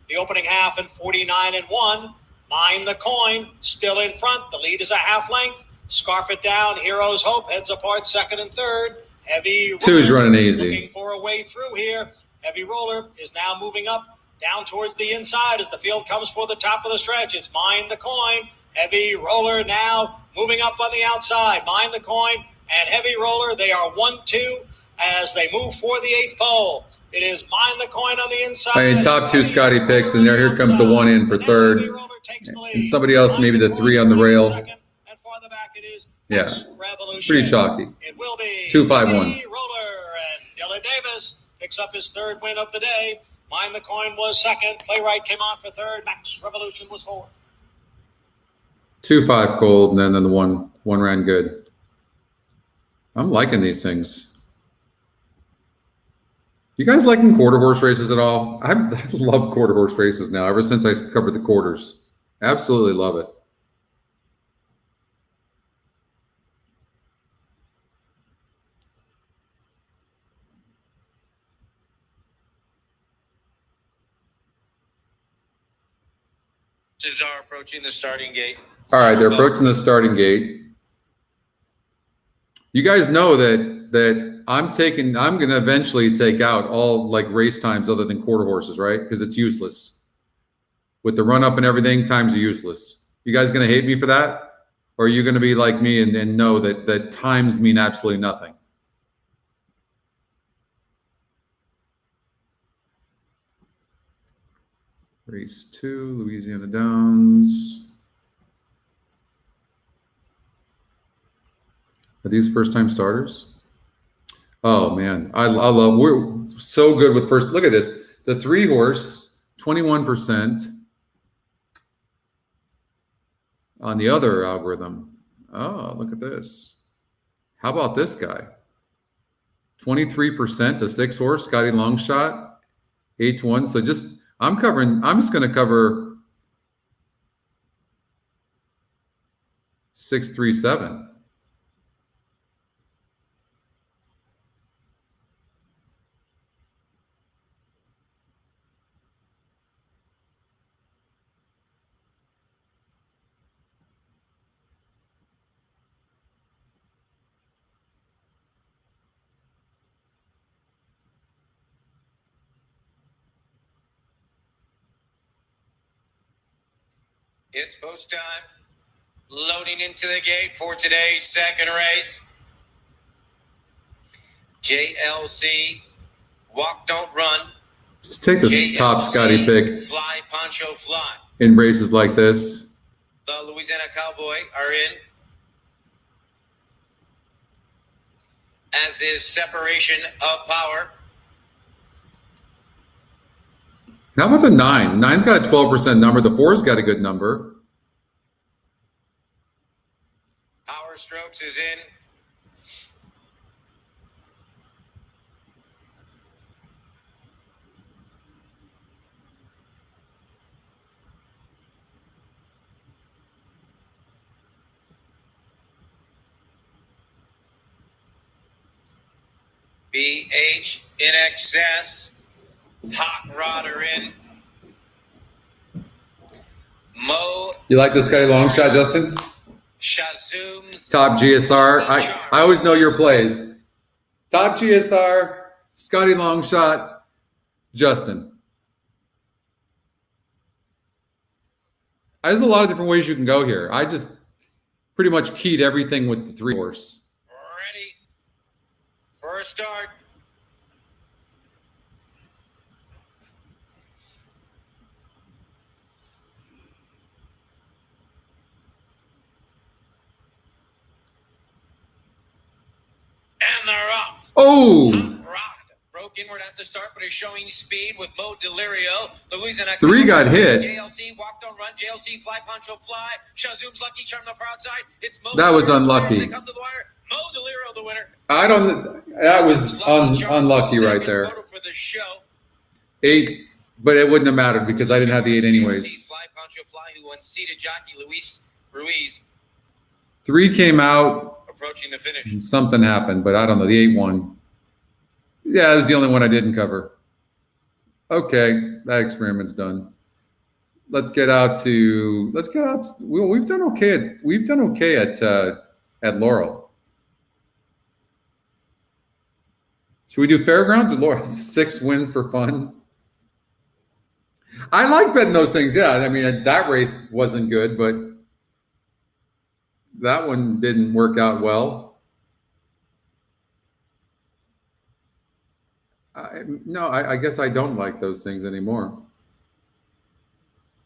The opening half in 49-1. Mind the Coin still in front. The lead is a half length. Scarf It down. Hero's Hope heads apart second and third. Heavy Roller Two is running easy. Looking for a way through here. Heavy Roller is now moving up down towards the inside as the field comes for the top of the stretch. It's Mind the Coin. Heavy Roller now moving up on the outside. Mind the Coin and Heavy Roller. They are 1-2 as they move for the eighth pole. It is Mind the Coin on the inside. I mean, top two Scotty picks, and here comes the one in for third. And somebody else, maybe the three on the rail. Yeah, pretty chalky. It will be 2-5-1. Heavy Roller, and Dylan Davis picks up his third win of the day. Mind the Coin was second. Playwright came on for third. Max Revolution was fourth. 2-5 cold, and then the one ran good. I'm liking these things. You guys liking quarter horse races at all? I love quarter horse races now, ever since I covered the quarters. Absolutely love it. Are approaching the starting gate. All right, they're approaching the starting gate. You guys know that I'm going to eventually take out all like race times other than quarter horses, right? Because it's useless. With the run up and everything, times are useless. You guys going to hate me for that? Or are you going to be like me and know that times mean absolutely nothing? Race 2, Louisiana Downs. Are these first-time starters? Oh, man. I love, we're so good with first. Look at this. The 3-horse, 21% on the other algorithm. Oh, look at this. How about this guy? 23%, the 6-horse, Scotty Longshot, 8-1. So I'm just going to cover 6-3-7. It's post time. Loading into the gate for today's second race. JLC, Walk Don't Run. Just take this top Scotty pick Fly Poncho Fly. in races like this. The Louisiana Cowboy are in. As is Separation of Power. How about the 9? 9's got a 12% number. The 4's got a good number. Power Strokes is in. BH in excess. Hot Rod are in. Mo. You like this Scotty long shot, Justin? Shazooms. Top GSR. I always know your plays. Top GSR, Scotty long shot, Justin. There's a lot of different ways you can go here. I just pretty much keyed everything with the 3-horse. Ready for a start. And they're off. Oh, Rod broke inward at the start, but is showing speed with Mo Delirio. The Louisiana 3 got hit. JLC walk, don't run. JLC fly, Poncho fly. Shazoom's lucky charm the far outside. It's Mo. That was Delirio. unlucky. They come to the wire. Mo Delirio, the winner. That was unlucky right there. Photo for the show. 8, but it wouldn't have mattered because I didn't have the 8 anyways. Fly, Poncho fly, who unseated jockey Luis Ruiz. 3 came out. Approaching the finish. Something happened, but I don't know. The 8 won. Yeah, it was the only one I didn't cover. Okay, that experiment's done. Let's get out. We've done okay at Laurel. Should we do Fairgrounds or Laurel? 6 wins for fun. I like betting those things. Yeah, I mean that race wasn't good, but that one didn't work out well. I guess I don't like those things anymore.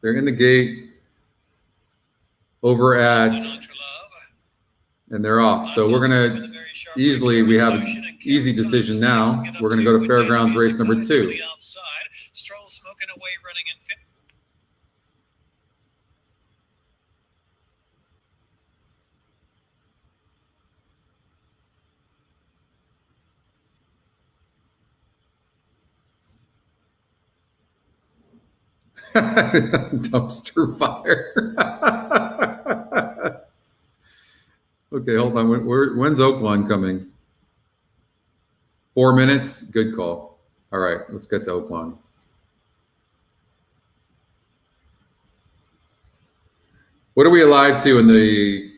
They're in the gate over at, and they're off. So we're going to we have an easy decision now. We're going to go to Fairgrounds race number 2. Stroll smoking away, running in fifth. Dumpster fire. Okay, hold on. When's Oaklawn coming? 4 minutes? Good call. All right, let's get to Oaklawn. What are we alive to in the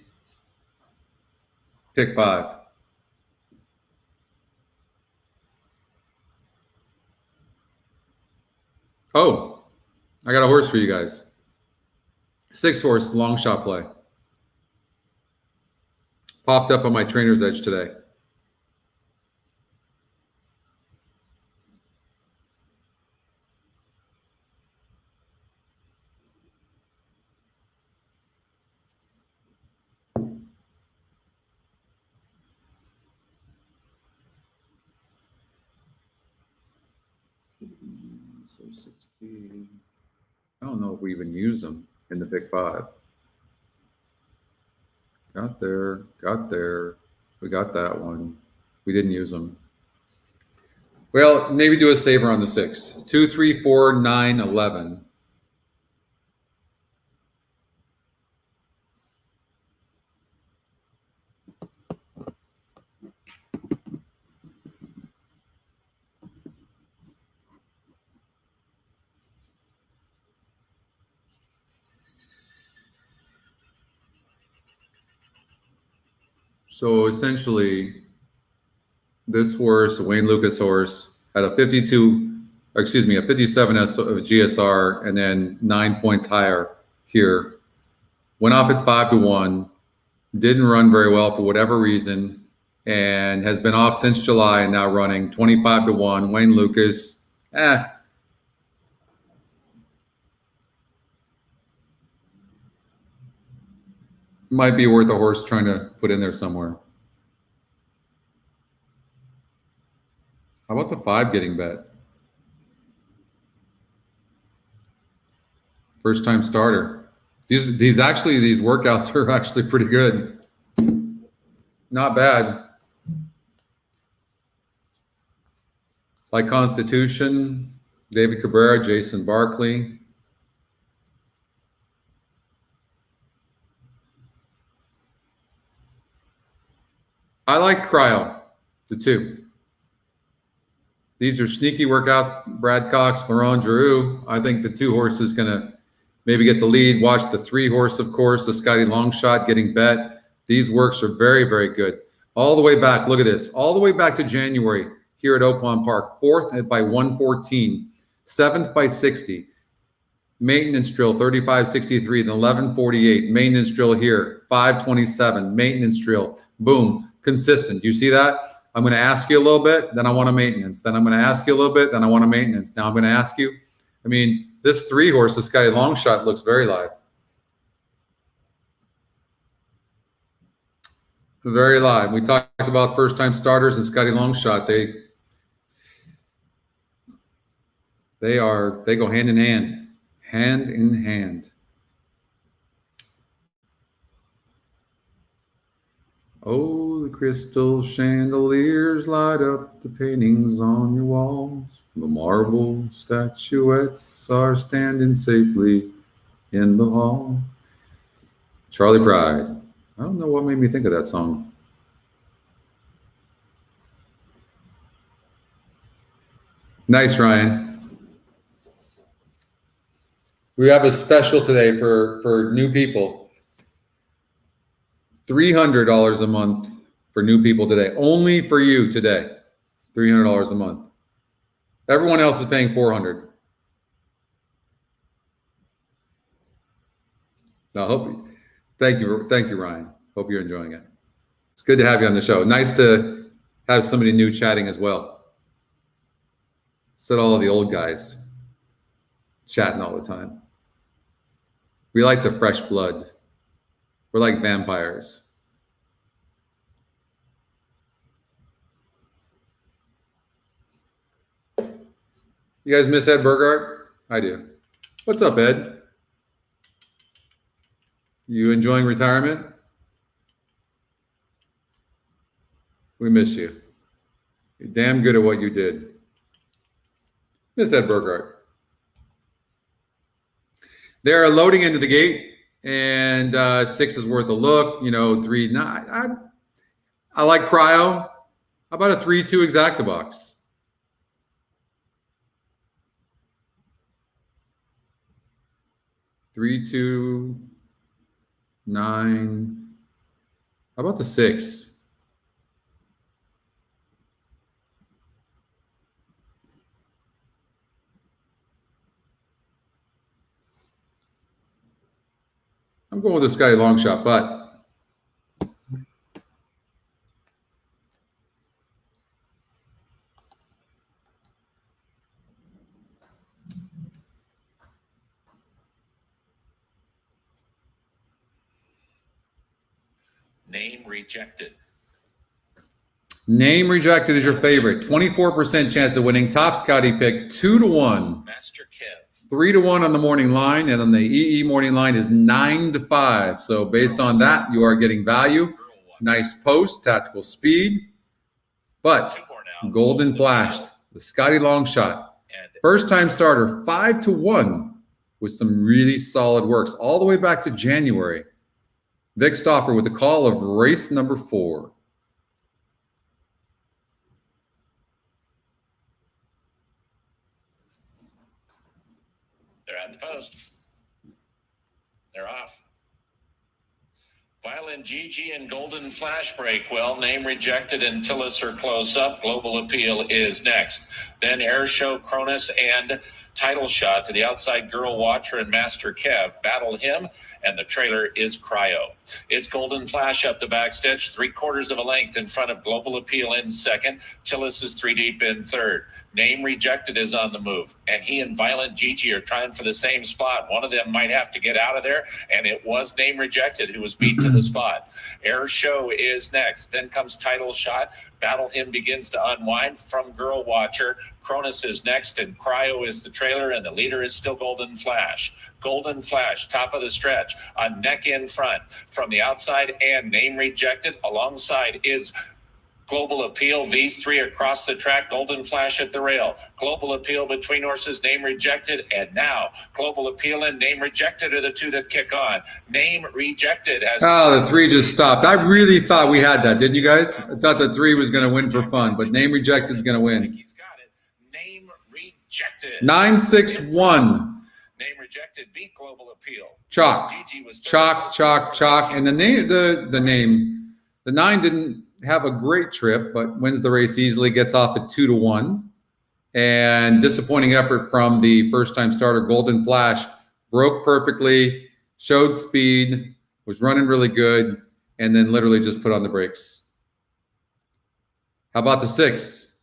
pick 5? Oh. I got a horse for you guys. 6 horse long shot play. Popped up on my trainer's edge today. So 60. I don't know if we even use them in the pick 5. Got there. We got that one. We didn't use them. Well, maybe do a saver on the 6. 2, 3, 4, 9, 11. So essentially, this horse, Wayne Lucas horse, had a 57 GSR and then 9 points higher here. Went off at 5-1, didn't run very well for whatever reason, and has been off since July and now running 25-1. Wayne Lucas, might be worth a horse trying to put in there somewhere. How about the 5 getting bet? First time starter. These workouts are actually pretty good. Not bad. Like Constitution, David Cabrera, Jason Barkley. I like Cryo, the 2. These are sneaky workouts. Brad Cox, Florent Giroux. I think the 2 horse is going to maybe get the lead. Watch the 3 horse, of course, the Scotty Longshot getting bet. These works are very, very good. All the way back, look at this. All the way back to January here at Oaklawn Park. 4th by 114. 7th by 60. Maintenance drill, 35.63. Then 11.48. Maintenance drill here, 5.27. Maintenance drill. Boom. Consistent. You see that? I'm going to ask you a little bit, then I want a maintenance. Then I'm going to ask you a little bit, then I want a maintenance. Now I'm going to ask you. I mean, this 3 horse, this Scotty Longshot, looks very live. Very live. We talked about first-time starters and Scotty Longshot. They go hand in hand. Hand in hand. Oh, the crystal chandeliers light up the paintings on your walls. The marble statuettes are standing safely in the hall. Charlie Pride. I don't know what made me think of that song. Nice, Ryan. We have a special today for new people. $300 a month for new people today. Only for you today. $300 a month. Everyone else is paying $400. No, thank you, Ryan. Hope you're enjoying it. It's good to have you on the show. Nice to have somebody new chatting as well. Instead of all of the old guys chatting all the time. We like the fresh blood. We're like vampires. You guys miss Ed Burgart? I do. What's up, Ed? You enjoying retirement? We miss you. You're damn good at what you did. Miss Ed Burgart. They're loading into the gate, and 6 is worth a look. 3. I like cryo. How about a 3-2 exacta box? Three, 2, 9. How about the 6? I'm going with the Scotty long shot, but Name rejected. Name rejected is your favorite. 24% chance of winning. Top Scotty pick 2-1. Master Kev. 3-1 on the morning line, and on the EE morning line is 9-5. So based on that, you are getting value. Nice post, tactical speed, but Golden Flash, the Scotty long shot, first time starter, 5-1 with some really solid works all the way back to January. Vic Stauffer with the call of race number 4. They're at the post. They're off. Violin Gigi and Golden Flash break well. Name rejected until us are close up. Global Appeal is next. Then Air Show, Cronus, and Title Shot to the outside. Girl Watcher and Master Kev battle him, and the trailer is Cryo. It's Golden Flash up the backstretch, 3/4 of a length in front of Global Appeal in second. Tillis is 3 deep in third. Name Rejected is on the move, and he and Violent Gigi are trying for the same spot. One of them might have to get out of there, and it was Name Rejected who was beat to the spot. Air Show is next. Then comes Title Shot. Battle Him begins to unwind from Girl Watcher. Cronus is next, and Cryo is the trailer, and the leader is still Golden Flash. Golden Flash, top of the stretch, a neck in front from the outside, and Name Rejected alongside is Global Appeal. These three across the track. Golden Flash at the rail. Global Appeal between horses. Name Rejected, and now Global Appeal and Name Rejected are the two that kick on. Name Rejected has. Oh, the 3 just stopped. I really thought we had that, didn't you guys? I thought the 3 was going to win for fun, but Name Rejected is going to win. He's got it. Name Rejected. 9-6-1. Name Rejected beat Global Appeal. Chalk, Gigi was chalk, chalk, chalk, and the 9 didn't have a great trip, but wins the race easily, gets off at 2-1. And disappointing effort from the first-time starter, Golden Flash. Broke perfectly, showed speed, was running really good, and then literally just put on the brakes. How about the 6?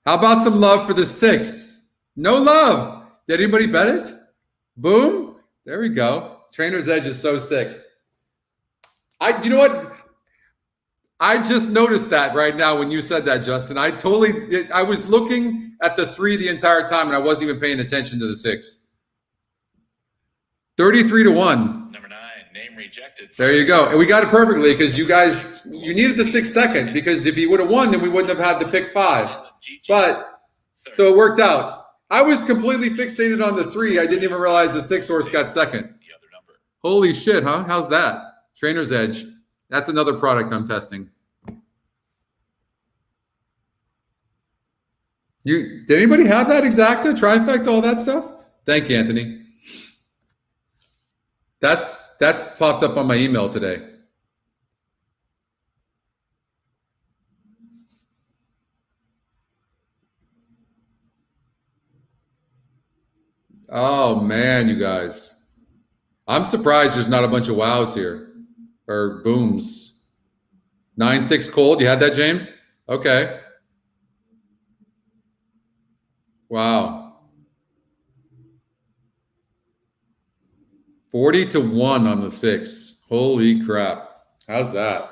How about some love for the 6? No love. Did anybody bet it? Boom. There we go. Trainer's Edge is so sick. You know what? I just noticed that right now when you said that, Justin. I was looking at the 3 the entire time, and I wasn't even paying attention to the 6. 33-1. Number 9, name rejected. There you go. And we got it perfectly because you guys, you needed the 6 second, because if he would have won, then we wouldn't have had to pick 5. But so it worked out. I was completely fixated on the 3. I didn't even realize the 6 horse got second. Holy shit, huh? How's that? Trainer's Edge. That's another product I'm testing. Did anybody have that exacta, trifecta, all that stuff? Thank you, Anthony. That's popped up on my email today. Oh man, you guys. I'm surprised there's not a bunch of wows here. Or booms. 9-6 cold. You had that, James? Okay. Wow. 40-1 on the 6. Holy crap. How's that?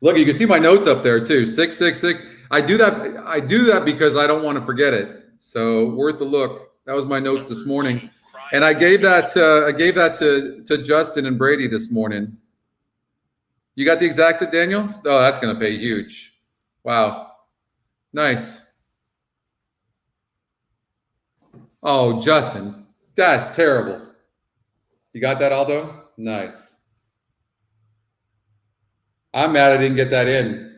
Look, you can see my notes up there too. 666. I do that because I don't want to forget it. So worth a look. That was my notes this morning. And I gave that to Justin and Brady this morning. You got the exacta, Daniel? Oh, that's going to pay huge. Wow. Nice. Oh, Justin, that's terrible. You got that, Aldo? Nice. I'm mad I didn't get that in.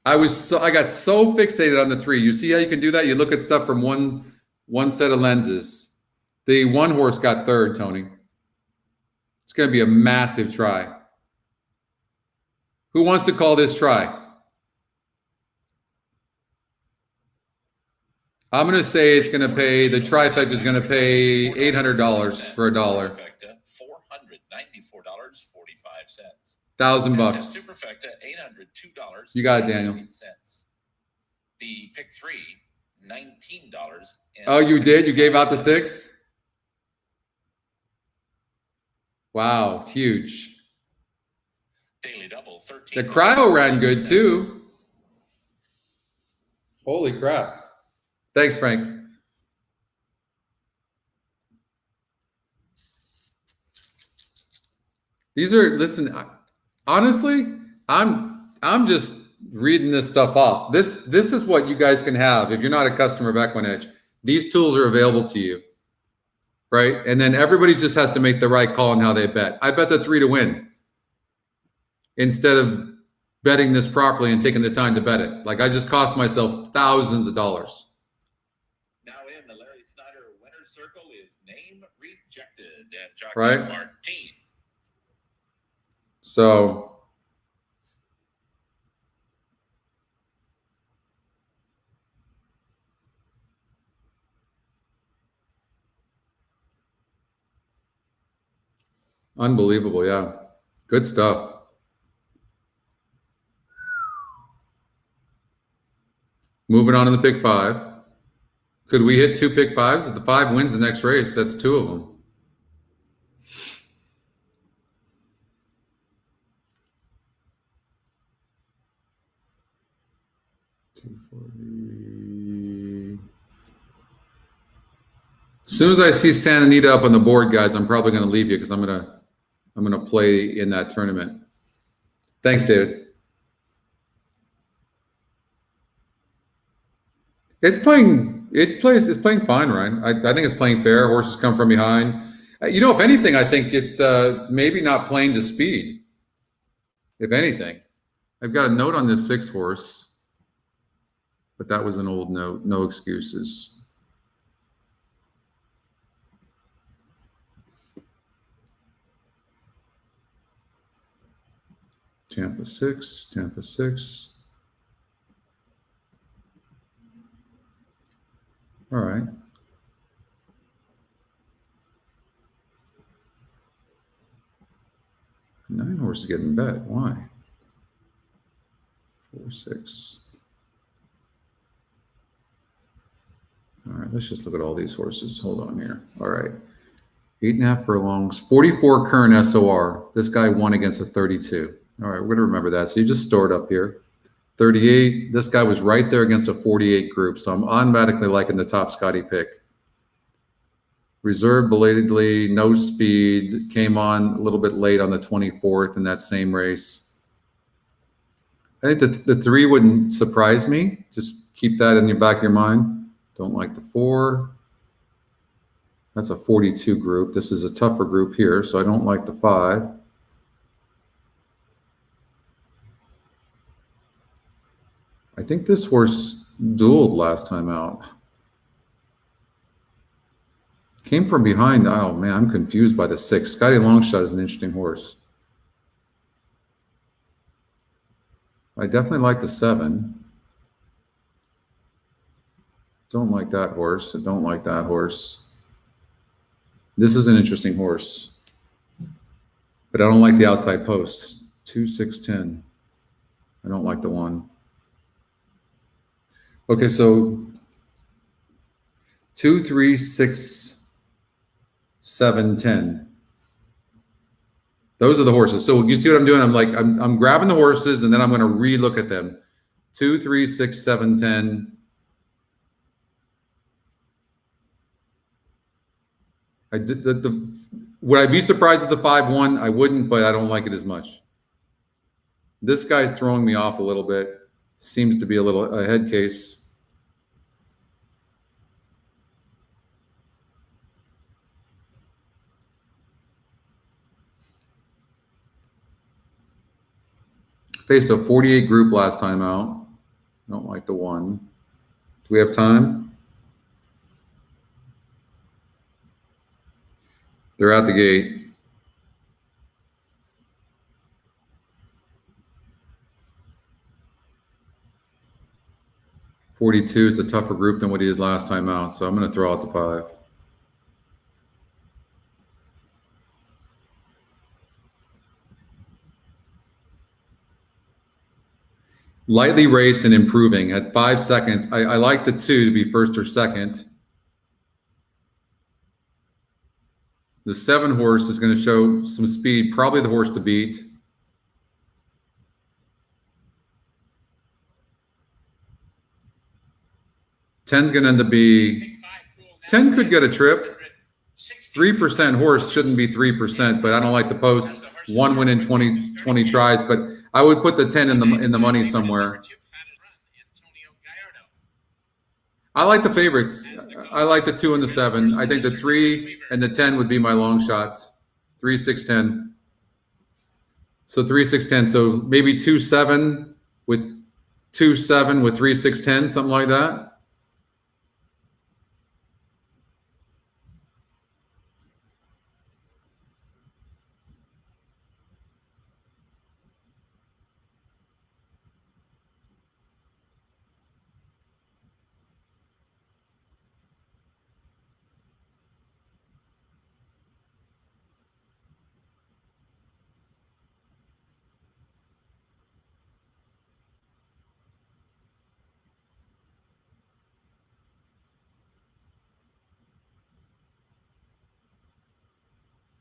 I got so fixated on the 3. You see how you can do that? You look at stuff from one set of lenses. The 1 horse got 3rd, Tony. It's going to be a massive try. Who wants to call this try? I'm going to say it's going to pay, the trifecta is going to pay $800 for $1. $494.45. $1,000 bucks. Superfecta, $802. You got it, Daniel. The pick 3, $19. Oh, you did? You gave out the 6? Wow, huge. Daily double, 13. The cryo ran good too. Holy crap. Thanks, Frank. These are, listen, honestly, I'm just reading this stuff off. This is what you guys can have if you're not a customer of EquinEdge. These tools are available to you, right? And then everybody just has to make the right call on how they bet. I bet the 3 to win instead of betting this properly and taking the time to bet it. Like I just cost myself thousands of dollars. Now in the Larry Snyder winner's circle is name rejected at Jockey Right. Martin. So unbelievable, yeah. Good stuff. Moving on to the pick 5. Could we hit 2 pick 5s? If the 5 wins the next race, that's 2 of them. As soon as I see Santa Anita up on the board, guys, I'm probably going to leave you because I'm gonna play in that tournament. Thanks, David. It's playing fine, Ryan. I think it's playing fair. Horses come from behind. You know, if anything, I think it's maybe not playing to speed. If anything, I've got a note on this 6 horse, but that was an old note. No excuses. Tampa 6, Tampa 6. All right. Nine horses getting bet. Why? 4, 6. All right, let's just look at all these horses. Hold on here. All right. 8.5 furlongs, 44 current SOR. This guy won against a 32. All right, we're going to remember that. So you just store it up here. 38. This guy was right there against a 48 group, so I'm automatically liking the top Scotty pick. Reserve belatedly, no speed, came on a little bit late on the 24th in that same race. I think the 3 wouldn't surprise me. Just keep that in the back of your mind. Don't like the 4. That's a 42 group. This is a tougher group here, so I don't like the 5. I think this horse dueled last time out. Came from behind. Oh, man, I'm confused by the 6. Scotty Longshot is an interesting horse. I definitely like the 7. Don't like that horse. I don't like that horse. This is an interesting horse. But I don't like the outside posts. 2, 6, 10. I don't like the 1. Okay, so 2, 3, 6, 7, 10. Those are the horses. So you see what I'm doing? I'm grabbing the horses and then I'm going to re-look at them. 2, 3, 6, 7, 10. I did would I be surprised at the 5-1? I wouldn't, but I don't like it as much. This guy's throwing me off a little bit. Seems to be a head case. Faced a 48 group last time out. Don't like the 1. Do we have time? They're out the gate. .42 is a tougher group than what he did last time out, so I'm going to throw out the 5. Lightly raced and improving at 5 seconds. I like the 2 to be first or second. The 7 horse is going to show some speed, probably the horse to beat. Ten's going to end up be 10 could get a trip. 3% horse shouldn't be 3%, but I don't like the post. 1 win in 20 tries, but I would put the 10 in the money somewhere. I like the favorites. I like the 2 and the 7. I think the 3 and the 10 would be my long shots. 3, 6, 10. So 3, 6, 10. So maybe 2, 7 with 2, 7 with 3, 6, 10, something like that.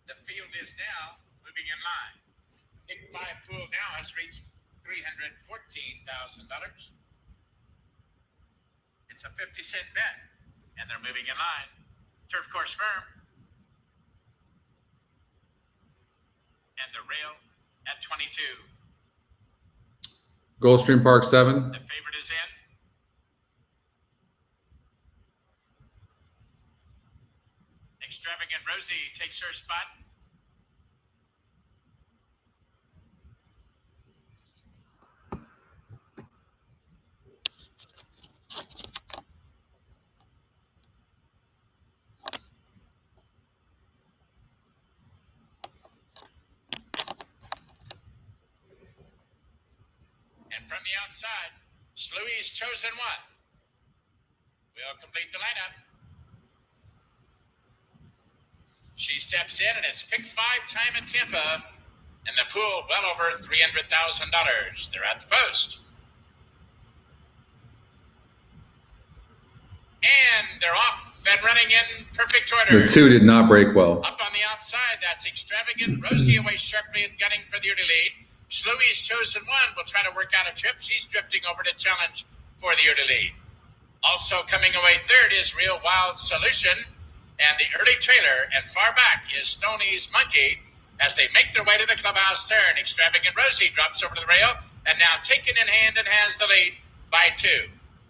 The field is now moving in line. Pick 5 pool now has reached $314,000. It's a 50-cent bet, and they're moving in line. Turf course firm. And the rail at 22. Gulfstream Park 7. The favorite is in. Extravagant Rosie takes her spot. And from the outside, Sluey's chosen one. We'll complete the lineup. She steps in, and it's pick 5 time in Tampa, and the pool well over $300,000. They're at the post. And they're off and running in perfect order. The 2 did not break well. Up on the outside, that's Extravagant. Rosie away sharply and gunning for the early lead. Sluey's Chosen One will try to work out a trip. She's drifting over to challenge for the early lead. Also coming away third is Real Wild Solution. And the early trailer and far back is Stoney's Monkey as they make their way to the clubhouse turn. Extravagant Rosie drops over to the rail and now taken in hand and has the lead by 2.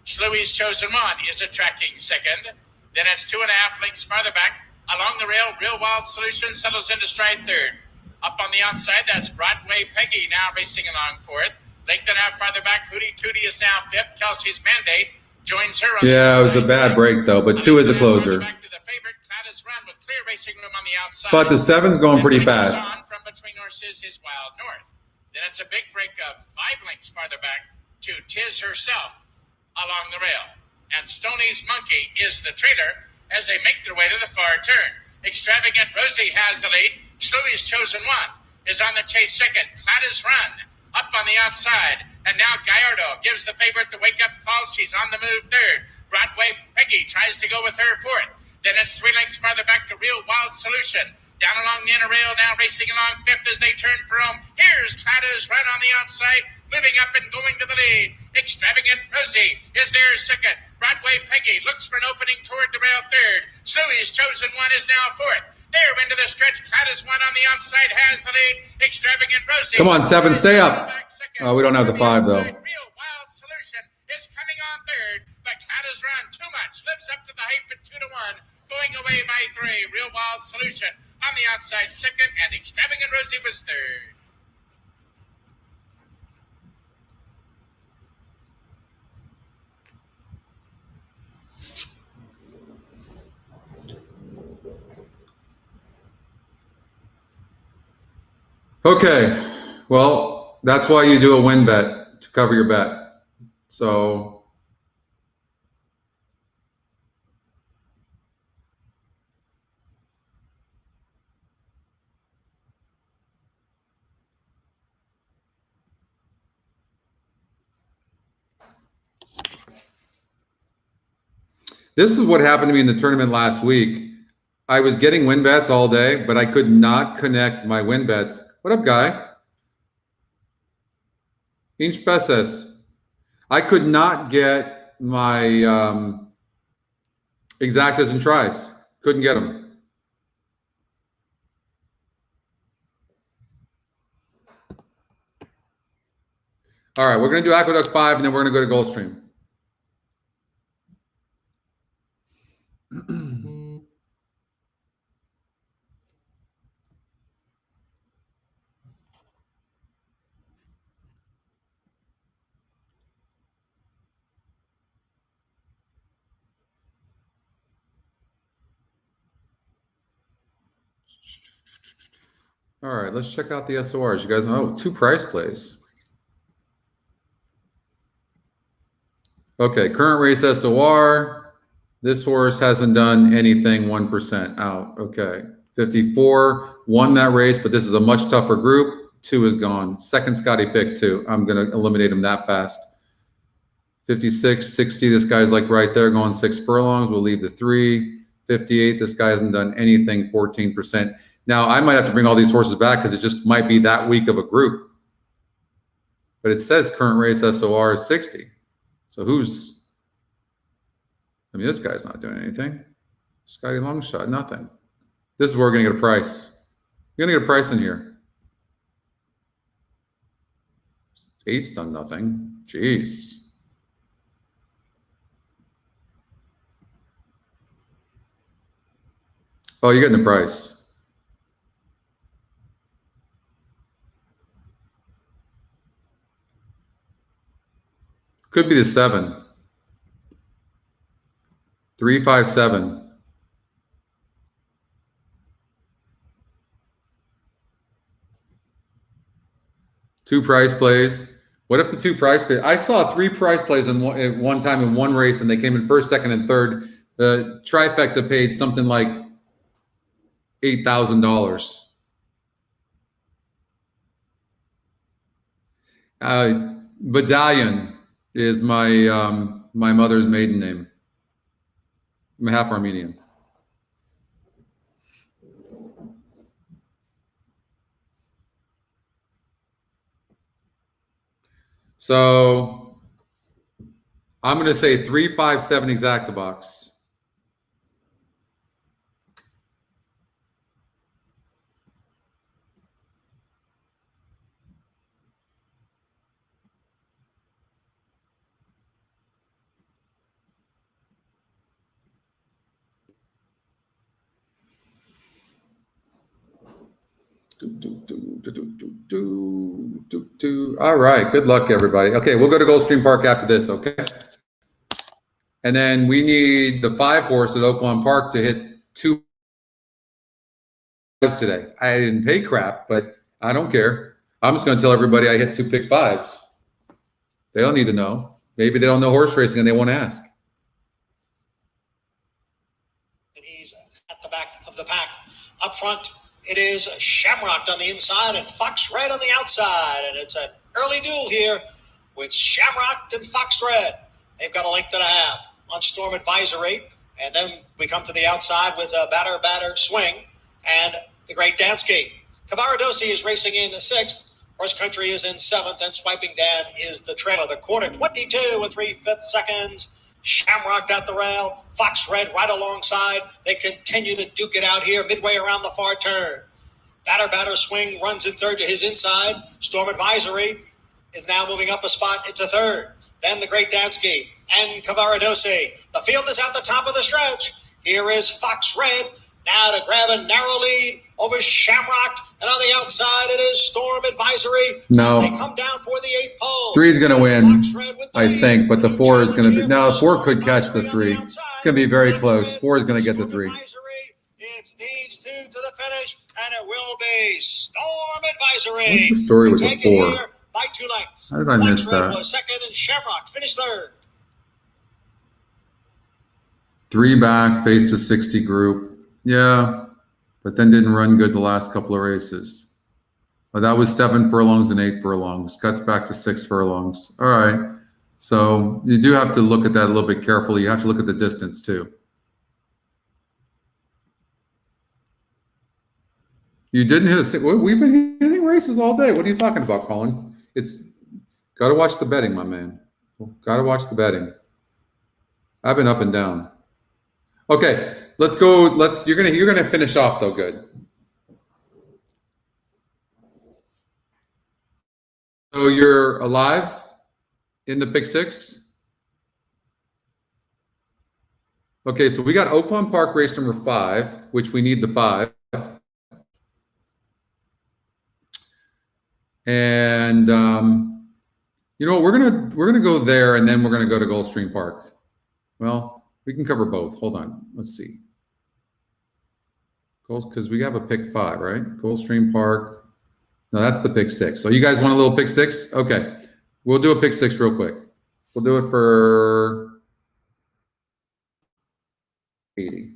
Sluey's Chosen One is tracking second. Then it's 2.5 lengths farther back. Along the rail, Real Wild Solution settles into stride third. Up on the outside, that's Broadway Peggy now racing along for it. Length and a half farther back, Hootie Tootie is now fifth. Kelsey's Mandate joins her on Yeah, it the was a bad break though, but 2 is a closer. Back to the favorite, Cladis Run with clear racing room on the outside. But the 7's going pretty fast. On from between horses is Wild North. Then it's a big break of 5 lengths farther back to Tiz herself along the rail. And Stoney's Monkey is the trailer as they make their way to the far turn. Extravagant Rosie has the lead. Sluey's Chosen One is on the chase second. Cladis Run up on the outside. And now Gallardo gives the favorite the wake-up call. She's on the move third. Broadway Peggy tries to go with her for it. Then it's 3 lengths farther back to Real Wild Solution. Down along the inner rail now, racing along fifth as they turn for home. Here's Cladis Run on the outside, moving up and going to the lead. Extravagant Rosie is there second. Broadway Peggy looks for an opening toward the rail third. Sluey's Chosen One is now fourth. There into the stretch. Cladis One on the outside has the lead. Extravagant Rosie. Come on, 7, stay up. Oh, we don't have the 5 though. Real Wild Solution is coming on third, but Cladis Run too much. Lives up to the hype at 2-1. Going away by 3. Real Wild Solution on the outside second, and Extravagant Rosie was third. Okay, well, that's why you do a win bet to cover your bet. So this is what happened to me in the tournament last week. I was getting win bets all day, but I could not connect my win bets. What up, guy? Inch pesos. I could not get my exactas and tries. Couldn't get them. All right, we're going to do Aqueduct 5, and then we're going to go to Gulfstream. All right, let's check out the SORs. You guys know, 2 price plays. Okay, current race SOR. This horse hasn't done anything 1% out. Okay, 54 won that race, but this is a much tougher group. 2 is gone. Second Scotty pick 2. I'm going to eliminate him that fast. 56, 60, this guy's like right there going 6 furlongs. We'll leave the 3. 58, this guy hasn't done anything, 14%. Now, I might have to bring all these horses back because it just might be that weak of a group. But it says current race SOR is 60. So who's... I mean, this guy's not doing anything. Scotty Longshot, nothing. This is where we're going to get a price. You're going to get a price in here. 8's done nothing. Jeez. Oh, you're getting the price. Could be the 7. 357. Two price plays. What if the 2 price plays? I saw 3 price plays in one time in one race, and they came in first, second, and third. The trifecta paid something like $8,000. Badalion is my my mother's maiden name. I'm half Armenian. So I'm going to say 357 exacta box. All right. Good luck, everybody. Okay, we'll go to Gulfstream Park after this, okay? And then we need the 5 horse at Oaklawn Park to hit 2 today. I didn't pay crap, but I don't care. I'm just going to tell everybody I hit 2 pick 5s. They don't need to know. Maybe they don't know horse racing and they won't ask. And he's at the back of the pack. Up front, it is Shamrock on the inside and Fox Red on the outside. And it's an early duel here with Shamrock and Fox Red. They've got a length and a half on Storm Advisory. And then we come to the outside with a batter swing and the Great Dance Gate. Cavaradossi is racing in 6th. Cross Country is in 7th, and Swiping Dan is the trailer. The quarter, 22 and 3/5 seconds. Shamrock at the rail. Fox Red right alongside. They continue to duke it out here midway around the far turn. Batter swing runs in 3rd to his inside. Storm Advisory is now moving up a spot into 3rd. Then the Great Dance Gate and Cavaradossi. The field is at the top of the stretch. Here is Fox Red now to grab a narrow lead over Shamrock, and on the outside it is Storm Advisory. No. As they come down for the 8th pole. 3 is going to win, I think, but the 4 is going to be. Now, 4 could catch the 3. It's going to be very close. 4 is going to get the 3. It's these 2 to the finish, and it will be Storm Advisory. What's the story with the 4? By 2 lengths. How did I miss Fox Red that? was 2nd, and Shamrock finished 3rd. 3 back, faced a 60 group. Yeah, but then didn't run good the last couple of races. But that was 7 furlongs and 8 furlongs. Cuts back to 6 furlongs. All right. So you do have to look at that a little bit carefully. You have to look at the distance too. You didn't hit a 6. We've been hitting races all day. What are you talking about, Colin? It's got to watch the betting, my man. Got to watch the betting. I've been up and down. Okay, let's go. You're gonna finish off though. Good. So you're alive in the pick 6. Okay, so we got Oaklawn Park race number 5, which we need the 5. And you know what? We're gonna go there, and then we're gonna go to Gulfstream Park. Well. We can cover both. Hold on. Let's see. Because we have a pick 5, right? Gulfstream Park. No, that's the pick 6. So you guys want a little pick 6? Okay. We'll do a pick 6 real quick. We'll do it for 80.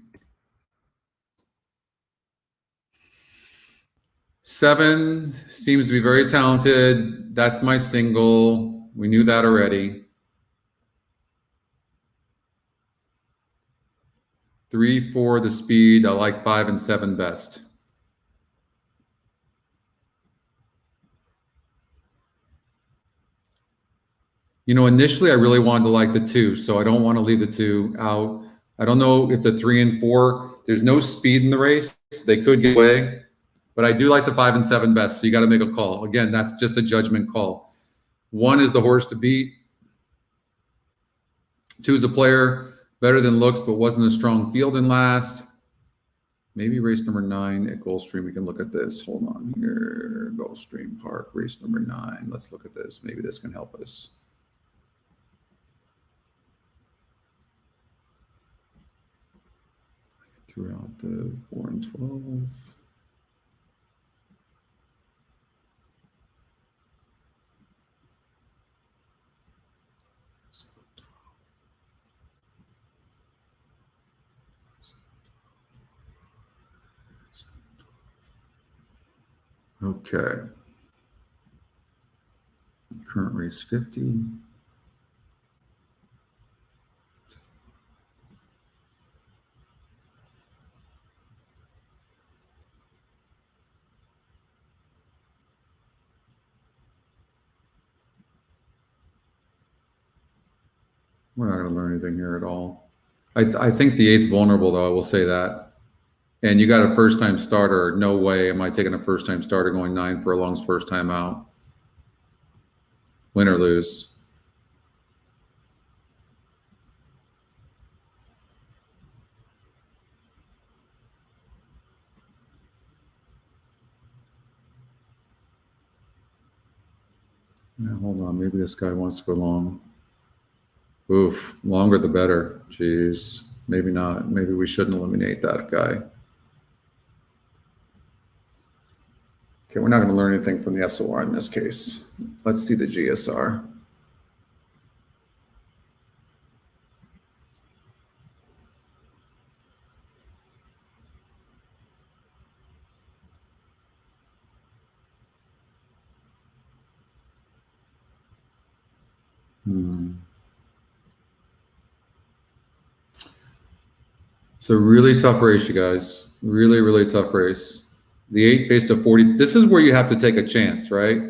7 seems to be very talented. That's my single. We knew that already. 3, 4, the speed. I like 5 and 7 best. You know, initially I really wanted to like the 2, so I don't want to leave the 2 out. I don't know if the 3 and 4, there's no speed in the race. They could get away, but I do like the 5 and 7 best, so you got to make a call. Again, that's just a judgment call. 1 is the horse to beat. 2 is a player. Better than looks, but wasn't a strong field in last. Maybe race number 9 at Gulfstream. We can look at this. Hold on here. Gulfstream Park, race number 9. Let's look at this. Maybe this can help us. Throughout the 4 and 12. Okay. Current race 50. We're not going to learn anything here at all. I think the 8's vulnerable, though. I will say that. And you got a first-time starter. No way am I taking a first-time starter going 9 furlongs first time out. Win or lose. Now, hold on. Maybe this guy wants to go long. Oof. Longer the better. Jeez. Maybe not. Maybe we shouldn't eliminate that guy. Okay, we're not going to learn anything from the SOR in this case. Let's see the GSR. It's a really tough race, you guys. Really, really tough race. The 8 faced a 40. This is where you have to take a chance, right?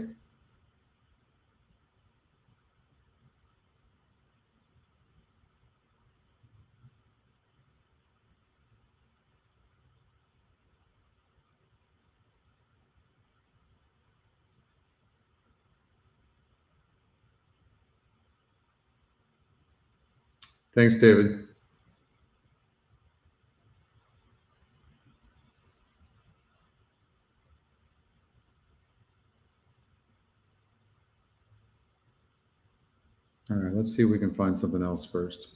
Thanks, David. All right, let's see if we can find something else first.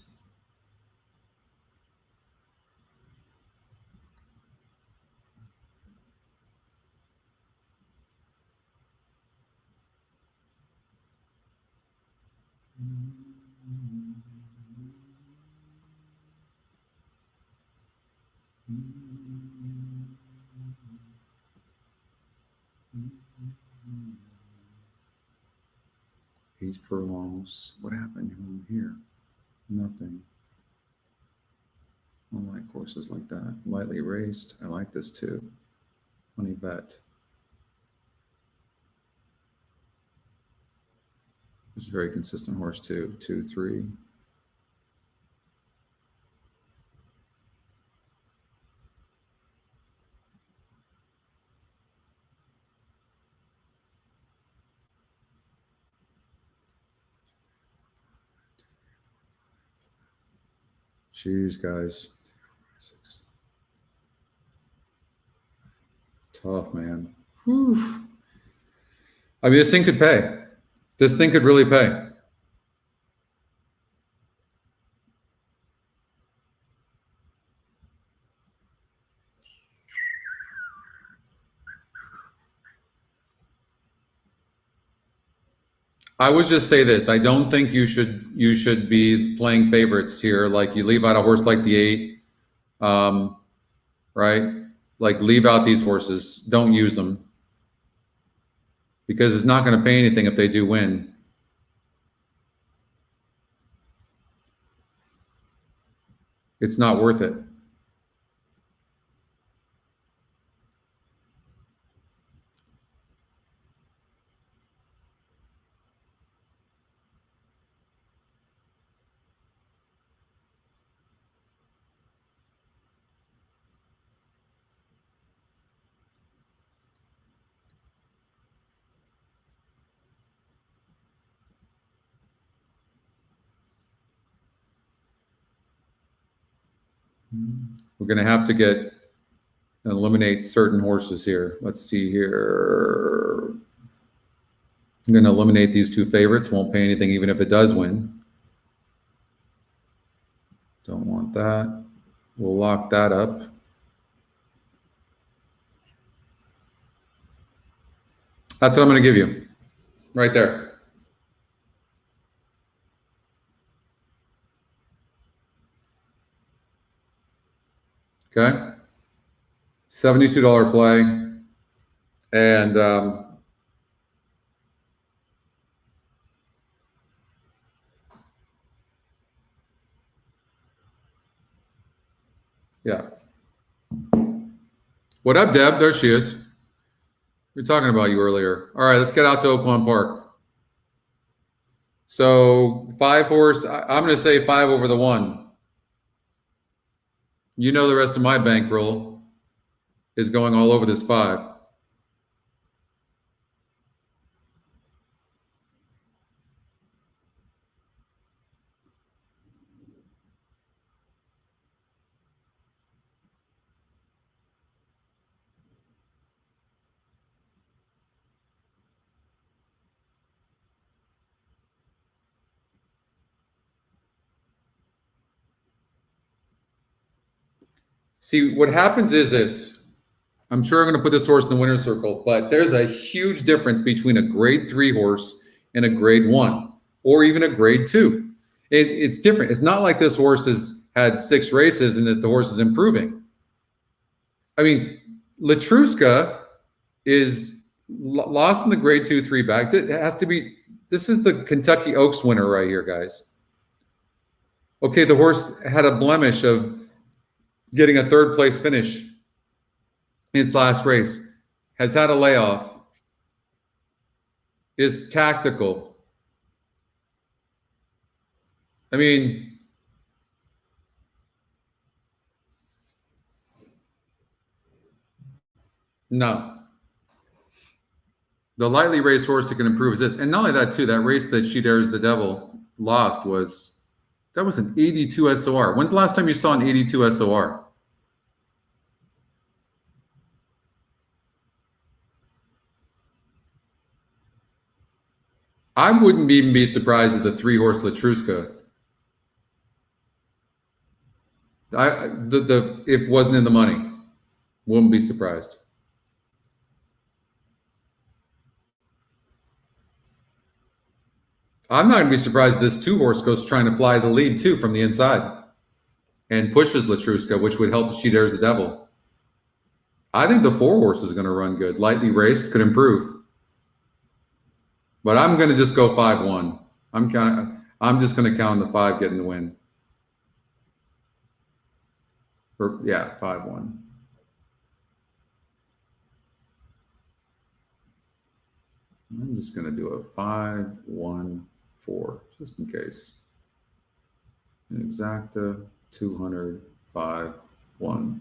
Eight furlongs. What happened here? Nothing. I don't like horses like that. Lightly raced. I like this too. Funny bet. It's a very consistent horse too. 2, 3. Jeez, guys. Tough, man. Whew. I mean, this thing could pay. This thing could really pay. I would just say this. I don't think you should be playing favorites here. Like you leave out a horse like the 8, right? Like leave out these horses. Don't use them because it's not going to pay anything if they do win. It's not worth it. We're going to have to get and eliminate certain horses here. Let's see here. I'm going to eliminate these 2 favorites. Won't pay anything even if it does win. Don't want that. We'll lock that up. That's what I'm going to give you. Right there. Okay. $72 play. And yeah. What up, Deb? There she is. We were talking about you earlier. All right, let's get out to Oaklawn Park. So 5 horse, I'm going to say 5 over the 1. You know the rest of my bankroll is going all over this 5. See, what happens is this. I'm sure I'm going to put this horse in the winner's circle, but there's a huge difference between a grade 3 horse and a grade 1, or even a grade 2. It's different. It's not like this horse has had 6 races and that the horse is improving. I mean, Latruska is lost in the grade 2, 3 back. It has to be. This is the Kentucky Oaks winner right here, guys. Okay, the horse had a blemish of getting a 3rd place finish in its last race, has had a layoff, is tactical. I mean, no. The lightly raced horse that can improve is this. And not only that, too, that race that She Dares the Devil lost was an 82 SOR. When's the last time you saw an 82 SOR? I wouldn't even be surprised at the 3-horse Latruska. If it wasn't in the money, wouldn't be surprised. I'm not going to be surprised if this 2-horse goes trying to fly the lead too from the inside and pushes Latruska, which would help She Dares the Devil. I think the 4-horse is going to run good. Lightly raced, could improve. But I'm going to just go 5-1. I'm just going to count the 5 getting the win. Or, yeah, 5-1. I'm just going to do a 5-1-4 just in case. An exacta 200 5-1.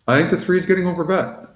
I think the 3 is getting over bet.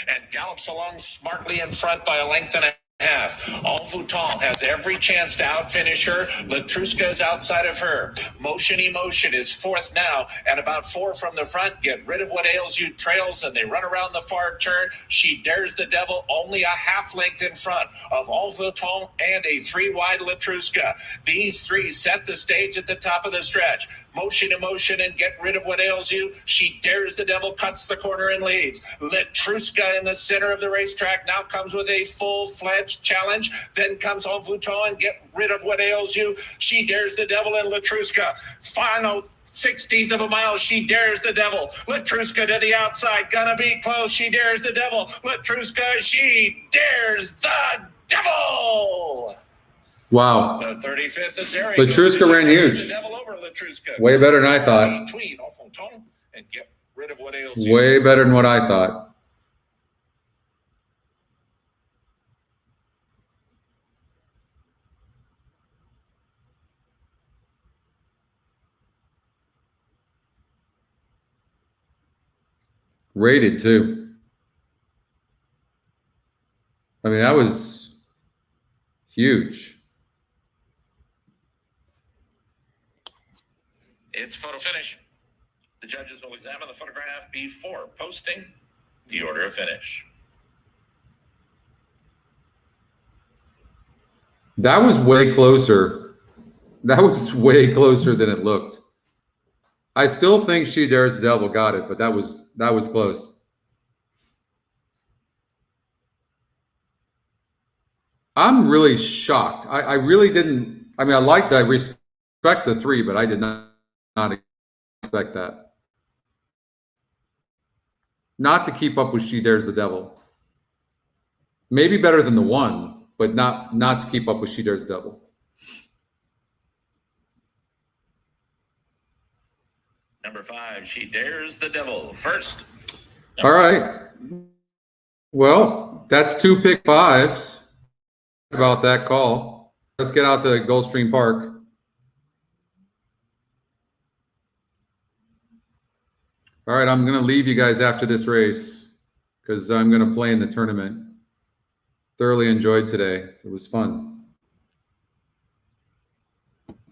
And gallops along smartly in front by a length and a half. En Vuitton has every chance to outfinish her. Latruska is outside of her. Motion Emotion is 4th now, and about 4 from the front. Get Rid of What Ails You trails, and they run around the far turn. She Dares the Devil only a half length in front of En Vuitton and a 3-wide Latruska. These 3 set the stage at the top of the stretch. Motion Emotion and Get Rid of What Ails You. She Dares the Devil cuts the corner and leads. Latruska in the center of the racetrack now comes with a full-fledged challenge. Then comes En Vuitton and Get Rid of What Ails You. She Dares the Devil and Latruska. Final 16th of a mile. She Dares the Devil. Latruska to the outside. Gonna be close. She Dares the Devil. Latruska. She Dares the Devil. Wow. The 35th is Eric. Latruska ran huge. Way better than I thought. Between En Vuitton and Get Rid of What Ails You. Way better than what I thought. Rated too. I mean, that was huge. It's photo finish. The judges will examine the photograph before posting the order of finish. That was way closer. That was way closer than it looked. I still think She Dares the Devil got it, but that was close. I'm really shocked. I really didn't. I mean, I respect the 3, but I did not expect that. Not to keep up with She Dares the Devil. Maybe better than the 1, but not to keep up with She Dares the Devil. Number 5, She Dares the Devil first. All right. Well, that's 2 pick 5s. About that call. Let's get out to Gulfstream Park. All right, I'm going to leave you guys after this race because I'm going to play in the tournament. Thoroughly enjoyed today. It was fun.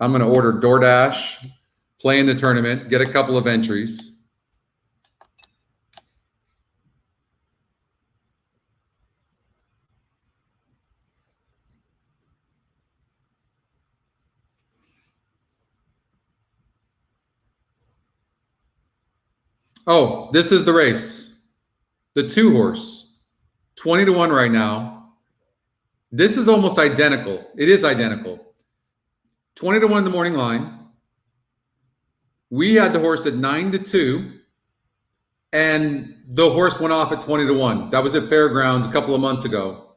I'm going to order DoorDash, play in the tournament, get a couple of entries. Oh, this is the race. The 2 horse. 20 to 1 right now. This is almost identical. It is identical. 20 to 1 in the morning line. We had the horse at 9 to 2. And the horse went off at 20 to 1. That was at Fairgrounds a couple of months ago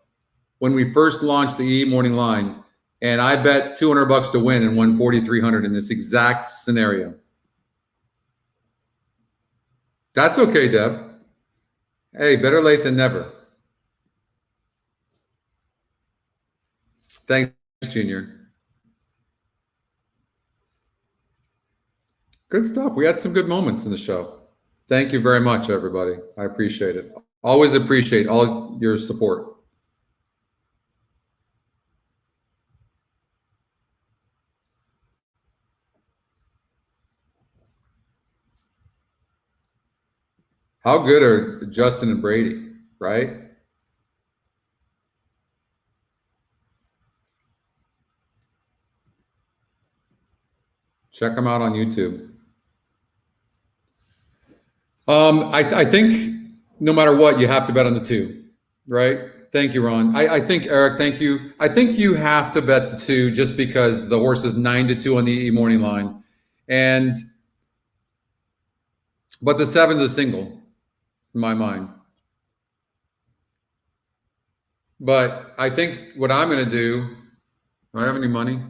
when we first launched the E morning line. And I bet $200 to win and won 4,300 in this exact scenario. That's okay, Deb. Hey, better late than never. Thanks, Junior. Good stuff. We had some good moments in the show. Thank you very much, everybody. I appreciate it. Always appreciate all your support. How good are Justin and Brady, right? Check them out on YouTube. I think no matter what, you have to bet on the 2, right? Thank you, Ron. I think, Eric, thank you. I think you have to bet the 2 just because the horse is 9 to 2 on the E morning line. But the 7's a single in my mind. But I think what I'm going to do, do I have any money?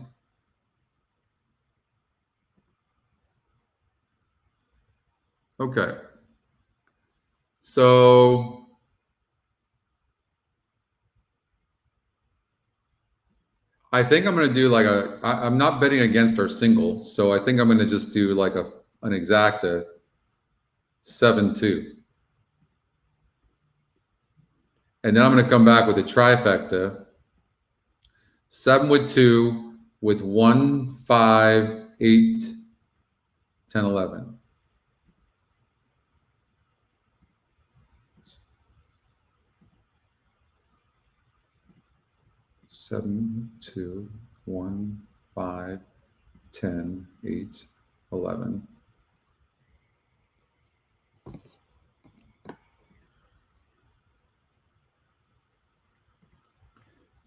Okay. So I think I'm going to do like I'm not betting against our singles. So I think I'm going to just do like an exacta 7-2. And then I'm going to come back with a trifecta. 7 with 2 with 1, 5, 8, 10, 11. Seven, 2, 1, 5, 10, 8, 11.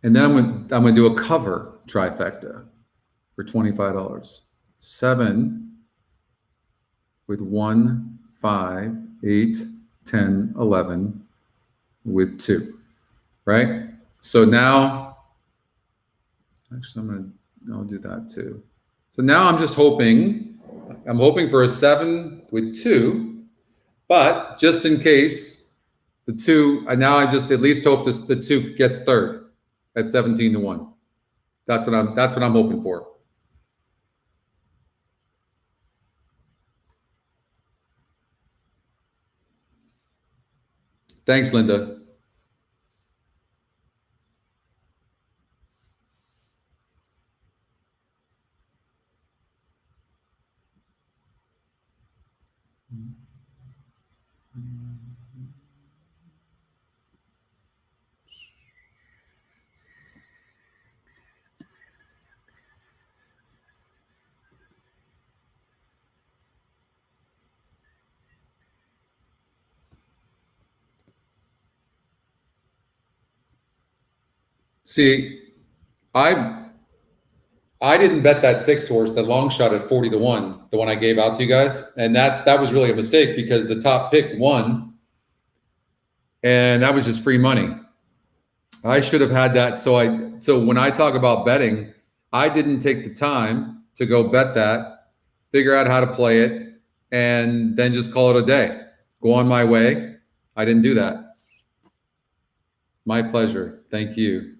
And then I'm going to do a cover trifecta for $25. 7 with 1, 5, 8, 10, 11 with 2, right? So now, actually, I'll do that too. So now I'm just hoping for a 7 with 2, but just in case the 2, and now I just at least hope the 2 gets third at 17 to 1. That's what I'm hoping for. Thanks, Linda. See, I didn't bet that 6 horse, the long shot at 40-1, the one I gave out to you guys, and that was really a mistake because the top pick won, and that was just free money. I should have had that. So when I talk about betting, I didn't take the time to go bet that, figure out how to play it, and then just call it a day. Go on my way. I didn't do that. My pleasure. Thank you.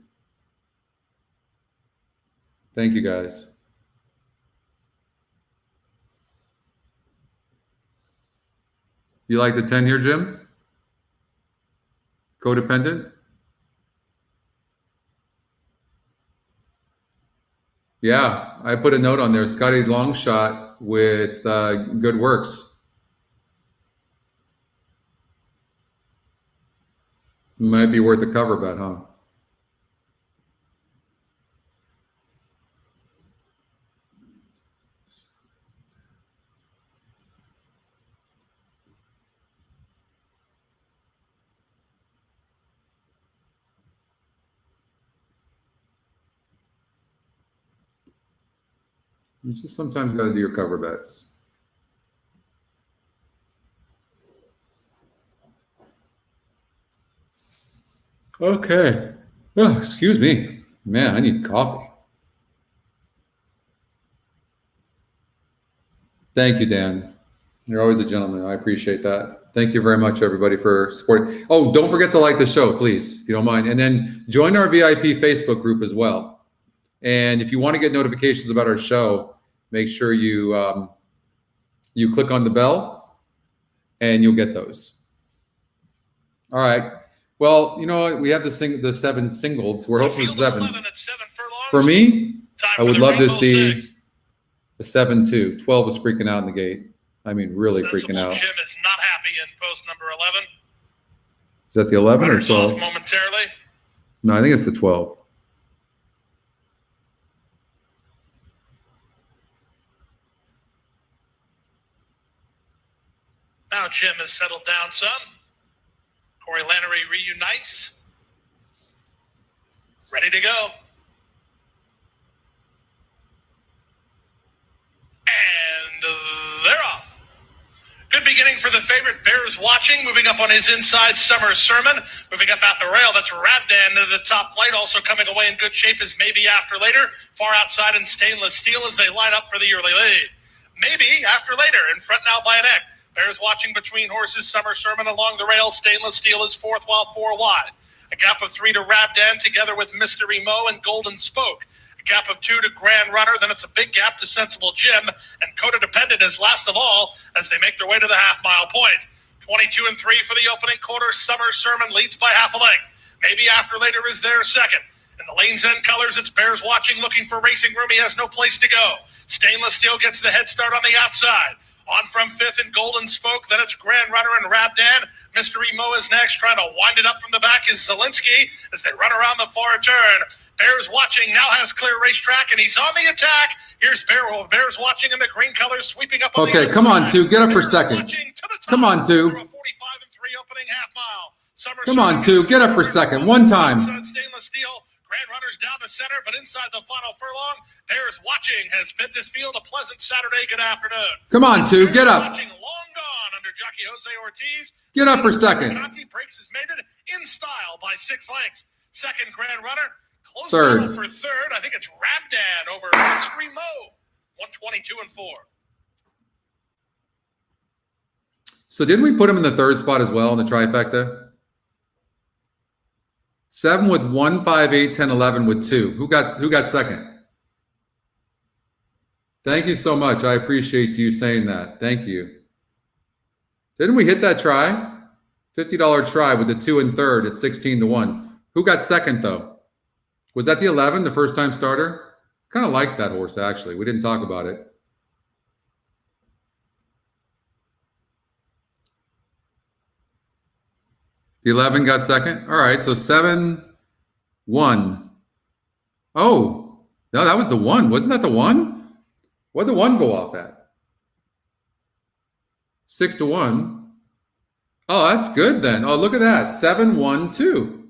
Thank you, guys. You like the 10 here, Jim? Codependent? Yeah, I put a note on there. Scotty long shot with good works. Might be worth a cover bet, huh? You just sometimes got to do your cover bets. Okay. Oh, excuse me. Man, I need coffee. Thank you, Dan. You're always a gentleman. I appreciate that. Thank you very much, everybody, for supporting. Oh, don't forget to like the show, please, if you don't mind. And then join our VIP Facebook group as well. And if you want to get notifications about our show, make sure you you click on the bell and you'll get those. All right. Well, you know what? We have the 7 singles. We're hoping for 7. For me, I would love to see a 7-2. 12 is freaking out in the gate. I mean, really freaking out. Jim is not happy in post number 11. Is that the 11 or 12? Momentarily. No, I think it's the 12. Now Jim has settled down some. Corey Lannery reunites. Ready to go. And they're off. Good beginning for the favorite. Bears watching. Moving up on his inside, Summer Sermon. Moving up at the rail. That's Rabdan to the top flight. Also coming away in good shape is Maybe After Later. Far outside in Stainless Steel as they line up for the early lead. Maybe After Later in front now by an neck. Bears watching between horses. Summer Sermon along the rail. Stainless Steel is fourth while 4 wide. A gap of 3 to Rabdan together with Mystery Mo and Golden Spoke. A gap of 2 to Grand Runner. Then it's a big gap to Sensible Jim. And Codependent is last of all as they make their way to the half-mile point. 22 and 3 for the opening quarter. Summer Sermon leads by half a length. Maybe After Later is there second. In the lane's end colors, it's Bears watching, looking for racing room. He has no place to go. Stainless Steel gets the head start on the outside. On from 5th and Golden Spoke. Then it's Grand Runner and Rabdan. Mystery Mo is next. Trying to wind it up from the back is Zielinski as they run around the far turn. Bears watching now has clear racetrack, and he's on the attack. Here's Bears watching in the green colors, sweeping up on the Okay, come on, 2. Get up for a second. Come on, 2. 45 and 3 opening half mile. Come on, 2. Get up for a second. One time. Stainless Steel. Grand Runner's down the center, but inside the final furlong, Bears watching has bid this field a pleasant Saturday. Good afternoon. Come on, 2. Get up. Watching long gone under jockey Jose Ortiz. Get up for a second. Conti breaks his maiden in style by 6 lengths. Second Grand Runner. Close Third. battle for third. I think it's Rabdan over Mystery Mo. 122 and 4. So didn't we put him in the 3rd spot as well in the trifecta? 7 with 1, 5, 8, 10, 11 with 2. Who got second? Thank you so much. I appreciate you saying that. Thank you. Didn't we hit that try? $50 try with the 2 and third at 16-1. Who got second though? Was that the 11, the first time starter? Kind of like that horse actually. We didn't talk about it. The 11 got second. All right, so 7-1. Oh, no, that was the 1. Wasn't that the 1? What did the 1 go off at? 6-1. Oh, that's good then. Oh, look at that. 7-1-2.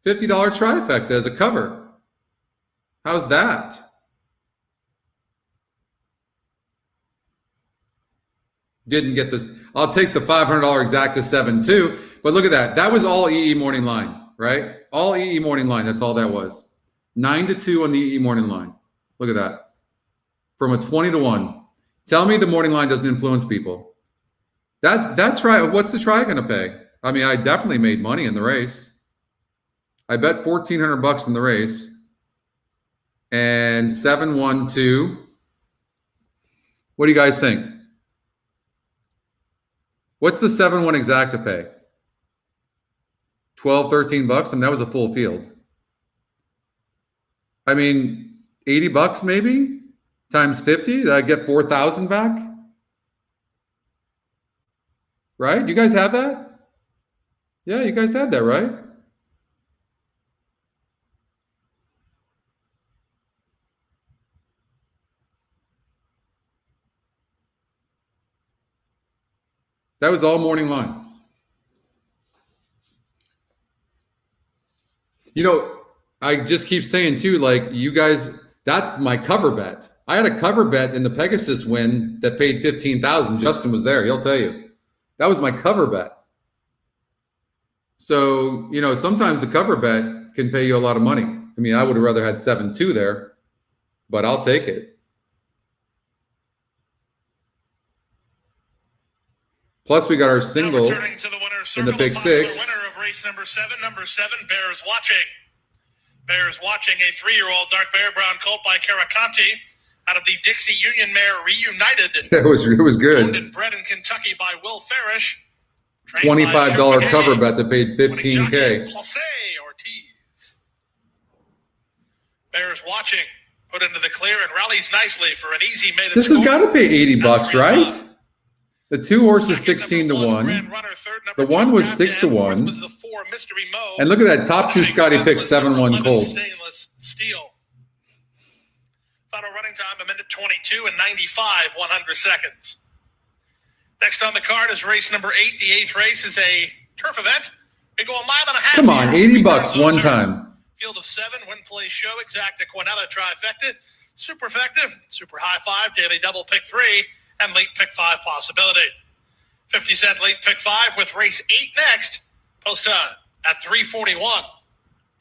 $50 trifecta as a cover. How's that? Didn't get this. I'll take the $500 exacta 7-2. But look at that. That was all EE morning line, right? All EE morning line. That's all that was. 9-2 on the EE morning line. Look at that. From a 20-1. Tell me the morning line doesn't influence people. That try. What's the try going to pay? I mean, I definitely made money in the race. I bet $1,400 in the race. And 7-1-2. What do you guys think? What's the 7-1 exacta pay? 12, $13. And that was a full field. I mean, $80 maybe times 50. Did I get 4,000 back? Right? You guys have that? Yeah, you guys had that, right? That was all morning line. You know, I just keep saying too, like you guys, that's my cover bet. I had a cover bet in the Pegasus win that paid 15,000. Justin was there. He'll tell you. That was my cover bet. So, you know, sometimes the cover bet can pay you a lot of money. I mean, I would have rather had 7-2 there, but I'll take it. Plus, we got our single in the Big Six. Winner of race number 7, Bears Watching. Bears Watching, a 3-year-old dark bear brown colt by Caracanti out of the Dixie Union mare Reunited. It was good. Owned and bred in Kentucky by Will Farish. $25 cover bet that paid $15K. Jose Ortiz. Bears Watching, put into the clear and rallies nicely for an easy maiden. This has got to pay $80, right? The 2 horses 16-1. The 1 was 6-1. And look at that top 2 Scotty picked 7-1 colt. Stainless steel. Final running time, a minute 22 and 95 100 seconds. Next on the card is race number 8. The 8th race is a turf event. We go a mile and a half. Come on, $80 one time. Field of 7, win, play, show, exacta, quinella, trifecta, superfecta, super high 5, daily double pick 3, and late pick 5 possibility. 50-cent late pick 5 with race 8 next. Post at 3:41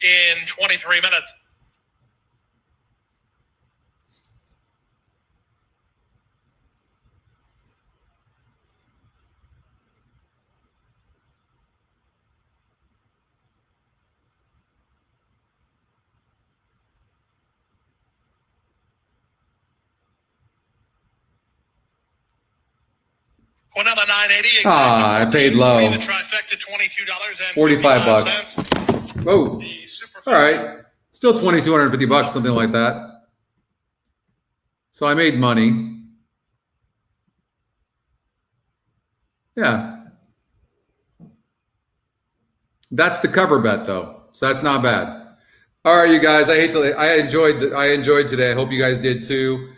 in 23 minutes. Quinella 980. I paid low. The trifecta $22 $45. Whoa. All right. Still $2,250, something like that. So I made money. Yeah. That's the cover bet though. So that's not bad. All right, you guys. I enjoyed today. I hope you guys did too.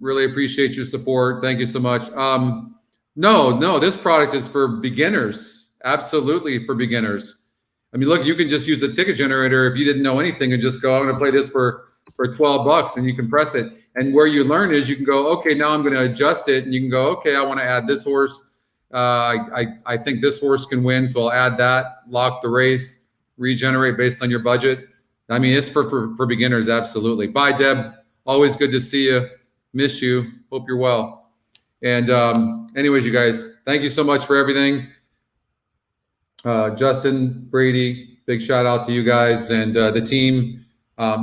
Really appreciate your support. Thank you so much. No, this product is for beginners. Absolutely for beginners. I mean, look, you can just use the ticket generator if you didn't know anything and just go, I'm going to play this for $12 and you can press it. And where you learn is you can go, okay, now I'm going to adjust it. And you can go, okay, I want to add this horse. I think this horse can win. So I'll add that, lock the race, regenerate based on your budget. I mean, it's for beginners. Absolutely. Bye, Deb. Always good to see you. Miss you. Hope you're well. And anyways, you guys, thank you so much for everything. Justin, Brady, big shout out to you guys and the team.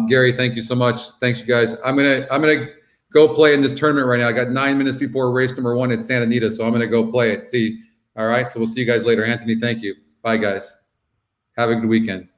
Gary, thank you so much. Thanks, you guys. I'm gonna go play in this tournament right now. I got 9 minutes before race number 1 at Santa Anita, so I'm gonna go play it. See All right. So we'll see you guys later. Anthony, thank you. Bye, guys. Have a good weekend.